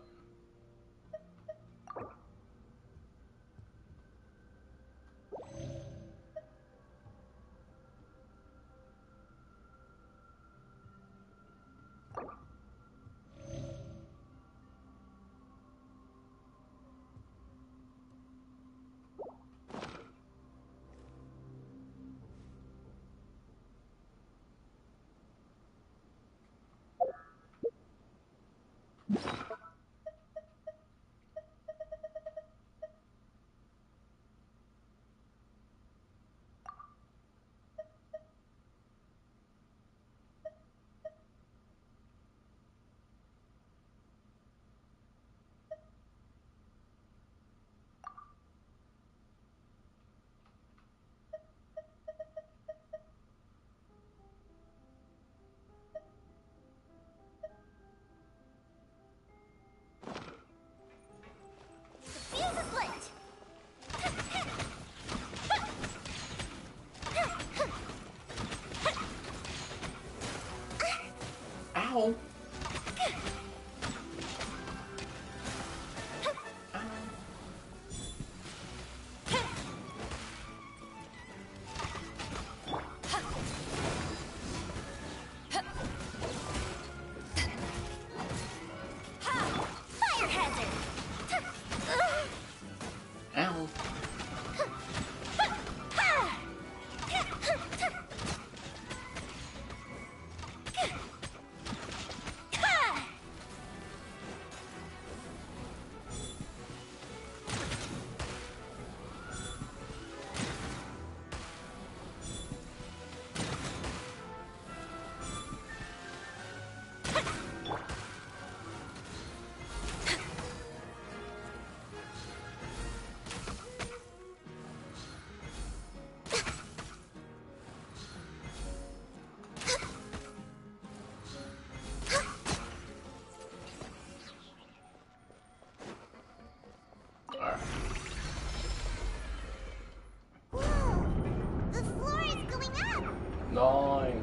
Nice.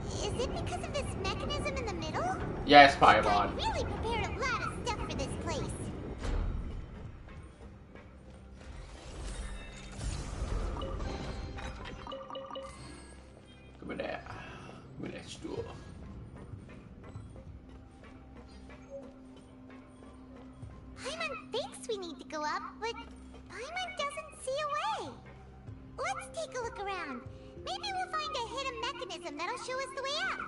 Is it because of this mechanism in the middle? Yes, I Paimon. really prepared a lot of stuff for this place. Give me that. Give me that stuff. Paimon thinks we need to go up, but Paimon doesn't see a way. Let's take a look around. Maybe we'll find a hidden mechanism that'll show us the way up.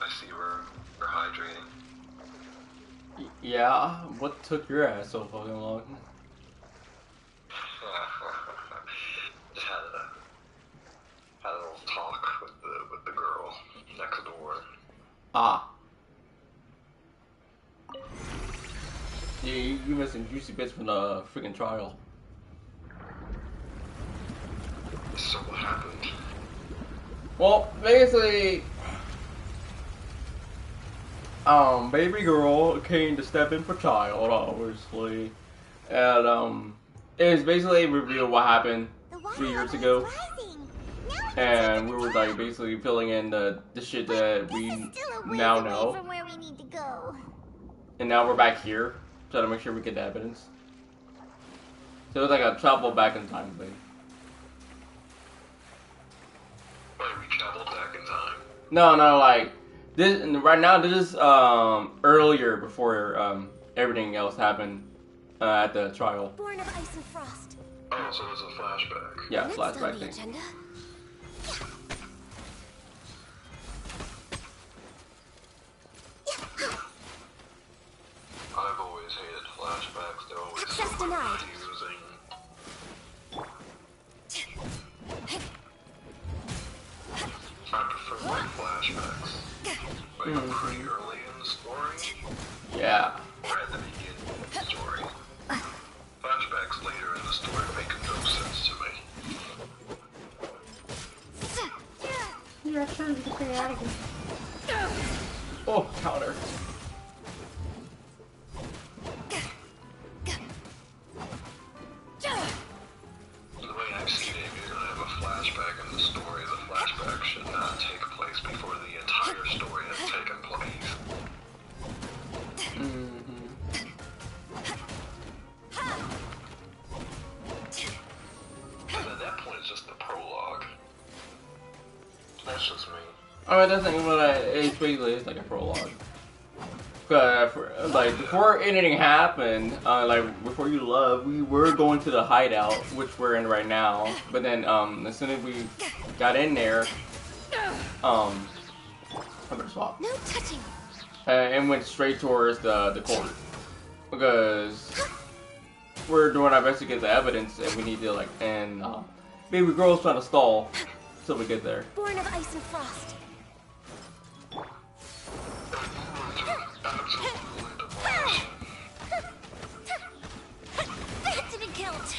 I see we're hydrating. Yeah, what took your ass so fucking long? Just had a little talk with the girl next door. Ah. Yeah, you missing juicy bits from the freaking trial. So what happened? Well, basically, baby girl came to step in for child, obviously, and it was basically revealed what happened 3 years ago, and we were like basically filling in the shit that we now know, From where we need to go. and now we're back here, trying to make sure we get the evidence. So it was like a travel back in time thing. Wait, we traveled back in time? No, like this right now. This is earlier before everything else happened at the trial. Born of ice and frost. Oh, so it's a flashback. Yeah, Next flashback on the thing. agenda. I've always hated flashbacks. They're always Access so denied. confusing. I prefer my flashbacks. Like pretty early in the story. Yeah. Or at the beginning of the story. Flashbacks later in the story make no sense to me. Your turn to stay out of here. Oh, counter. The way I've seen it, if you're gonna have a flashback in the story, the flashback should not take place before the entire story has taken place. And at that point, it's just the prologue. That's just me. Alright, that's like what it's basically it's like a prologue. Like before anything happened, like before you love, we were going to the hideout, which we're in right now. But then, as soon as we got in there, I better swap. No touching. And went straight towards the court because we're doing our best to get the evidence, and we need to like and baby girl's trying to stall till we get there. Born of ice and frost. That didn't count.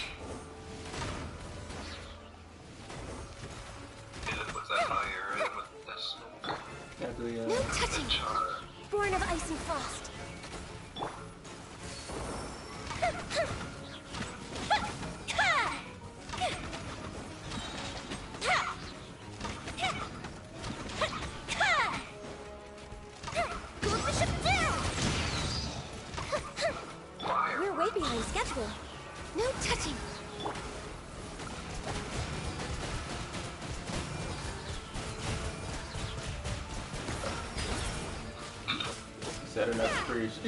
With that fire and with that smoke. Yeah, No touching. Born of ice and frost. We're way behind schedule. No touching. Set enough freeze.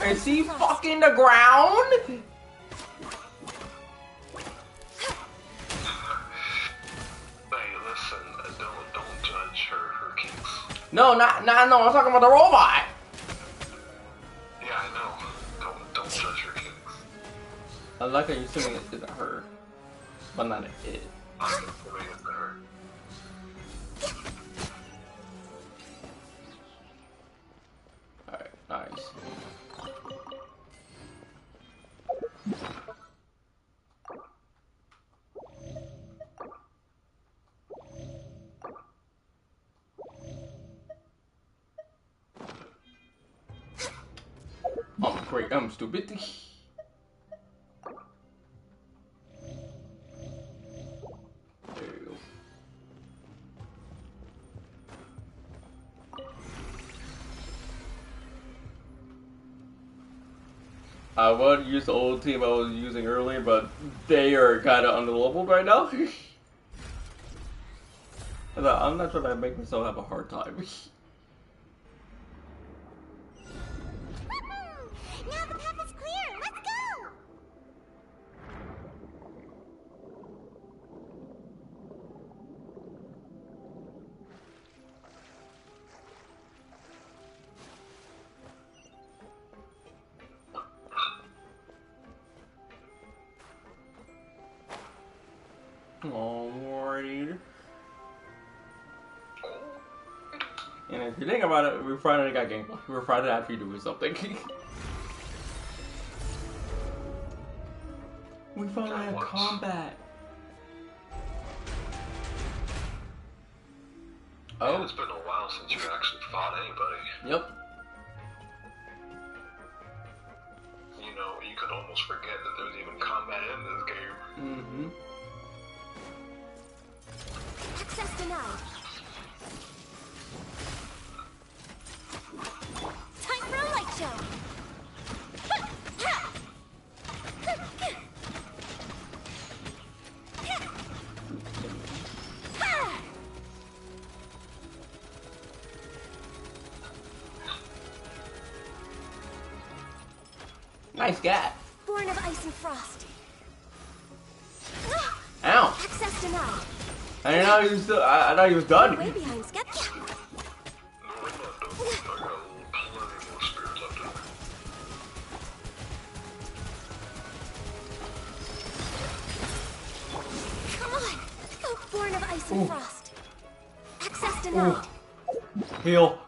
Is he fucking the ground? Don't judge her kinks. No, no, I'm talking about the robot. Yeah, I know. Don't judge her kinks. I like how you're assuming it isn't her, but not it. I'm assuming it's her. Alright, nice. I'm great, I'm stupid. There you go. I would use the old team I was using earlier, but they are kind of underleveled right now. I'm not trying to make myself have a hard time. Now the path is clear. Let's go. Alrighty. And if you think about it, we finally got gameplay. We're finally actually doing something. We finally have combat. Man, it's been a while since you actually fought anybody. Yep. You know, you could almost forget that there's even combat in this game. Mm-hmm. Access denied. Time for a light show. Nice guy. Born of ice and frost. Ow. Access denied. I didn't know he was still. I thought he was done. Way behind Skepta. Come on. Oh, born of ice and frost. Access denied. Heal.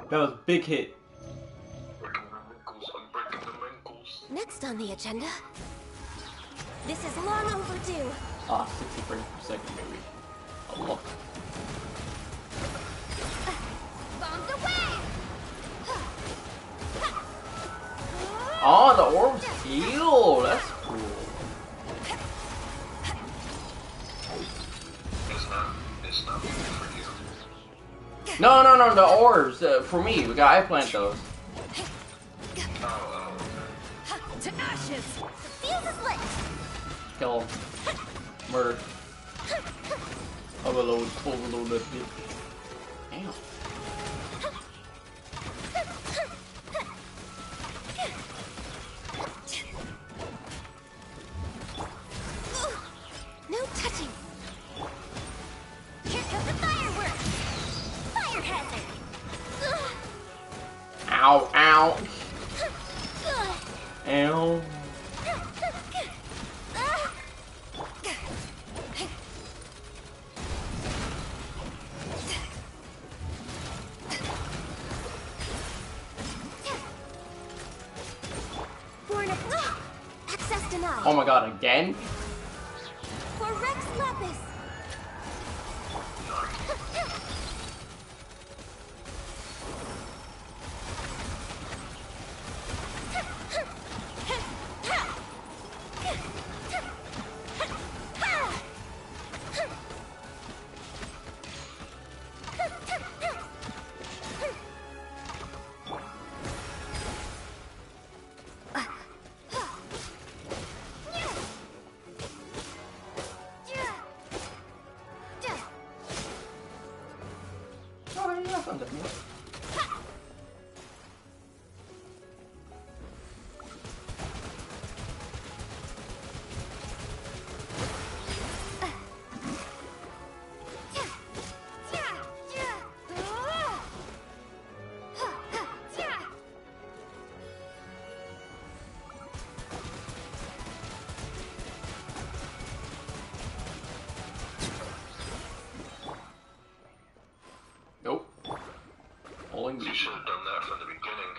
That was a big hit. Next on the agenda. This is long overdue. 60 frames per second, maybe. Oh, Bombs away! oh, the orbs heal. That's cool. It's not for you. No, the orbs for me. I plant those. To ashes! The fuse is lit! Kill him. Murder. Overload that bitch. Damn. No touching! Here comes the fireworks! Fire hazard! Ow, ow. Ow. Access denied. Oh my god, again? For Rex Lapis. healing. You should have done that from the beginning.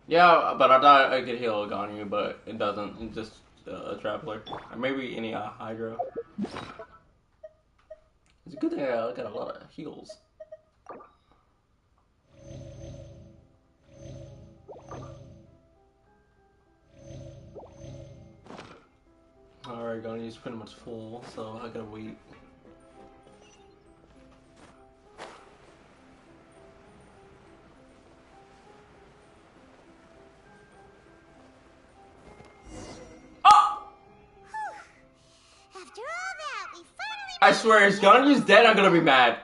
Yeah, but I thought I could heal Ganyu, but it doesn't. It's just a traveler. Or maybe any Hydra. It's a good thing I got a lot of heals. Alright, Ganyu's pretty much full, so I gotta wait. I swear, if Ganyu's dead, I'm gonna be mad.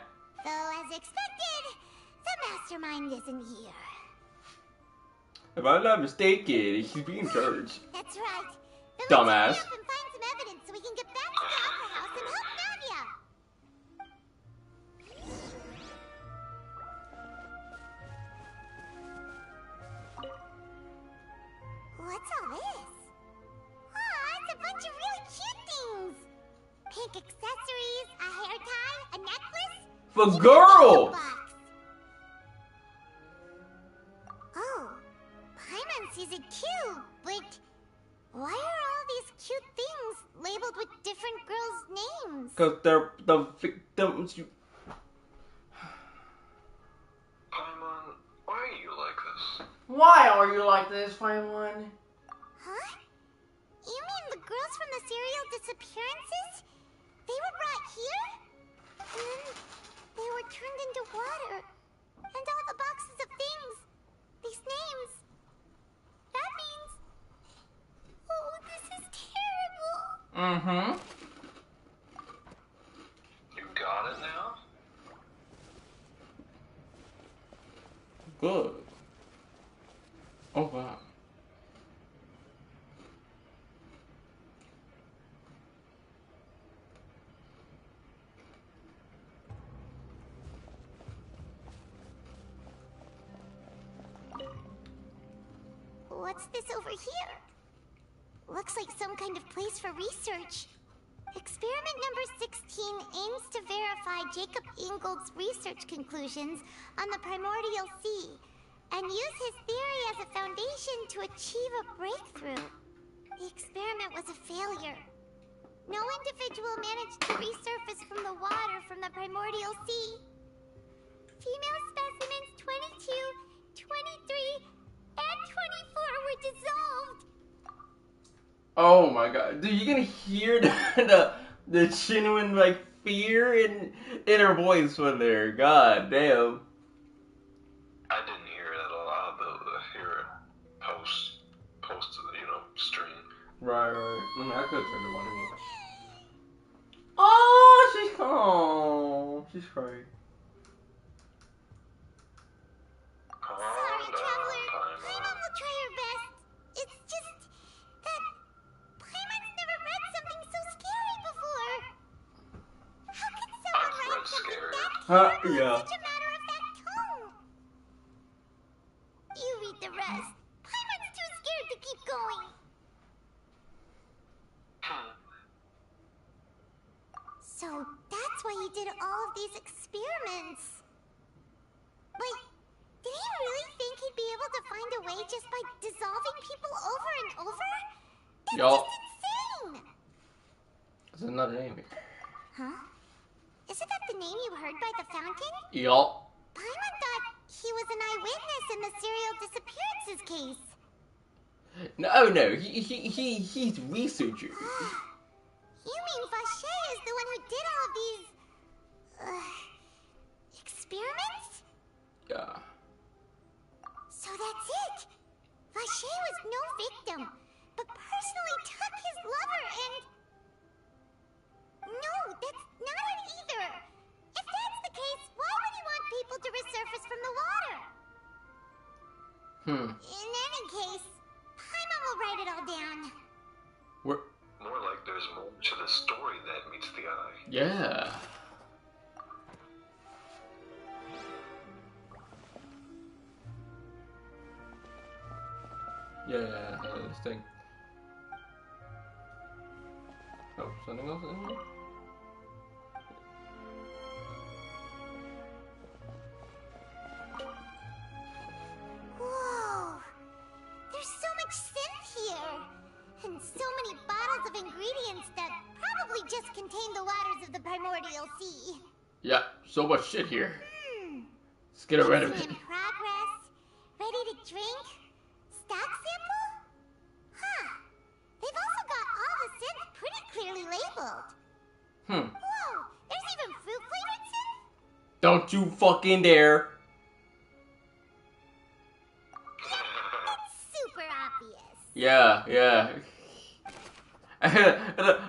Though, as expected, the mastermind isn't here. If I'm not mistaken, he's being judged. That's right. Dumbass. Let's hurry up and find some evidence so we can get back to the Opera House and help Navia. What's all this? Aw, it's a bunch of really cute things. Pink accessories, a hair tie, a necklace. For girls! Oh, Paimon sees it too, but why are all these cute things labeled with different girls' names? Because they're the victims. Paimon, why are you like this? Why are you like this, Paimon? Huh? You mean the girls from the serial disappearances? They were brought here? And then they were turned into water. And all the boxes of things. These names. That means... Oh, this is terrible. Mm-hmm. You got it now? Good. Oh, wow. What's this over here? Looks like some kind of place for research. Experiment number 16 aims to verify Jacob Ingold's research conclusions on the primordial sea and use his theory as a foundation to achieve a breakthrough. The experiment was a failure. No individual managed to resurface from the water from the primordial sea. Female specimens 22, 23, and 24 were dissolved. Oh my god. Dude, you can hear the genuine, like, fear in her voice when they're, god damn. I didn't hear it at all. I'll be able to hear it post stream. Right. I mean, I could turn the volume up. Oh, she's calm. She's crying. Sorry, Traveler. Paimon will try her best. It's just that Paimon's never read something so scary before. How can someone write something that terrible Yeah. in such a matter-of-fact tone? You read the rest. Paimon's too scared to keep going. So that's why he did all of these experiments. But did he really think he'd be able to find a way just by dissolving people over and over? That's Yup. just insane! There's another name here. Huh? Isn't that the name you heard by the fountain? Yup. Paimon thought he was an eyewitness in the serial disappearances case. No. He's researcher. You mean Vacher is the one who did all of these... experiments? Yeah. So that's it! Vacher was no victim, but personally took his lover and... No, that's not it either! If that's the case, why would he want people to resurface from the water? In any case, Paimon will write it all down. More like there's more to the story that meets the eye. Yeah. Yeah, this thing. Oh, something else in here? So much shit here. Let's get rid of it. In progress. Ready to drink? Stock sample? Huh. They've also got all the scents pretty clearly labeled. Whoa, there's even fruit flavored scent? Don't you fucking dare. It's super obvious. Yeah.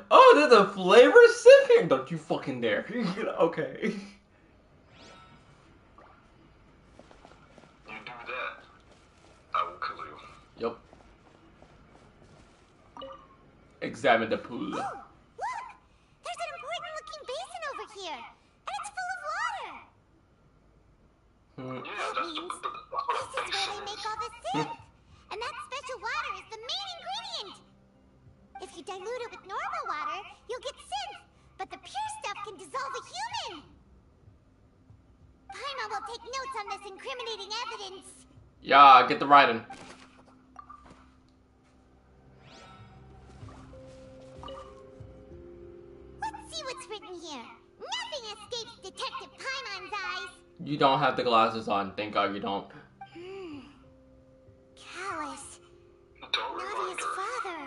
Oh, there's a flavor sip here. Don't you fucking dare. Okay. You do that, I will kill you. Yep. Examine the pool. Oh, look! There's an important looking basin over here, and it's full of water. Yeah, that's the This is where they make all the synth, and that special water is the main ingredient. If you dilute it with normal water, you'll get synth, but the pure stuff can dissolve a human. Paimon will take notes on this incriminating evidence. Yeah, get the writing. Let's see what's written here. Nothing escapes Detective Paimon's eyes. You don't have the glasses on. Thank God you don't. Callus. Nadia's father.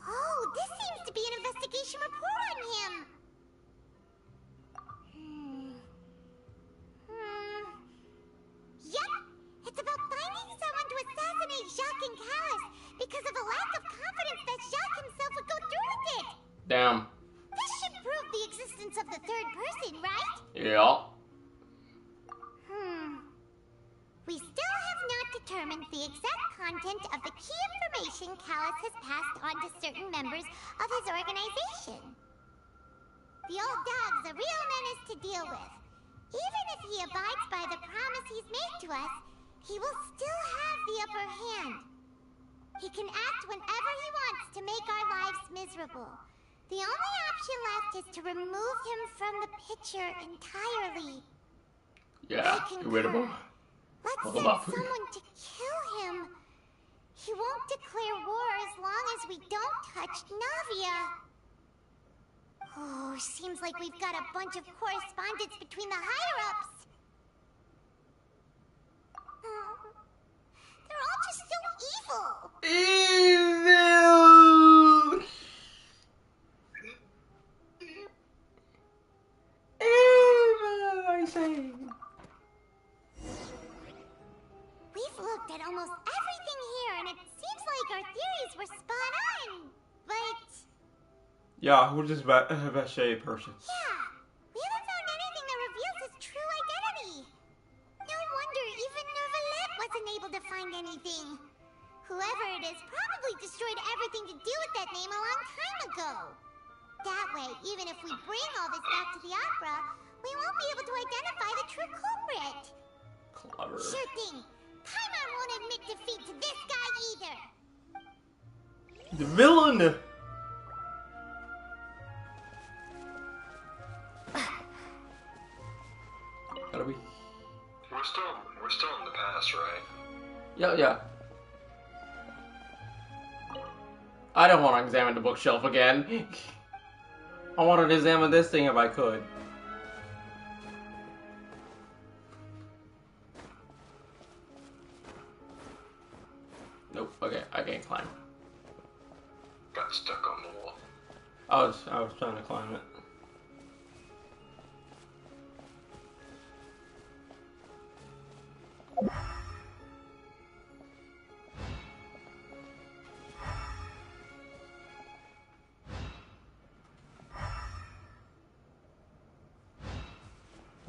Oh, this seems to be an investigation report on him. Yep, it's about finding someone to assassinate Jacques and Callus because of a lack of confidence that Jacques himself would go through with it. Damn. This should prove the existence of the third person, right? Yeah. We still have not determined the exact content of the key information Callus has passed on to certain members of his organization. The old dog's a real menace to deal with. Even if he abides by the promise he's made to us, he will still have the upper hand. He can act whenever he wants to make our lives miserable. The only option left is to remove him from the picture entirely. Yeah, get rid of him. Let's Fuck send him up. someone to kill him. He won't declare war as long as we don't touch Navia. Oh, seems like we've got a bunch of correspondence between the higher-ups. They're all just so evil. Evil! Evil, I say. We've looked at almost everything here, and it seems like our theories were spot on. But Yeah, who's this Vache person? yeah, we haven't found anything that reveals his true identity. No wonder even Neuvillette wasn't able to find anything. Whoever it is probably destroyed everything to do with that name a long time ago. That way, even if we bring all this back to the opera, we won't be able to identify the true culprit. Clever. Sure thing. Paimon won't admit defeat to this guy either. The villain! Gotta be. We're still in the past, right? Yeah. I don't want to examine the bookshelf again. I wanted to examine this thing if I could. Nope. Okay, I can't climb. Got stuck on the wall. I was trying to climb it.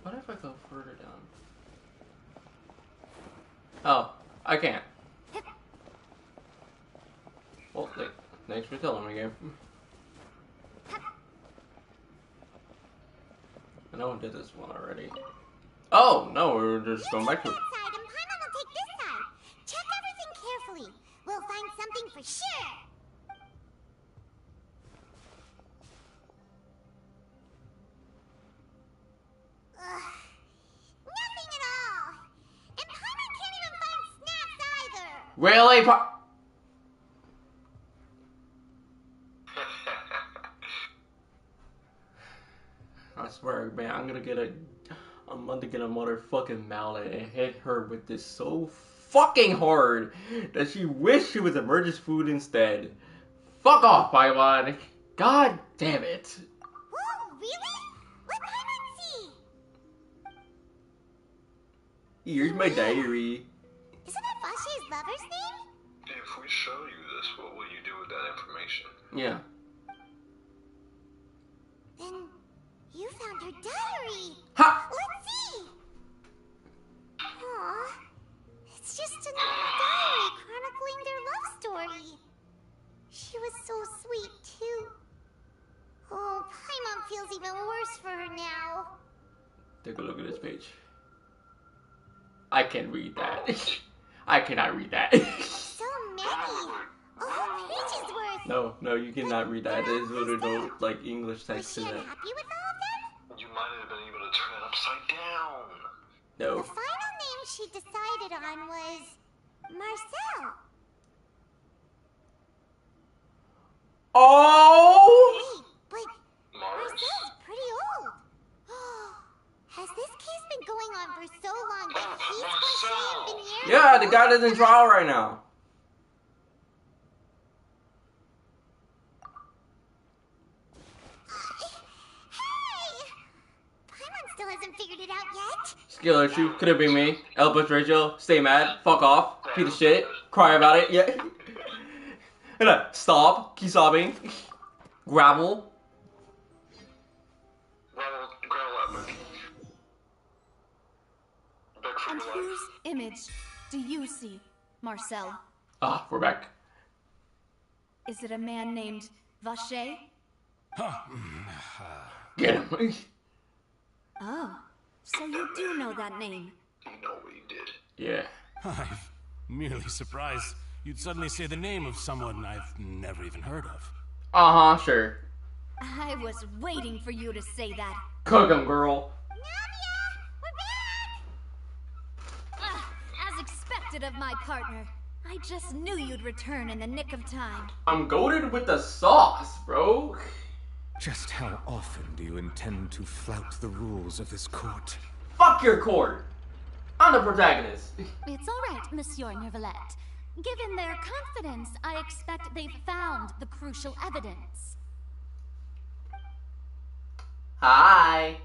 What if I go further down? Oh, I can't. Well, thanks for telling me, game. I know I did this one already. Oh, no, we're just going back to it. Side, and Paimon will take this side. Check everything carefully. We'll find something for sure. Nothing at all. And Paimon can't even find snacks either. Really? I swear, man, I'm I'm gonna get a motherfucking mallet and hit her with this so fucking hard that she wished she was emergency food instead. Fuck off, Paimon. God damn it. Whoa, really? Let Paimon see. Here's my diary. Isn't it Vache's lover's name? If we show you this, what will you do with that information? Yeah. Then you found her diary. Ha! Let's see. Aw, it's just a normal diary chronicling their love story. She was so sweet too. Oh, Paimon feels even worse for her now. Take a look at this page. I can't read that. I cannot read that. So many. A whole page's worth. No, you cannot read that. There's literally no like English text to that. Happy with all of them? You might have been able to turn it upside down. No. The final name she decided on was Marcel. Oh! Wait, but Marcel's pretty old. Has this case been going on for so long that he's Vache and Venier? Yeah, the guy is in trial right now. Hey! Paimon still hasn't figured it out yet. Skill issue. Could have been me. Elvis Rachel. Stay mad. Fuck off. Piece of shit. Cry about it. Yeah. Stop. Keep sobbing. Gravel. And whose image do you see, Marcel? Ah, we're back. Is it a man named Vache? Get him. Oh, so you do know that name. You know what he did. Yeah. I'm merely surprised you'd suddenly say the name of someone I've never even heard of. Uh-huh, sure. I was waiting for you to say that. Cook him, girl. As expected of my partner. I just knew you'd return in the nick of time. I'm goated with the sauce, bro. Just how often do you intend to flout the rules of this court? Fuck your court. I'm the protagonist. It's all right, Monsieur Nervalette. Given their confidence, I expect they've found the crucial evidence. Hi.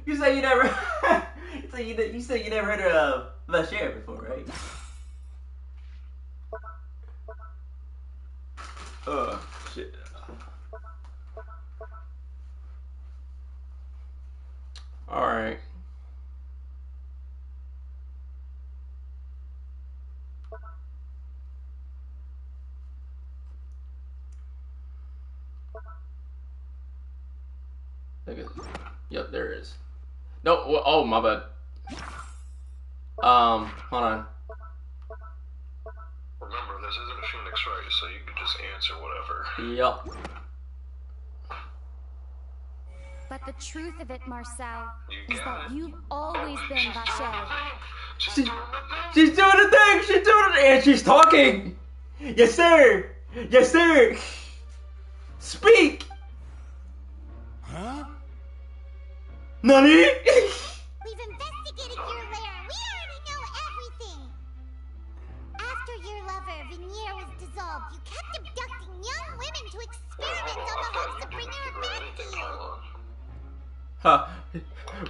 You say you never. you say you never heard of Vache before, right? Oh shit. All right. Yep, there is. No, oh my bad. Hold on. Remember, this isn't a Phoenix Wright, so you can just answer whatever. Yep. But the truth of it, Marcel, is that you've always been Vache. She's doing the thing! She's doing it! And she's talking! Yes, sir! Yes, sir! Speak! Huh? Nani? We've investigated your lair. We already know everything. After your lover, Venier, was dissolved, you kept abducting young women to experiment on the hopes of bringing her back to you. Huh.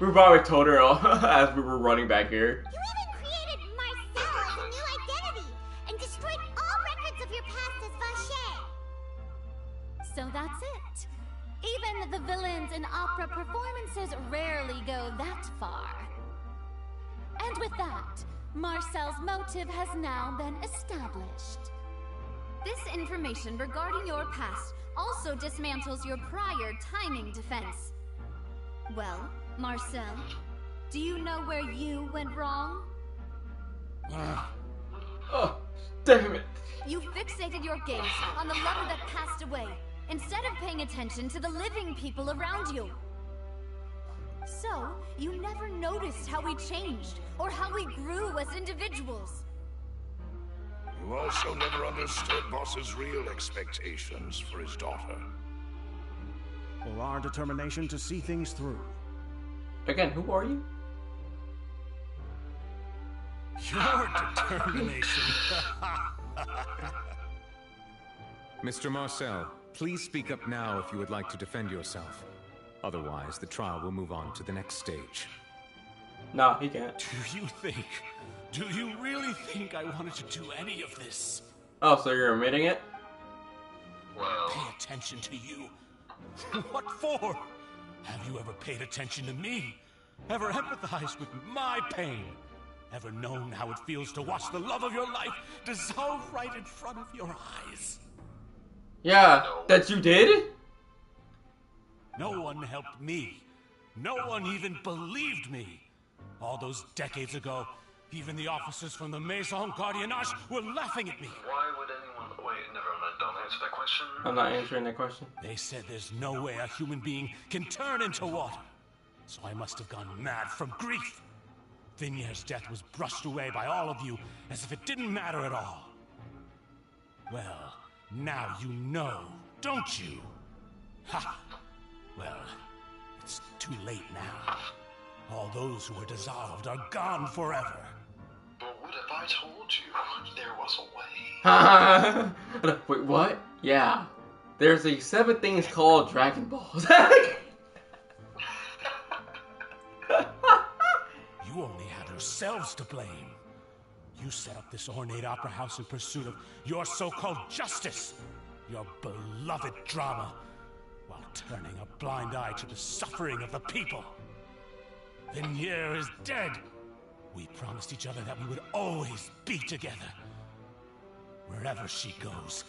We probably told her as we were running back here. You even created Marcel as a new identity and destroyed all records of your past as Vache. So that's it. Even the villains in opera performances rarely go that far. And with that, Marcel's motive has now been established. This information regarding your past also dismantles your prior timing defense. Well, Marcel, do you know where you went wrong? Oh, damn it. You fixated your gaze on the lover that passed away, instead of paying attention to the living people around you. So, you never noticed how we changed, or how we grew as individuals. You also never understood Boss's real expectations for his daughter. or our determination to see things through. Again, who are you? Your determination. Mr. Marcel, please speak up now if you would like to defend yourself. Otherwise, the trial will move on to the next stage. No, he can't. Do you really think I wanted to do any of this? Oh, so you're admitting it? Well, pay attention to you. What for? Have you ever paid attention to me? Ever empathized with my pain? Ever known how it feels to watch the love of your life dissolve right in front of your eyes? Yeah, that you did? No one helped me. No one even believed me. All those decades ago, even the officers from the Maison Gardiennage were laughing at me. Why would anyone... Wait, never mind. Don't answer that question. I'm not answering that question. They said there's no way a human being can turn into water. So I must have gone mad from grief. Vignier's death was brushed away by all of you as if it didn't matter at all. Well, now you know, don't you? Ha! Well, it's too late now. All those who were dissolved are gone forever. But what if I told you there was a way? Wait, what? Yeah. There's a 7 things called Dragon Balls. You only have yourselves to blame. You set up this ornate opera house in pursuit of your so-called justice, your beloved drama, while turning a blind eye to the suffering of the people. Vignier is dead. We promised each other that we would always be together. Wherever she goes,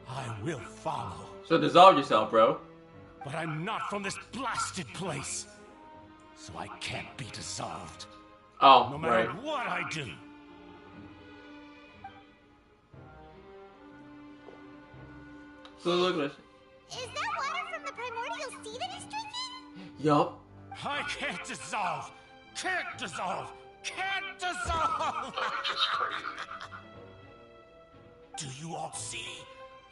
I will follow. So dissolve yourself, bro. But I'm not from this blasted place, so I can't be dissolved. Oh, no matter right. what I do. So look at this. Is that water from the primordial sea that he's drinking? Yup. I can't dissolve. Can't dissolve. Can't dissolve. Just crazy. Do you all see?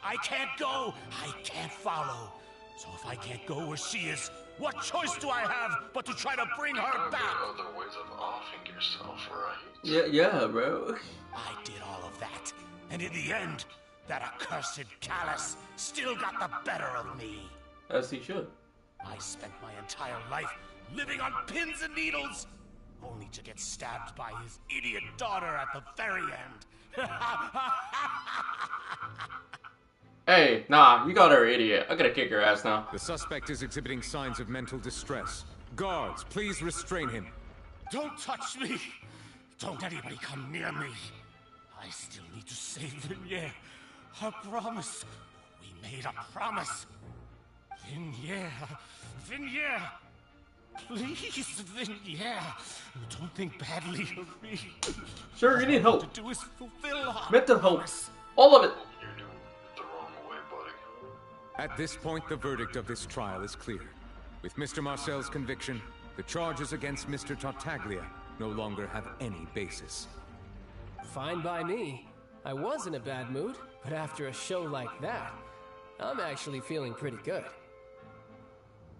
I can't go. I can't follow. So if I can't go where she is, what choice do I have but to try to bring her back? There are other ways of offing yourself, right? Yeah, bro. I did all of that, and in the end, that accursed Callus still got the better of me. As he should. I spent my entire life living on pins and needles, only to get stabbed by his idiot daughter at the very end. Hey, nah, you got her idiot. I gotta kick her ass now. The suspect is exhibiting signs of mental distress. Guards, please restrain him. Don't touch me! Don't anybody come near me. I still need to save Vignier. A promise. We made a promise. Vignier. Vignier. Please, Vignier. Don't think badly of me. Sure, you need help. All to do is fulfill our mental help. promise. All of it. You're doing it the wrong way, buddy. At this point, the verdict of this trial is clear. With Mr. Marcel's conviction, the charges against Mr. Tartaglia no longer have any basis. Fine by me. I was in a bad mood, but after a show like that, I'm actually feeling pretty good.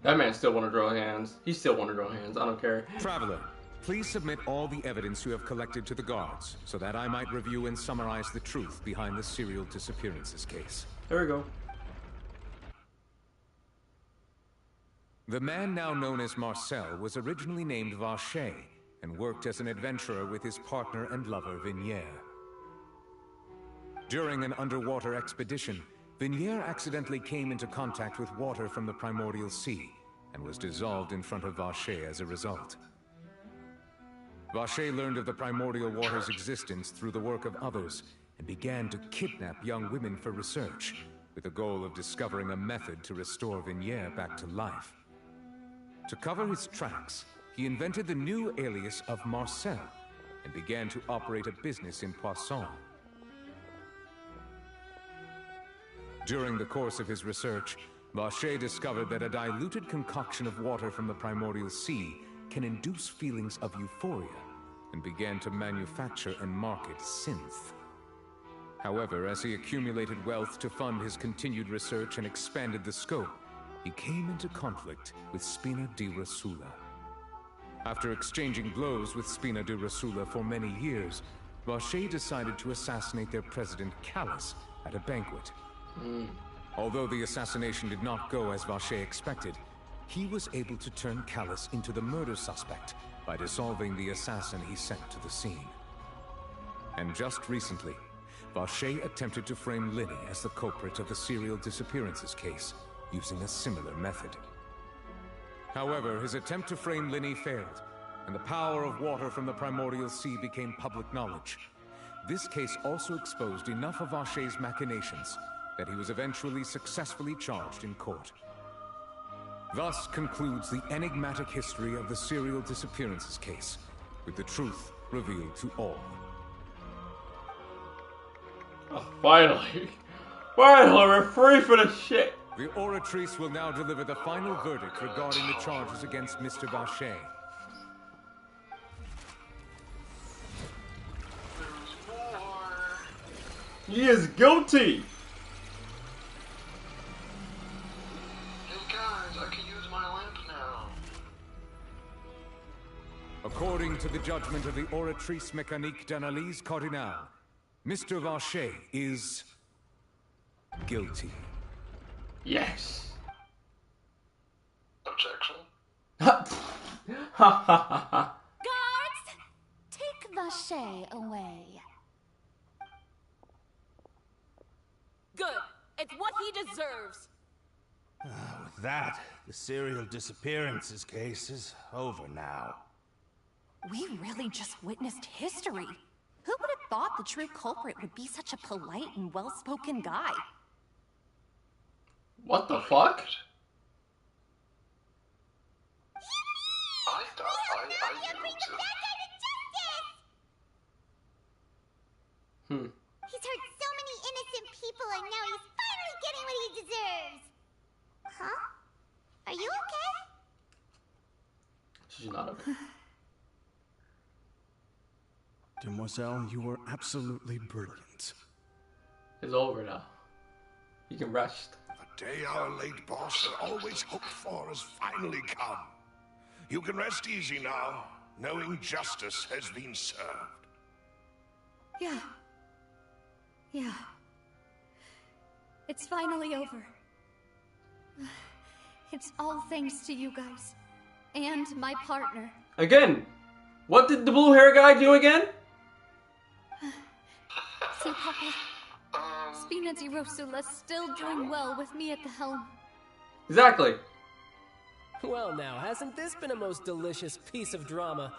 That man still wanna draw hands. He still wanna draw hands. I don't care. Traveler, please submit all the evidence you have collected to the guards, so that I might review and summarize the truth behind the serial disappearances case. There we go. The man now known as Marcel was originally named Vacher and worked as an adventurer with his partner and lover Vignier. During an underwater expedition, Vignier accidentally came into contact with water from the primordial sea and was dissolved in front of Vacher as a result. Vacher learned of the primordial water's existence through the work of others and began to kidnap young women for research, with the goal of discovering a method to restore Vignier back to life. To cover his tracks, he invented the new alias of Marcel and began to operate a business in Poisson. During the course of his research, Vacher discovered that a diluted concoction of water from the primordial sea can induce feelings of euphoria, and began to manufacture and market synth. However, as he accumulated wealth to fund his continued research and expanded the scope, he came into conflict with Spina di Rosula. After exchanging blows with Spina di Rosula for many years, Vache decided to assassinate their president Callus at a banquet. Although the assassination did not go as Vache expected, he was able to turn Callus into the murder suspect by dissolving the assassin he sent to the scene. And just recently, Vache attempted to frame Linny as the culprit of the serial disappearances case, using a similar method. However, his attempt to frame Linny failed, and the power of water from the primordial sea became public knowledge. This case also exposed enough of Vache's machinations that he was eventually successfully charged in court. Thus concludes the enigmatic history of the serial disappearances case, with the truth revealed to all. Oh, finally! Finally, we're free for the shit! The Oratrice will now deliver the final verdict regarding the charges against Mr. Vache. He is guilty! Hey guys, I can use my lamp now. According to the judgment of the Oratrice Mécanique d'Analyse Cardinale, Mr. Vache is guilty. Yes. Objection? Guards, take Vache away. Good. It's what he deserves. With that, the serial disappearances case is over now. We really just witnessed history. Who would have thought the true culprit would be such a polite and well-spoken guy? What the fuck? I He's hurt so many innocent people and now he's finally getting what he deserves. Huh? Are you okay? She's not okay. Demoiselle, you were absolutely brilliant. It's over now. You can rest. The day our late boss had always hoped for has finally come. You can rest easy now, knowing justice has been served. Yeah. Yeah. It's finally over. It's all thanks to you guys. And my partner. Again! What did the blue hair guy do again? See, Papa? Spina di Rosula's still doing well with me at the helm. Exactly. Well now, hasn't this been a most delicious piece of drama?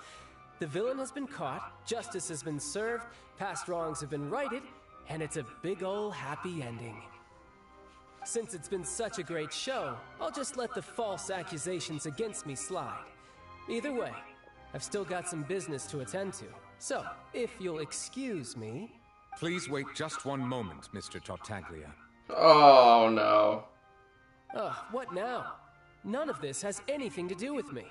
The villain has been caught, justice has been served, past wrongs have been righted, and it's a big ol' happy ending. Since it's been such a great show, I'll just let the false accusations against me slide. Either way, I've still got some business to attend to. So, if you'll excuse me... Please wait just one moment, Mr. Tartaglia. Oh, no. What now? None of this has anything to do with me.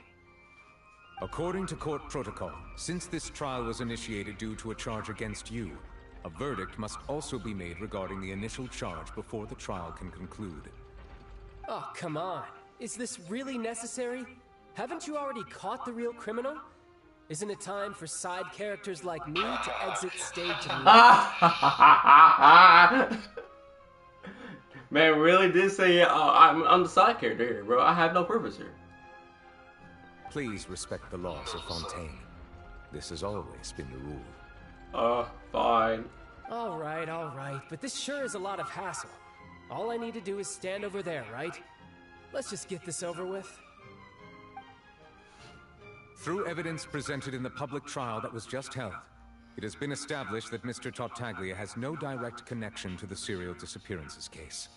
According to court protocol, since this trial was initiated due to a charge against you, a verdict must also be made regarding the initial charge before the trial can conclude. Oh, come on. Is this really necessary? Haven't you already caught the real criminal? Isn't it time for side characters like me to exit stage left? Man, really did say I'm the side character here, bro. I have no purpose here. Please respect the laws of Fontaine. This has always been the rule. Fine. All right, but this sure is a lot of hassle. All I need to do is stand over there, right? Let's just get this over with. Through evidence presented in the public trial that was just held, it has been established that Mr. Tartaglia has no direct connection to the serial disappearances case.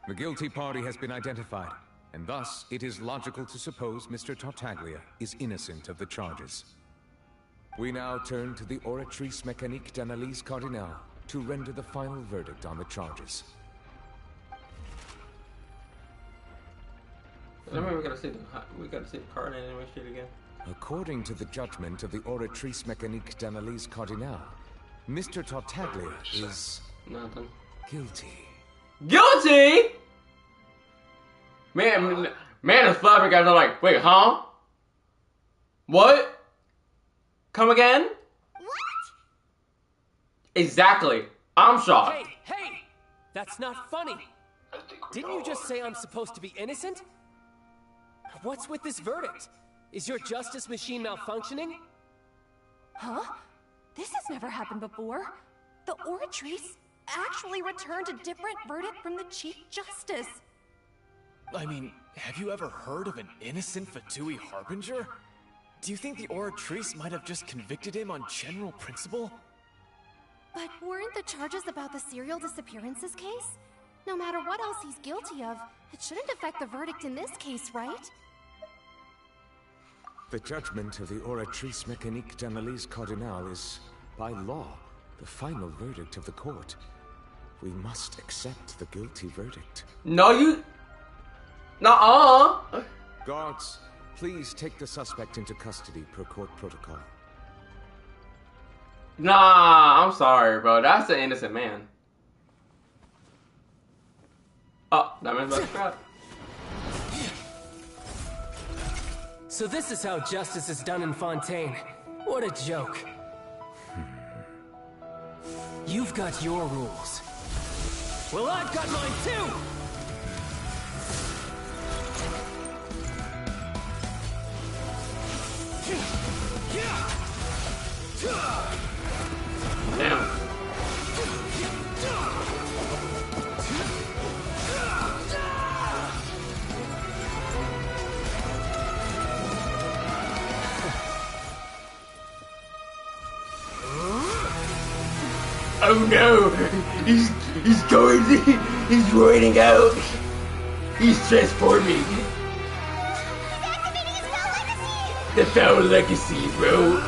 The guilty party has been identified, and thus it is logical to suppose Mr. Tartaglia is innocent of the charges. We now turn to the Oratrice Mécanique d'Analyse Cardinale to render the final verdict on the charges. I mean, we gotta see the card and anime shit again. According to the judgment of the Oratrice Mécanique d'Analyse Cardinale, Mr. Tartaglia is... Nothing. Guilty. Guilty?! Man is flabbergasted. Like, wait, huh? What? Come again? What? Exactly. I'm shocked. Hey! That's not funny. Didn't you just say I'm supposed to be innocent? What's with this verdict? Is your justice machine malfunctioning? Huh? This has never happened before. The Oratrice actually returned a different verdict from the Chief Justice. I mean, have you ever heard of an innocent Fatui Harbinger? Do you think the Oratrice might have just convicted him on general principle? But weren't the charges about the serial disappearances case? No matter what else he's guilty of, it shouldn't affect the verdict in this case, right? The judgment of the Oratrice Mécanique d'Analyse Cardinal is, by law, the final verdict of the court. We must accept the guilty verdict. No, you... Nuh-uh. Guards, please take the suspect into custody per court protocol. Nah, I'm sorry, bro. That's an innocent man. Oh, that man's about to trap. So this is how justice is done in Fontaine. What a joke. You've got your rules. Well, I've got mine too! Damn. Oh no! He's going to, he's running out. He's transforming. The foul legacy, bro.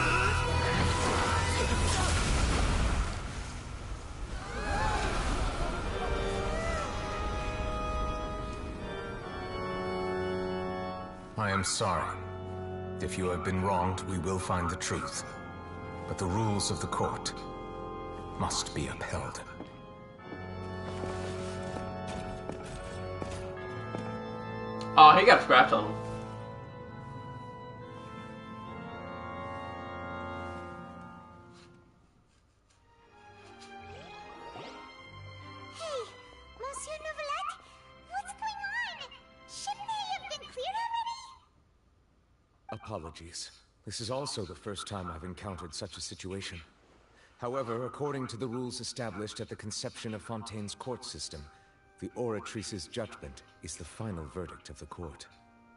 I am sorry. If you have been wronged, we will find the truth. But the rules of the court must be upheld. Oh, he got a scratch on him. Hey, Monsieur Neuvillette, what's going on? Shouldn't they have been cleared already? Apologies. This is also the first time I've encountered such a situation. However, according to the rules established at the conception of Fontaine's court system, the Oratrice's judgment is the final verdict of the court.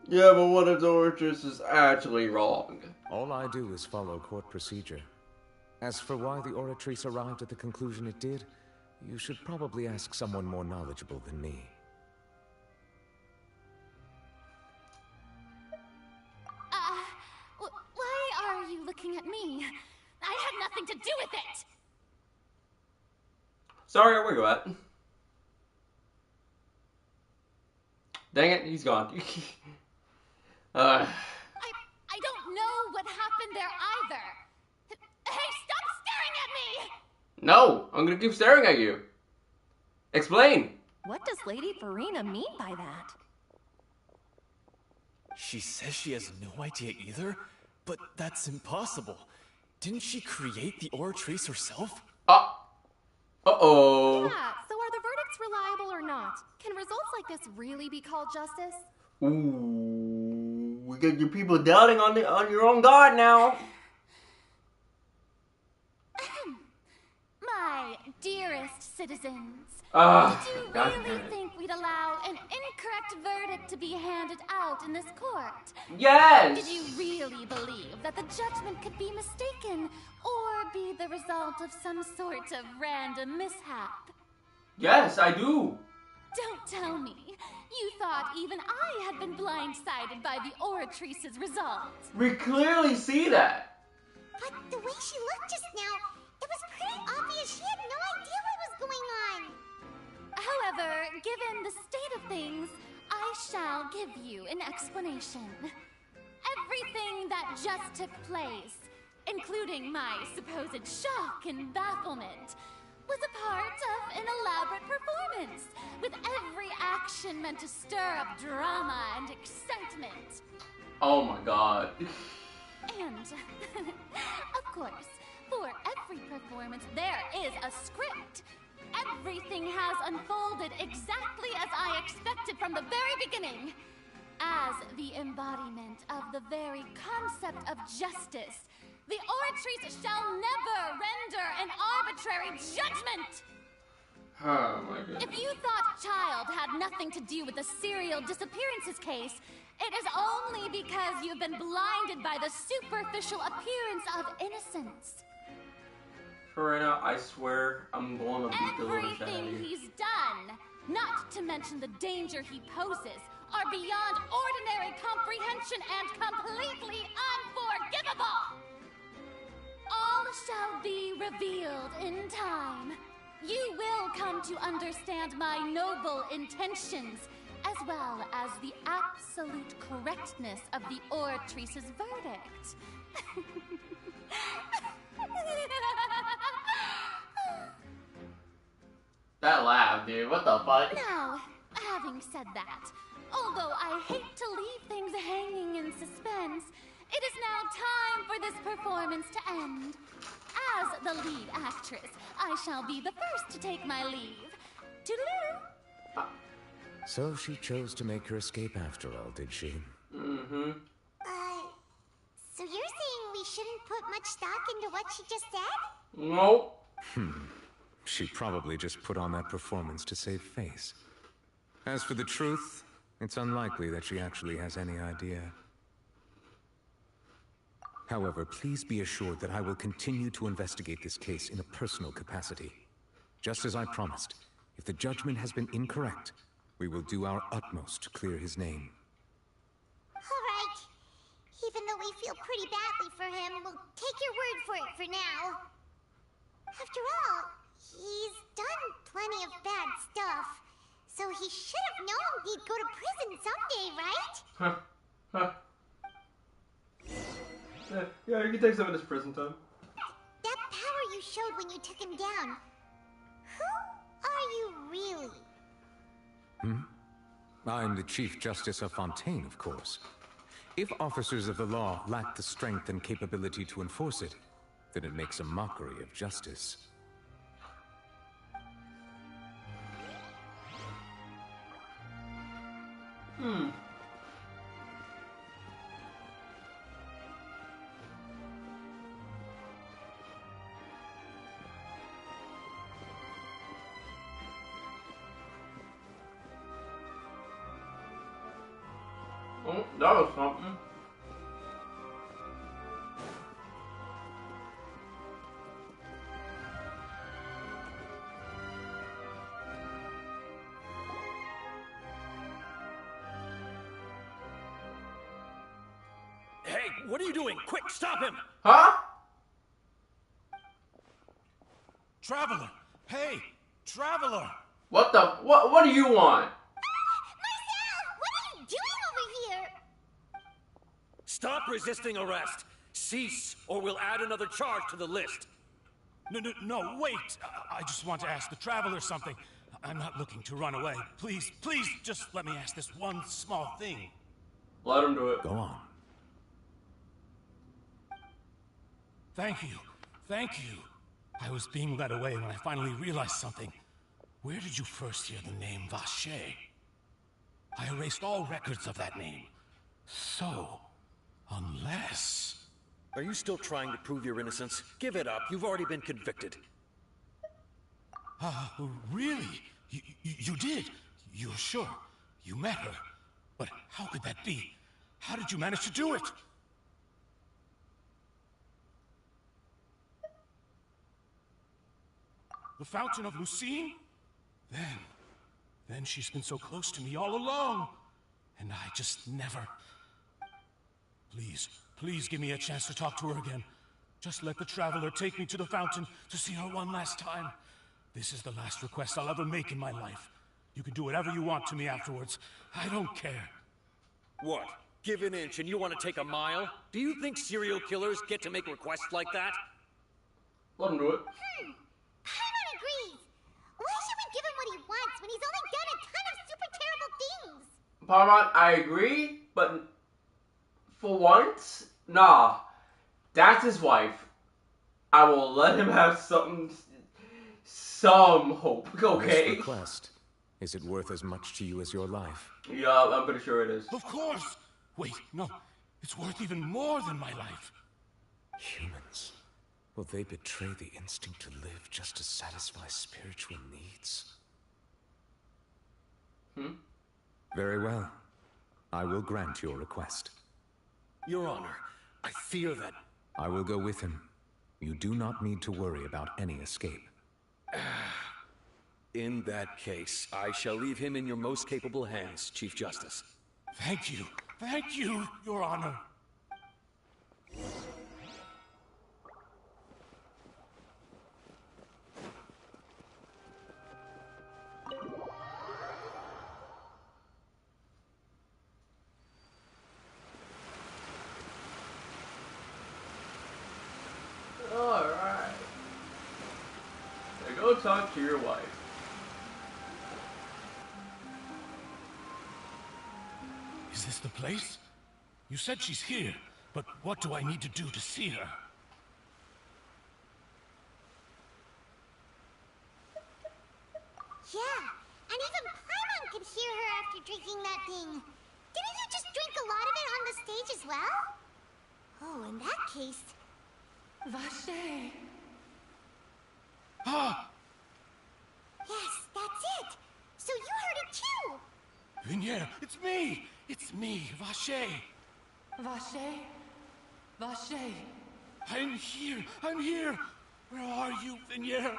Yeah, but what if the Oratrice is actually wrong? All I do is follow court procedure. As for why the Oratrice arrived at the conclusion it did, you should probably ask someone more knowledgeable than me. Why are you looking at me? I had nothing to do with it! Sorry, where you at? Dang it, he's gone. I don't know what happened there either. Hey, stop staring at me! No, I'm gonna keep staring at you. Explain. What does Lady Farina mean by that? She says she has no idea either, but that's impossible. Didn't she create the Oratrice herself? Uh-oh. Yeah, so are the verdicts reliable or not? Can results like this really be called justice? Ooh, we got your people doubting on your own God now. My dearest citizens, did you really think we'd allow an incorrect verdict to be handed out in this court? Yes! Did you really believe that the judgment could be mistaken or be the result of some sort of random mishap? Yes, I do. Don't tell me. You thought even I had been blindsided by the Oratrice's results. We clearly see that. But the way she looked just now, it was pretty obvious she had no idea what was going on. However, given the state of things, I shall give you an explanation. Everything that just took place, including my supposed shock and bafflement, was a part of an elaborate performance, with every action meant to stir up drama and excitement. Oh my god. And, of course, for every performance there is a script. Everything has unfolded exactly as I expected from the very beginning. As the embodiment of the very concept of justice, the Oratrice shall never render an arbitrary judgment! Oh my goodness. If you thought Child had nothing to do with the serial disappearances case, it is only because you've been blinded by the superficial appearance of innocence. Karina, I swear I'm going to beat the living shit out of Everything you. he's done, not to mention the danger he poses, are beyond ordinary comprehension and completely unforgivable! All shall be revealed in time. You will come to understand my noble intentions, as well as the absolute correctness of the Oratrice's verdict. That laugh, dude. What the fuck? Now, having said that, although I hate to leave things hanging in suspense, it is now time for this performance to end. As the lead actress, I shall be the first to take my leave. Toodaloo! So she chose to make her escape after all, did she? Mm-hmm. So you're saying we shouldn't put much stock into what she just said? Nope. She probably just put on that performance to save face. As for the truth, it's unlikely that she actually has any idea. However, please be assured that I will continue to investigate this case in a personal capacity. Just as I promised, if the judgment has been incorrect, we will do our utmost to clear his name. Alright. Even though we feel pretty badly for him, we'll take your word for it for now. After all, he's done plenty of bad stuff, so he should have known he'd go to prison someday, right? Yeah, you can take some of this prison time. That power you showed when you took him down, who are you really? I'm the Chief Justice of Fontaine, of course. If officers of the law lack the strength and capability to enforce it, then it makes a mockery of justice. Oh, that was something. Hey, what are you doing? Quick, stop him! Huh? Traveler! Hey! Traveler! What the? What do you want? What are you doing over here? Stop resisting arrest! Cease, or we'll add another charge to the list. No, wait! I just want to ask the Traveler something. I'm not looking to run away. Please, just let me ask this one small thing. Let him do it. Go on. Thank you. I was being led away when I finally realized something. Where did you first hear the name Vacher? I erased all records of that name. So, unless... Are you still trying to prove your innocence? Give it up. You've already been convicted. Really? You did? You're sure? You met her? But how could that be? How did you manage to do it? The Fountain of Lucine? Then she's been so close to me all along. And I just never... Please give me a chance to talk to her again. Just let the Traveler take me to the fountain to see her one last time. This is the last request I'll ever make in my life. You can do whatever you want to me afterwards. I don't care. What? Give an inch and you want to take a mile? Do you think serial killers get to make requests like that? Let him do it. I'm not agreeing once when he's only done a ton of super terrible things? Paramount, I agree, but for once, nah. That's his wife. I will let him have some hope, okay? This request, is it worth as much to you as your life? Yeah, I'm pretty sure it is. Of course! Wait, no. It's worth even more than my life. Humans. Will they betray the instinct to live just to satisfy spiritual needs? Very well. I will grant your request. Your Honor, I fear that... I will go with him. You do not need to worry about any escape. In that case, I shall leave him in your most capable hands, Chief Justice. Thank you. Thank you, Your Honor. Alright. So go talk to your wife. Is this the place? You said she's here, but what do I need to do to see her? Yeah, and even Paimon could hear her after drinking that thing. Didn't you just drink a lot of it on the stage as well? Oh, in that case... Vache. Ah! Yes, that's it! So you heard it too! Vignere, it's me! It's me, Vache! Vache? Vache? I'm here! I'm here! Where are you, Vignere?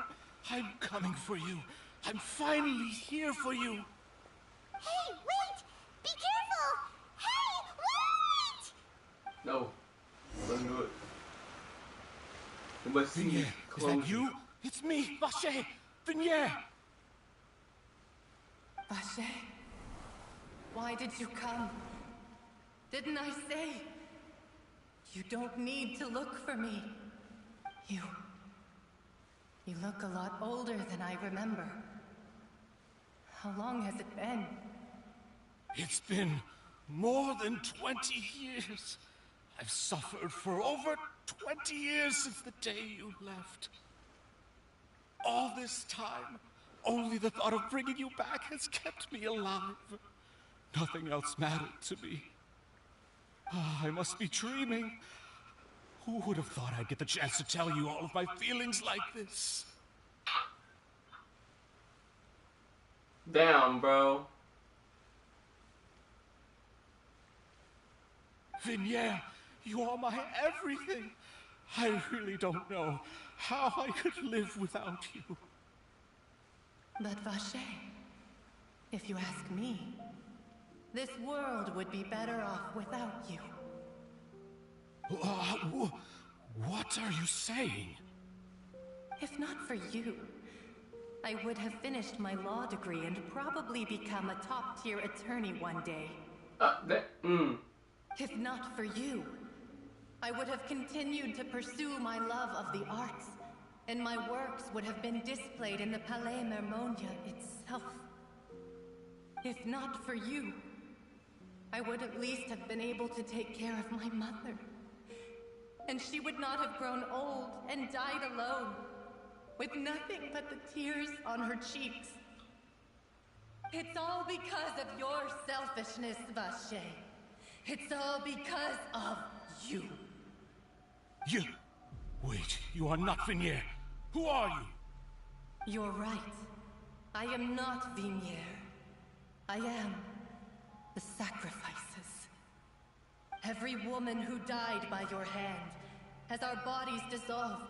I'm coming for you. I'm finally here for you. Hey, wait! Be careful! Hey, wait! No. Let's do it. We must see Vignere, is close. that you? It's me, Vache! Vignere! Vache? Why did you come? Didn't I say? You don't need to look for me. You look a lot older than I remember. How long has it been? It's been more than 20 years. I've suffered for over 20 years since the day you left. All this time, only the thought of bringing you back has kept me alive. Nothing else mattered to me. I must be dreaming. Who would have thought I'd get the chance to tell you all of my feelings like this? Damn, bro. Vignere, you are my everything. I really don't know how I could live without you. But Vache, if you ask me, this world would be better off without you. What are you saying? If not for you, I would have finished my law degree and probably become a top-tier attorney one day. If not for you, I would have continued to pursue my love of the arts, and my works would have been displayed in the Palais Mermonia itself. If not for you, I would at least have been able to take care of my mother. And she would not have grown old and died alone, with nothing but the tears on her cheeks. It's all because of your selfishness, Vache. It's all because of you. You... Wait, you are not Vignere. Who are you? You're right. I am not Vignere. I am the sacrifices. Every woman who died by your hand, as our bodies dissolved,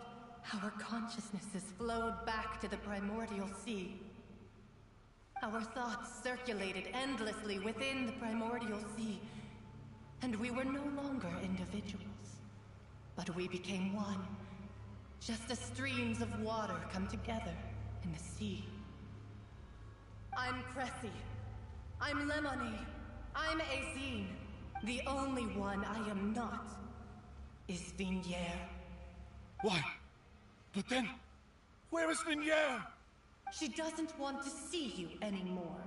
our consciousnesses flowed back to the primordial sea. Our thoughts circulated endlessly within the primordial sea, and we were no longer individuals, but we became one, just as streams of water come together in the sea. I'm Cressy. I'm Lemonade. I'm Azine. The only one I am not is Vignere. Why? But then, where is Vignere? She doesn't want to see you anymore.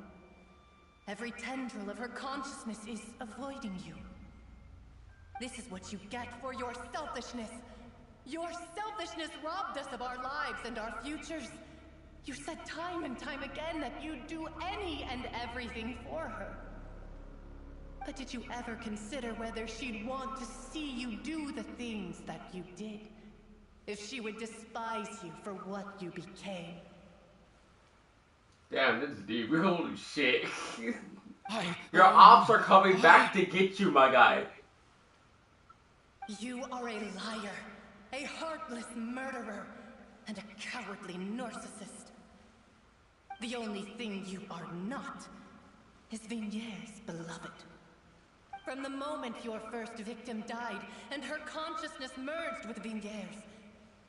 Every tendril of her consciousness is avoiding you. This is what you get for your selfishness. Your selfishness robbed us of our lives and our futures. You said time and time again that you'd do any and everything for her. But did you ever consider whether she'd want to see you do the things that you did? If she would despise you for what you became? Damn, this is deep. Holy shit. Your ops are coming back to get you, my guy. You are a liar, a heartless murderer, and a cowardly narcissist. The only thing you are not is Vigniere's beloved. From the moment your first victim died and her consciousness merged with Vigniere's,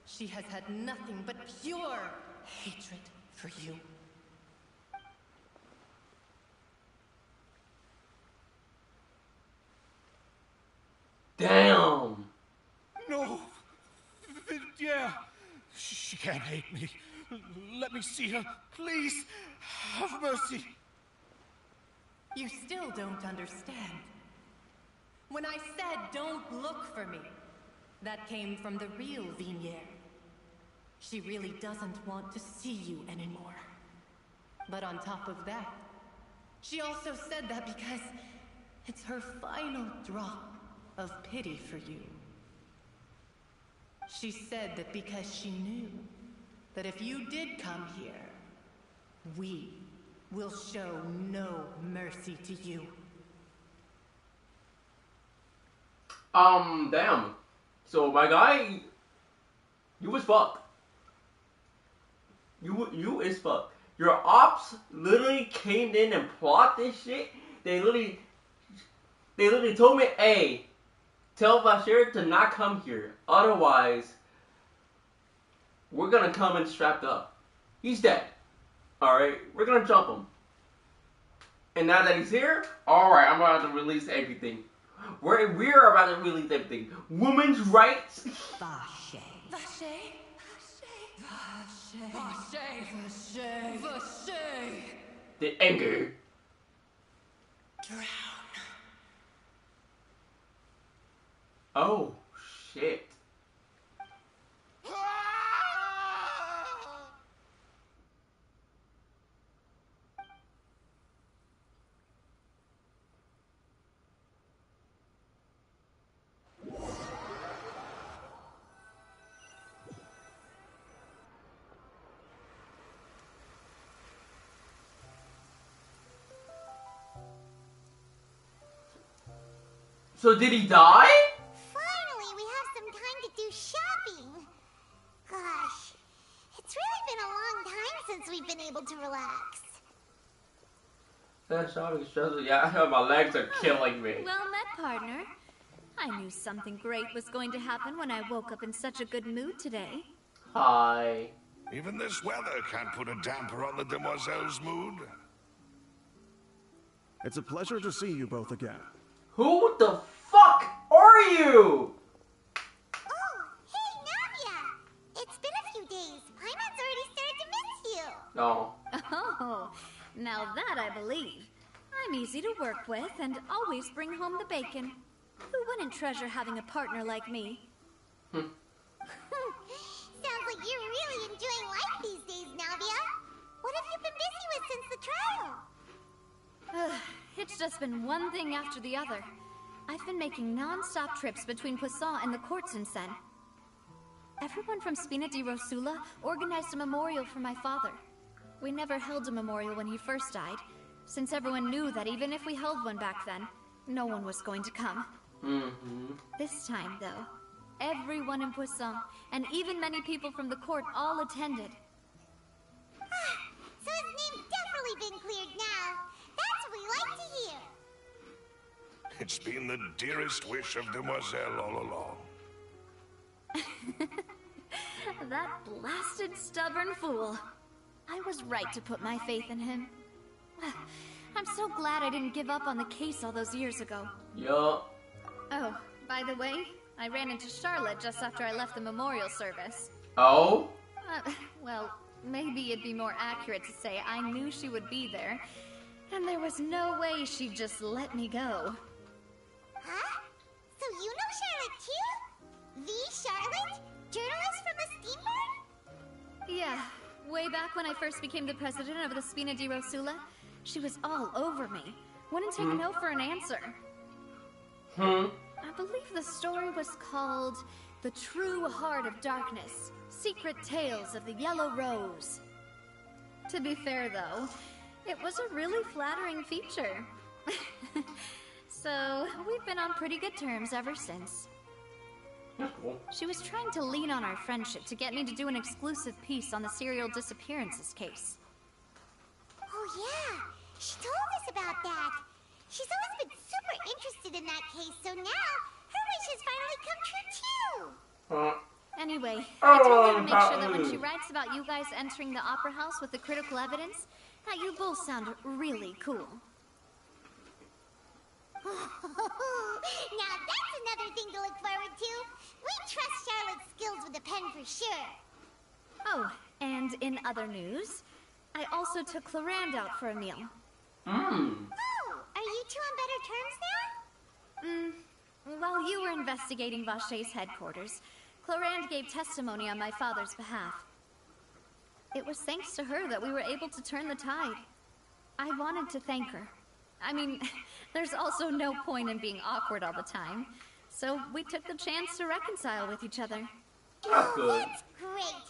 she has had nothing but pure hatred for you. Damn. No. Yeah. She can't hate me. Let me see her. Please. Have mercy. You still don't understand. When I said don't look for me, that came from the real Vigniere. She really doesn't want to see you anymore. But on top of that, she also said that because it's her final drop of pity for you. She said that because she knew that if you did come here, we will show no mercy to you. Damn. So my guy, you was fucked. You is fucked. Your ops literally came in and plotted this shit. They literally told me, hey, tell Vasher to not come here. Otherwise, we're gonna come and strapped up. He's dead. Alright, we're gonna jump him. And now that he's here, alright, I'm about to release everything. We're about to release everything. Women's rights. Vache. Vache. Vache. Vache. Vache. The anger. Drown. Oh, shit. So did he die? Finally, we have some time to do shopping. Gosh, it's really been a long time since we've been able to relax. That shopping stressful. Yeah, my legs are killing me. Well met, partner. I knew something great was going to happen when I woke up in such a good mood today. Hi. Even this weather can't put a damper on the demoiselle's mood. It's a pleasure to see you both again. Who the fuck are you? Oh, hey, Navia! It's been a few days. Paimon's already started to miss you. No. Oh, now that I believe. I'm easy to work with and always bring home the bacon. Who wouldn't treasure having a partner like me? Sounds like you're really enjoying life these days, Navia. What have you been busy with since the trial? It's just been one thing after the other. I've been making non-stop trips between Poisson and the court since then. Everyone from Spina di Rosula organized a memorial for my father. We never held a memorial when he first died, since everyone knew that even if we held one back then, no one was going to come. This time, though, everyone in Poisson, and even many people from the court, all attended. So his name's definitely been cleared now. That's what we like to hear. It's been the dearest wish of Demoiselle all along. That blasted stubborn fool. I was right to put my faith in him. I'm so glad I didn't give up on the case all those years ago. Yup. Oh, by the way, I ran into Charlotte just after I left the memorial service. Oh? Well, maybe it'd be more accurate to say I knew she would be there, and there was no way she'd just let me go. Huh? So you know Charlotte too? The Charlotte? Journalist from the Steambird? Yeah, way back when I first became the president of the Spina di Rosula, she was all over me. Wouldn't take no for an answer. I believe the story was called The True Heart of Darkness, Secret Tales of the Yellow Rose. To be fair though, it was a really flattering feature. So, we've been on pretty good terms ever since. She was trying to lean on our friendship to get me to do an exclusive piece on the serial disappearances case. Oh yeah, she told us about that. She's always been super interested in that case, so now her wish has finally come true too. Anyway, I told her to make sure that when she writes about you guys entering the opera house with the critical evidence, that you both sound really cool. Now that's another thing to look forward to. We trust Charlotte's skills with a pen for sure. Oh, and in other news, I also took Clarand out for a meal. Oh, are you two on better terms now? While you were investigating Vaché's headquarters, Clarand gave testimony on my father's behalf. It was thanks to her that we were able to turn the tide. I wanted to thank her. I mean, there's also no point in being awkward all the time, so we took the chance to reconcile with each other. That's good. That's great.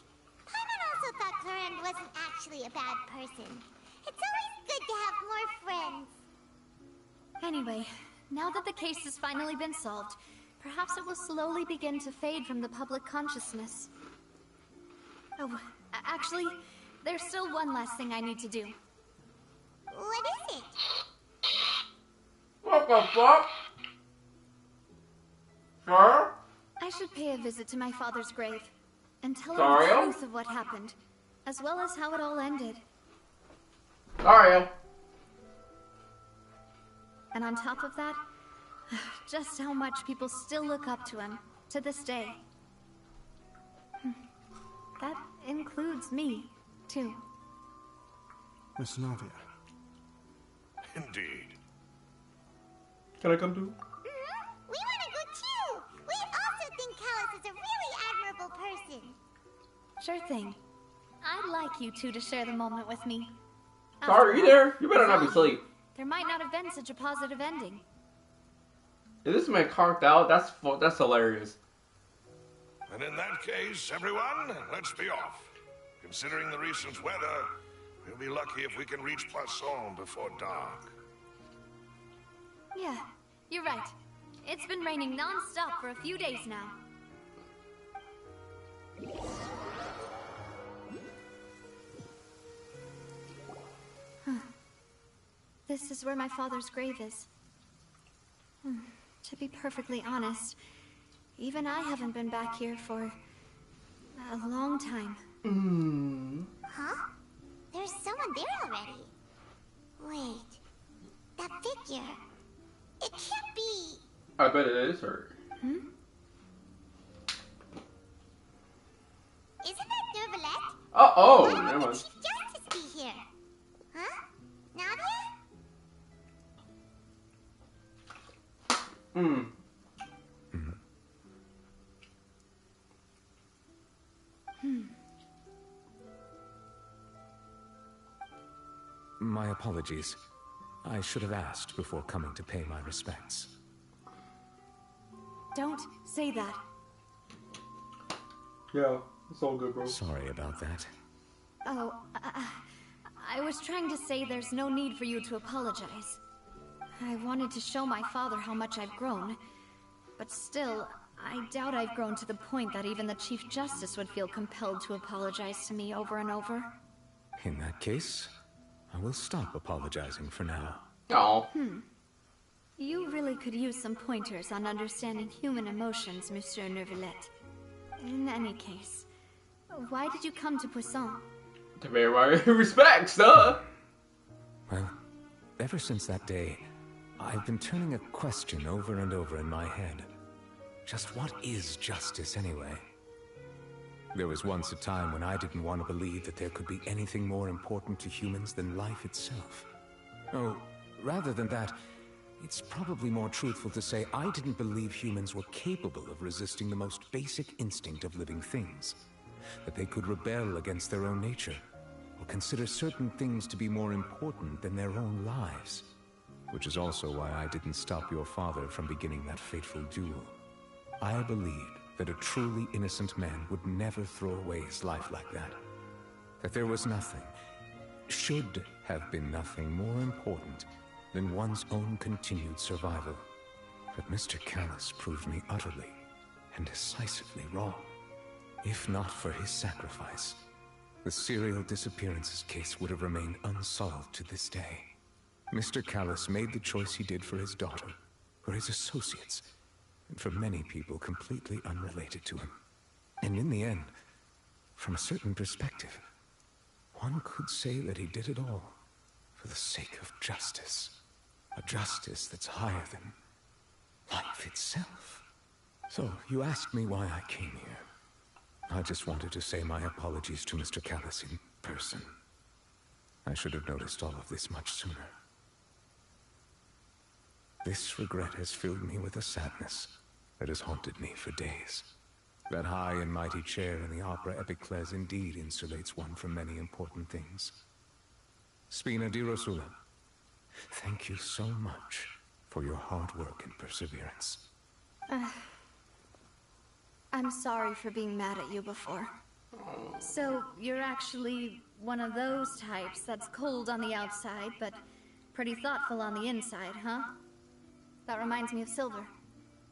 Paimon also thought Clarand wasn't actually a bad person. It's always good to have more friends. Anyway, now that the case has finally been solved, perhaps it will slowly begin to fade from the public consciousness. Oh, actually, there's still one last thing I need to do. What is it? What the fuck? Sir? I should pay a visit to my father's grave and tell him Dario? the truth of what happened, as well as how it all ended. Dario. And on top of that, just how much people still look up to him to this day. That includes me, too. Miss Navia. Indeed. Can I come too? We want to go too! We also think Callus is a really admirable person. Sure thing. I'd like you two to share the moment with me. Are you there? You better not be asleep. There might not have been such a positive ending. Is this man conked out? That's hilarious. And in that case, everyone, let's be off. Considering the recent weather, we'll be lucky if we can reach Poisson before dark. Yeah, you're right. It's been raining non-stop for a few days now. This is where my father's grave is. To be perfectly honest, even I haven't been back here for a long time. Huh? There's someone there already. Wait, that figure. It can't be. I bet it is her. Isn't that Nervalette? Oh, Why never would the mind. Chief Justice be here? Huh? Navia? My apologies. I should have asked before coming to pay my respects. Don't say that. Yeah, it's all good, bro. Sorry about that. Oh, I was trying to say there's no need for you to apologize. I wanted to show my father how much I've grown, but still, I doubt I've grown to the point that even the Chief Justice would feel compelled to apologize to me over and over. In that case, I will stop apologizing for now. Oh. You really could use some pointers on understanding human emotions, Monsieur Nervalette. In any case, why did you come to Poisson? To pay my respects, duh. Well, ever since that day, I've been turning a question over and over in my head. Just what is justice anyway? There was once a time when I didn't want to believe that there could be anything more important to humans than life itself. Oh, rather than that, it's probably more truthful to say I didn't believe humans were capable of resisting the most basic instinct of living things. That they could rebel against their own nature, or consider certain things to be more important than their own lives. Which is also why I didn't stop your father from beginning that fateful duel. I believed that a truly innocent man would never throw away his life like that. That there was nothing, should have been nothing more important than one's own continued survival. But Mr. Callus proved me utterly and decisively wrong. If not for his sacrifice, the serial disappearances case would have remained unsolved to this day. Mr. Callus made the choice he did for his daughter, for his associates, and for many people completely unrelated to him. And in the end, from a certain perspective, one could say that he did it all for the sake of justice. A justice that's higher than life itself. So, you asked me why I came here. I just wanted to say my apologies to Mr. Callus in person. I should have noticed all of this much sooner. This regret has filled me with a sadness that has haunted me for days. That high and mighty chair in the opera Epiclese indeed insulates one from many important things. Spina di Rosula, thank you so much for your hard work and perseverance. I'm sorry for being mad at you before. So, you're actually one of those types that's cold on the outside, but pretty thoughtful on the inside, huh? That reminds me of Silver,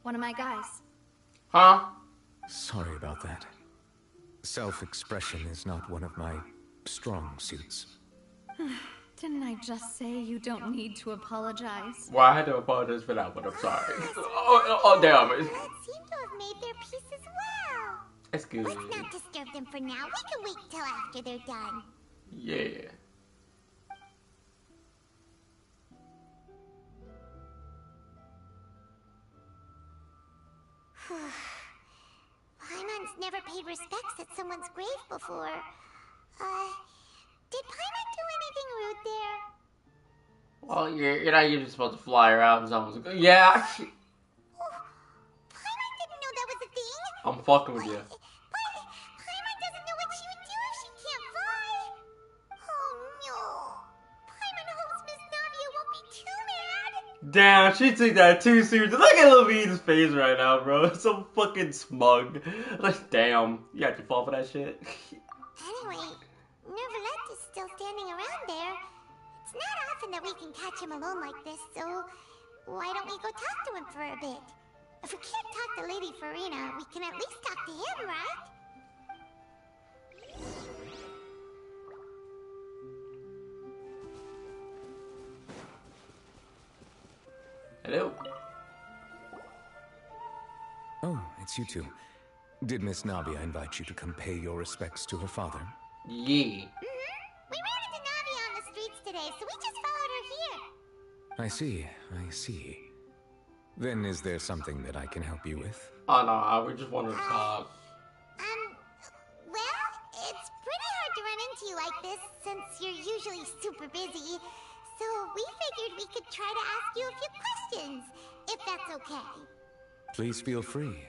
one of my guys. Huh? Sorry about that. Self-expression is not one of my strong suits. Didn't I just say you don't need to apologize? Well, I had to apologize for that, but I'm sorry. Oh, damn it. Seem to have made their peace as well. That's good. Let's not disturb them for now. We can wait till after they're done. Yeah. Paimon's never paid respects at someone's grave before. Did Paimon do anything rude there? Well, you're not even supposed to fly around and someone's like, yeah. Paimon didn't know that was a thing. I'm fucking with you. But Paimon doesn't know what she would do if she can't fly. Oh no. Paimon hopes Miss Navia won't be too mad. Damn, she took that too seriously. Look at Levine's face right now, bro. It's so fucking smug. Like, damn. You had to fall for that shit. Anyway, Nervalette is still standing around there. It's not often that we can catch him alone like this, so why don't we go talk to him for a bit? If we can't talk to Lady Farina, we can at least talk to him, right? Hello. Oh, it's you two. Did Miss Navia invite you to come pay your respects to her father? Yeah. We ran into Navia on the streets today, so we just followed her here. I see. Then is there something that I can help you with? Oh no, we just wanted to talk. Well, it's pretty hard to run into you like this, since you're usually super busy. So we figured we could try to ask you a few questions, if that's okay. Please feel free.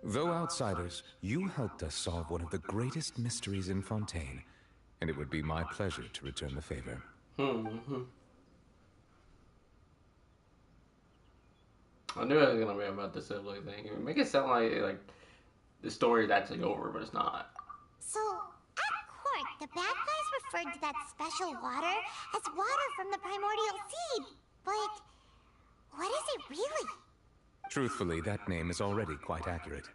Though outsiders, you helped us solve one of the greatest mysteries in Fontaine, and it would be my pleasure to return the favor. I knew it was gonna be about the sibling thing. It make it sound like the story is actually over, but it's not. So, at court, the bad guys referred to that special water as water from the primordial seed. But what is it really? Truthfully, that name is already quite accurate.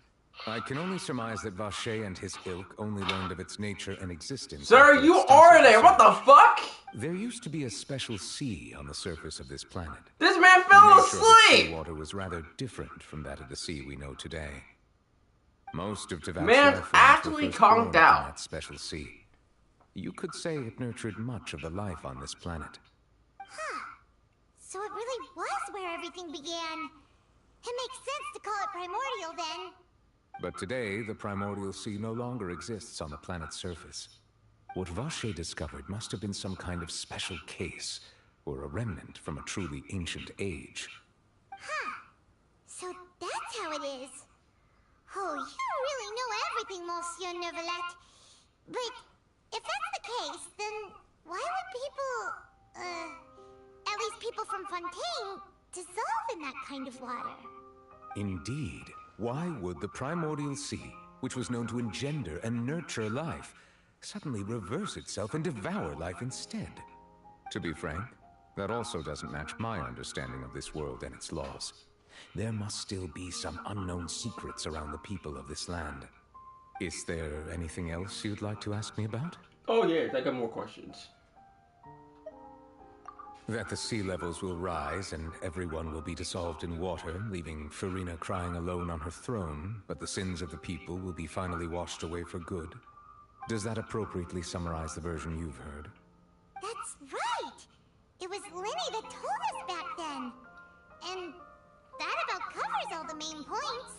I can only surmise that Vache and his ilk only learned of its nature and existence. Sir, you are there! What the fuck? There used to be a special sea on the surface of this planet. This man fell asleep! The water was rather different from that of the sea we know today. Most of Tavak's man actually conked out. That special sea. You could say it nurtured much of the life on this planet. Huh. So it really was where everything began. It makes sense to call it primordial then. But today, the primordial sea no longer exists on the planet's surface. What Vache discovered must have been some kind of special case, or a remnant from a truly ancient age. Huh. So that's how it is. Oh, you really know everything, Monsieur Neuvillette. But if that's the case, then why would people, at least people from Fontaine, dissolve in that kind of water? Indeed. Why would the primordial sea, which was known to engender and nurture life, suddenly reverse itself and devour life instead? To be frank, that also doesn't match my understanding of this world and its laws. There must still be some unknown secrets around the people of this land. Is there anything else you'd like to ask me about? Oh yes, I got more questions. That the sea levels will rise and everyone will be dissolved in water, leaving Farina crying alone on her throne, but the sins of the people will be finally washed away for good. Does that appropriately summarize the version you've heard? That's right! It was Lenny that told us back then. And that about covers all the main points.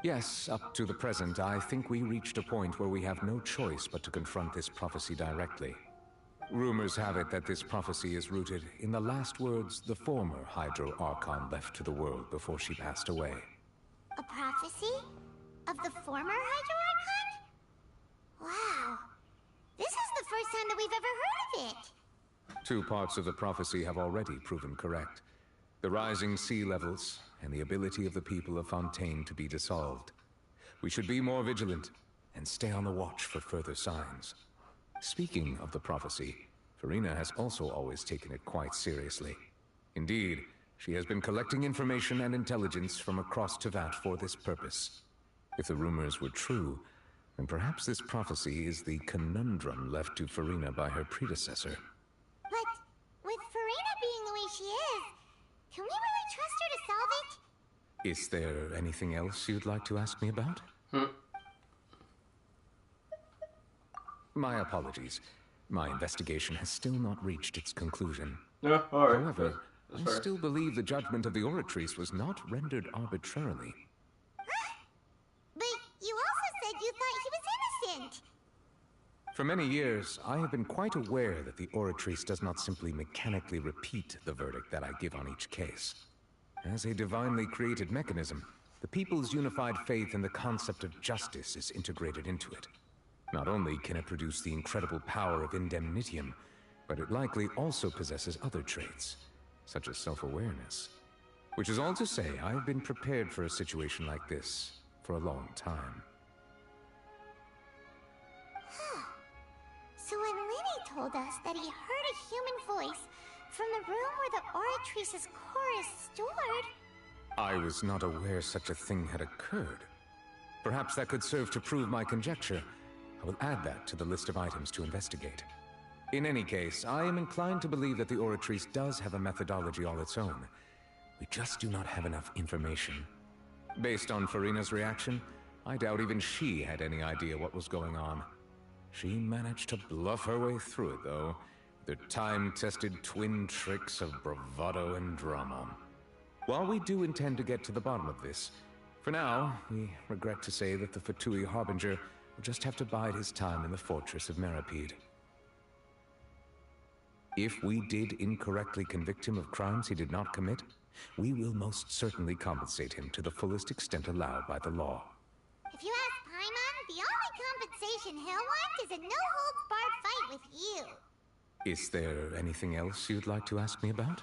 Yes, up to the present, I think we reached a point where we have no choice but to confront this prophecy directly. Rumors have it that this prophecy is rooted in the last words the former Hydro Archon left to the world before she passed away. A prophecy? Of the former Hydro Archon? Wow. This is the first time that we've ever heard of it. 2 parts of the prophecy have already proven correct. The rising sea levels, and the ability of the people of Fontaine to be dissolved. We should be more vigilant, and stay on the watch for further signs. Speaking of the prophecy, Farina has also always taken it quite seriously. Indeed, she has been collecting information and intelligence from across Tevat for this purpose. If the rumors were true, then perhaps this prophecy is the conundrum left to Farina by her predecessor. But with Farina being the way she is, can we really trust her to solve it? Is there anything else you'd like to ask me about? My apologies. My investigation has still not reached its conclusion. Yeah, alright. However, That's I fair. still believe the judgment of the Oratrice was not rendered arbitrarily. But you also said you thought he was innocent. For many years, I have been quite aware that the Oratrice does not simply mechanically repeat the verdict that I give on each case. As a divinely created mechanism, the people's unified faith in the concept of justice is integrated into it. Not only can it produce the incredible power of indemnitium, but it likely also possesses other traits, such as self-awareness. Which is all to say, I have been prepared for a situation like this for a long time. So when Lenny told us that he heard a human voice from the room where the Oratrice's core is stored... I was not aware such a thing had occurred. Perhaps that could serve to prove my conjecture. I will add that to the list of items to investigate. In any case, I am inclined to believe that the Oratrice does have a methodology all its own. We just do not have enough information. Based on Farina's reaction, I doubt even she had any idea what was going on. She managed to bluff her way through it, though, with her time-tested twin tricks of bravado and drama. While we do intend to get to the bottom of this, for now, we regret to say that the Fatui Harbinger will just have to bide his time in the fortress of Meripede. If we did incorrectly convict him of crimes he did not commit, we will most certainly compensate him to the fullest extent allowed by the law. If you ask Paimon, the only compensation he'll want is a no-holds-barred fight with you. Is there anything else you'd like to ask me about?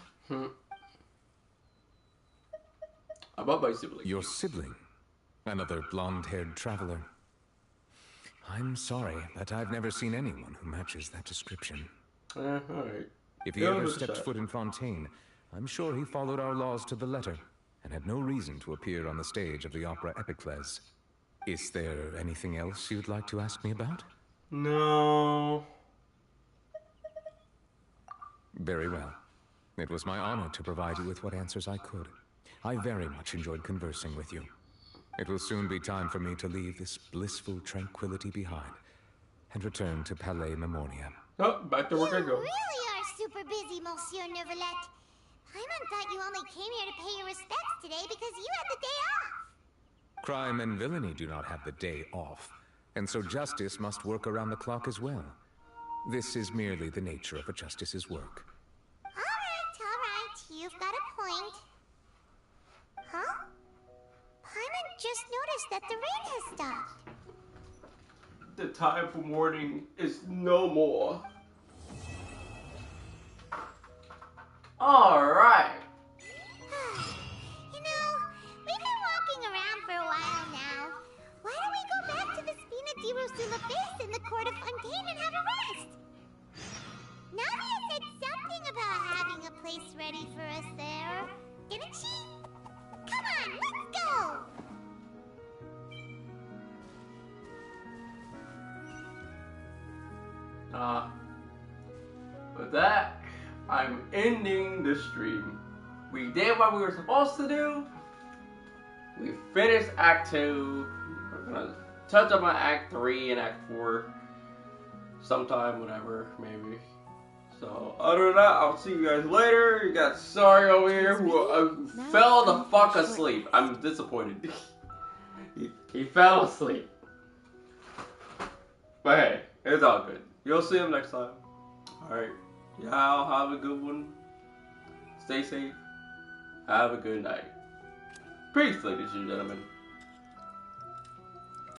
About my sibling. Your sibling? Another blonde-haired traveler. I'm sorry, but I've never seen anyone who matches that description. Alright. If he ever stepped foot in Fontaine, I'm sure he followed our laws to the letter, and had no reason to appear on the stage of the opera Epicles. Is there anything else you'd like to ask me about? No. Very well. It was my honor to provide you with what answers I could. I very much enjoyed conversing with you. It will soon be time for me to leave this blissful tranquility behind and return to Palais Memoria. Oh, back to work I go. You really are super busy, Monsieur Neuvillette. Paimon thought you only came here to pay your respects today because you had the day off. Crime and villainy do not have the day off, and so justice must work around the clock as well. This is merely the nature of a justice's work. Alright. You've got a point. Huh? Paimon just noticed that the rain has stopped. The time for mourning is no more. Alright. You know, we've been walking around for a while now. Why don't we go back to the Spina di Rosula base in the court of Fontaine and have a rest? Navia said something about having a place ready for us there. Didn't she? Come on, let's go! With that, I'm ending the stream. We did what we were supposed to do. We finished Act 2. We're gonna touch up on Act 3 and Act 4 sometime, whatever, maybe. So, other than that, I'll see you guys later. You got Sorry over here who fell the fuck asleep. I'm disappointed. he fell asleep. But hey, it's all good. You'll see him next time. Alright. Y'all have a good one. Stay safe. Have a good night. Peace, ladies and gentlemen.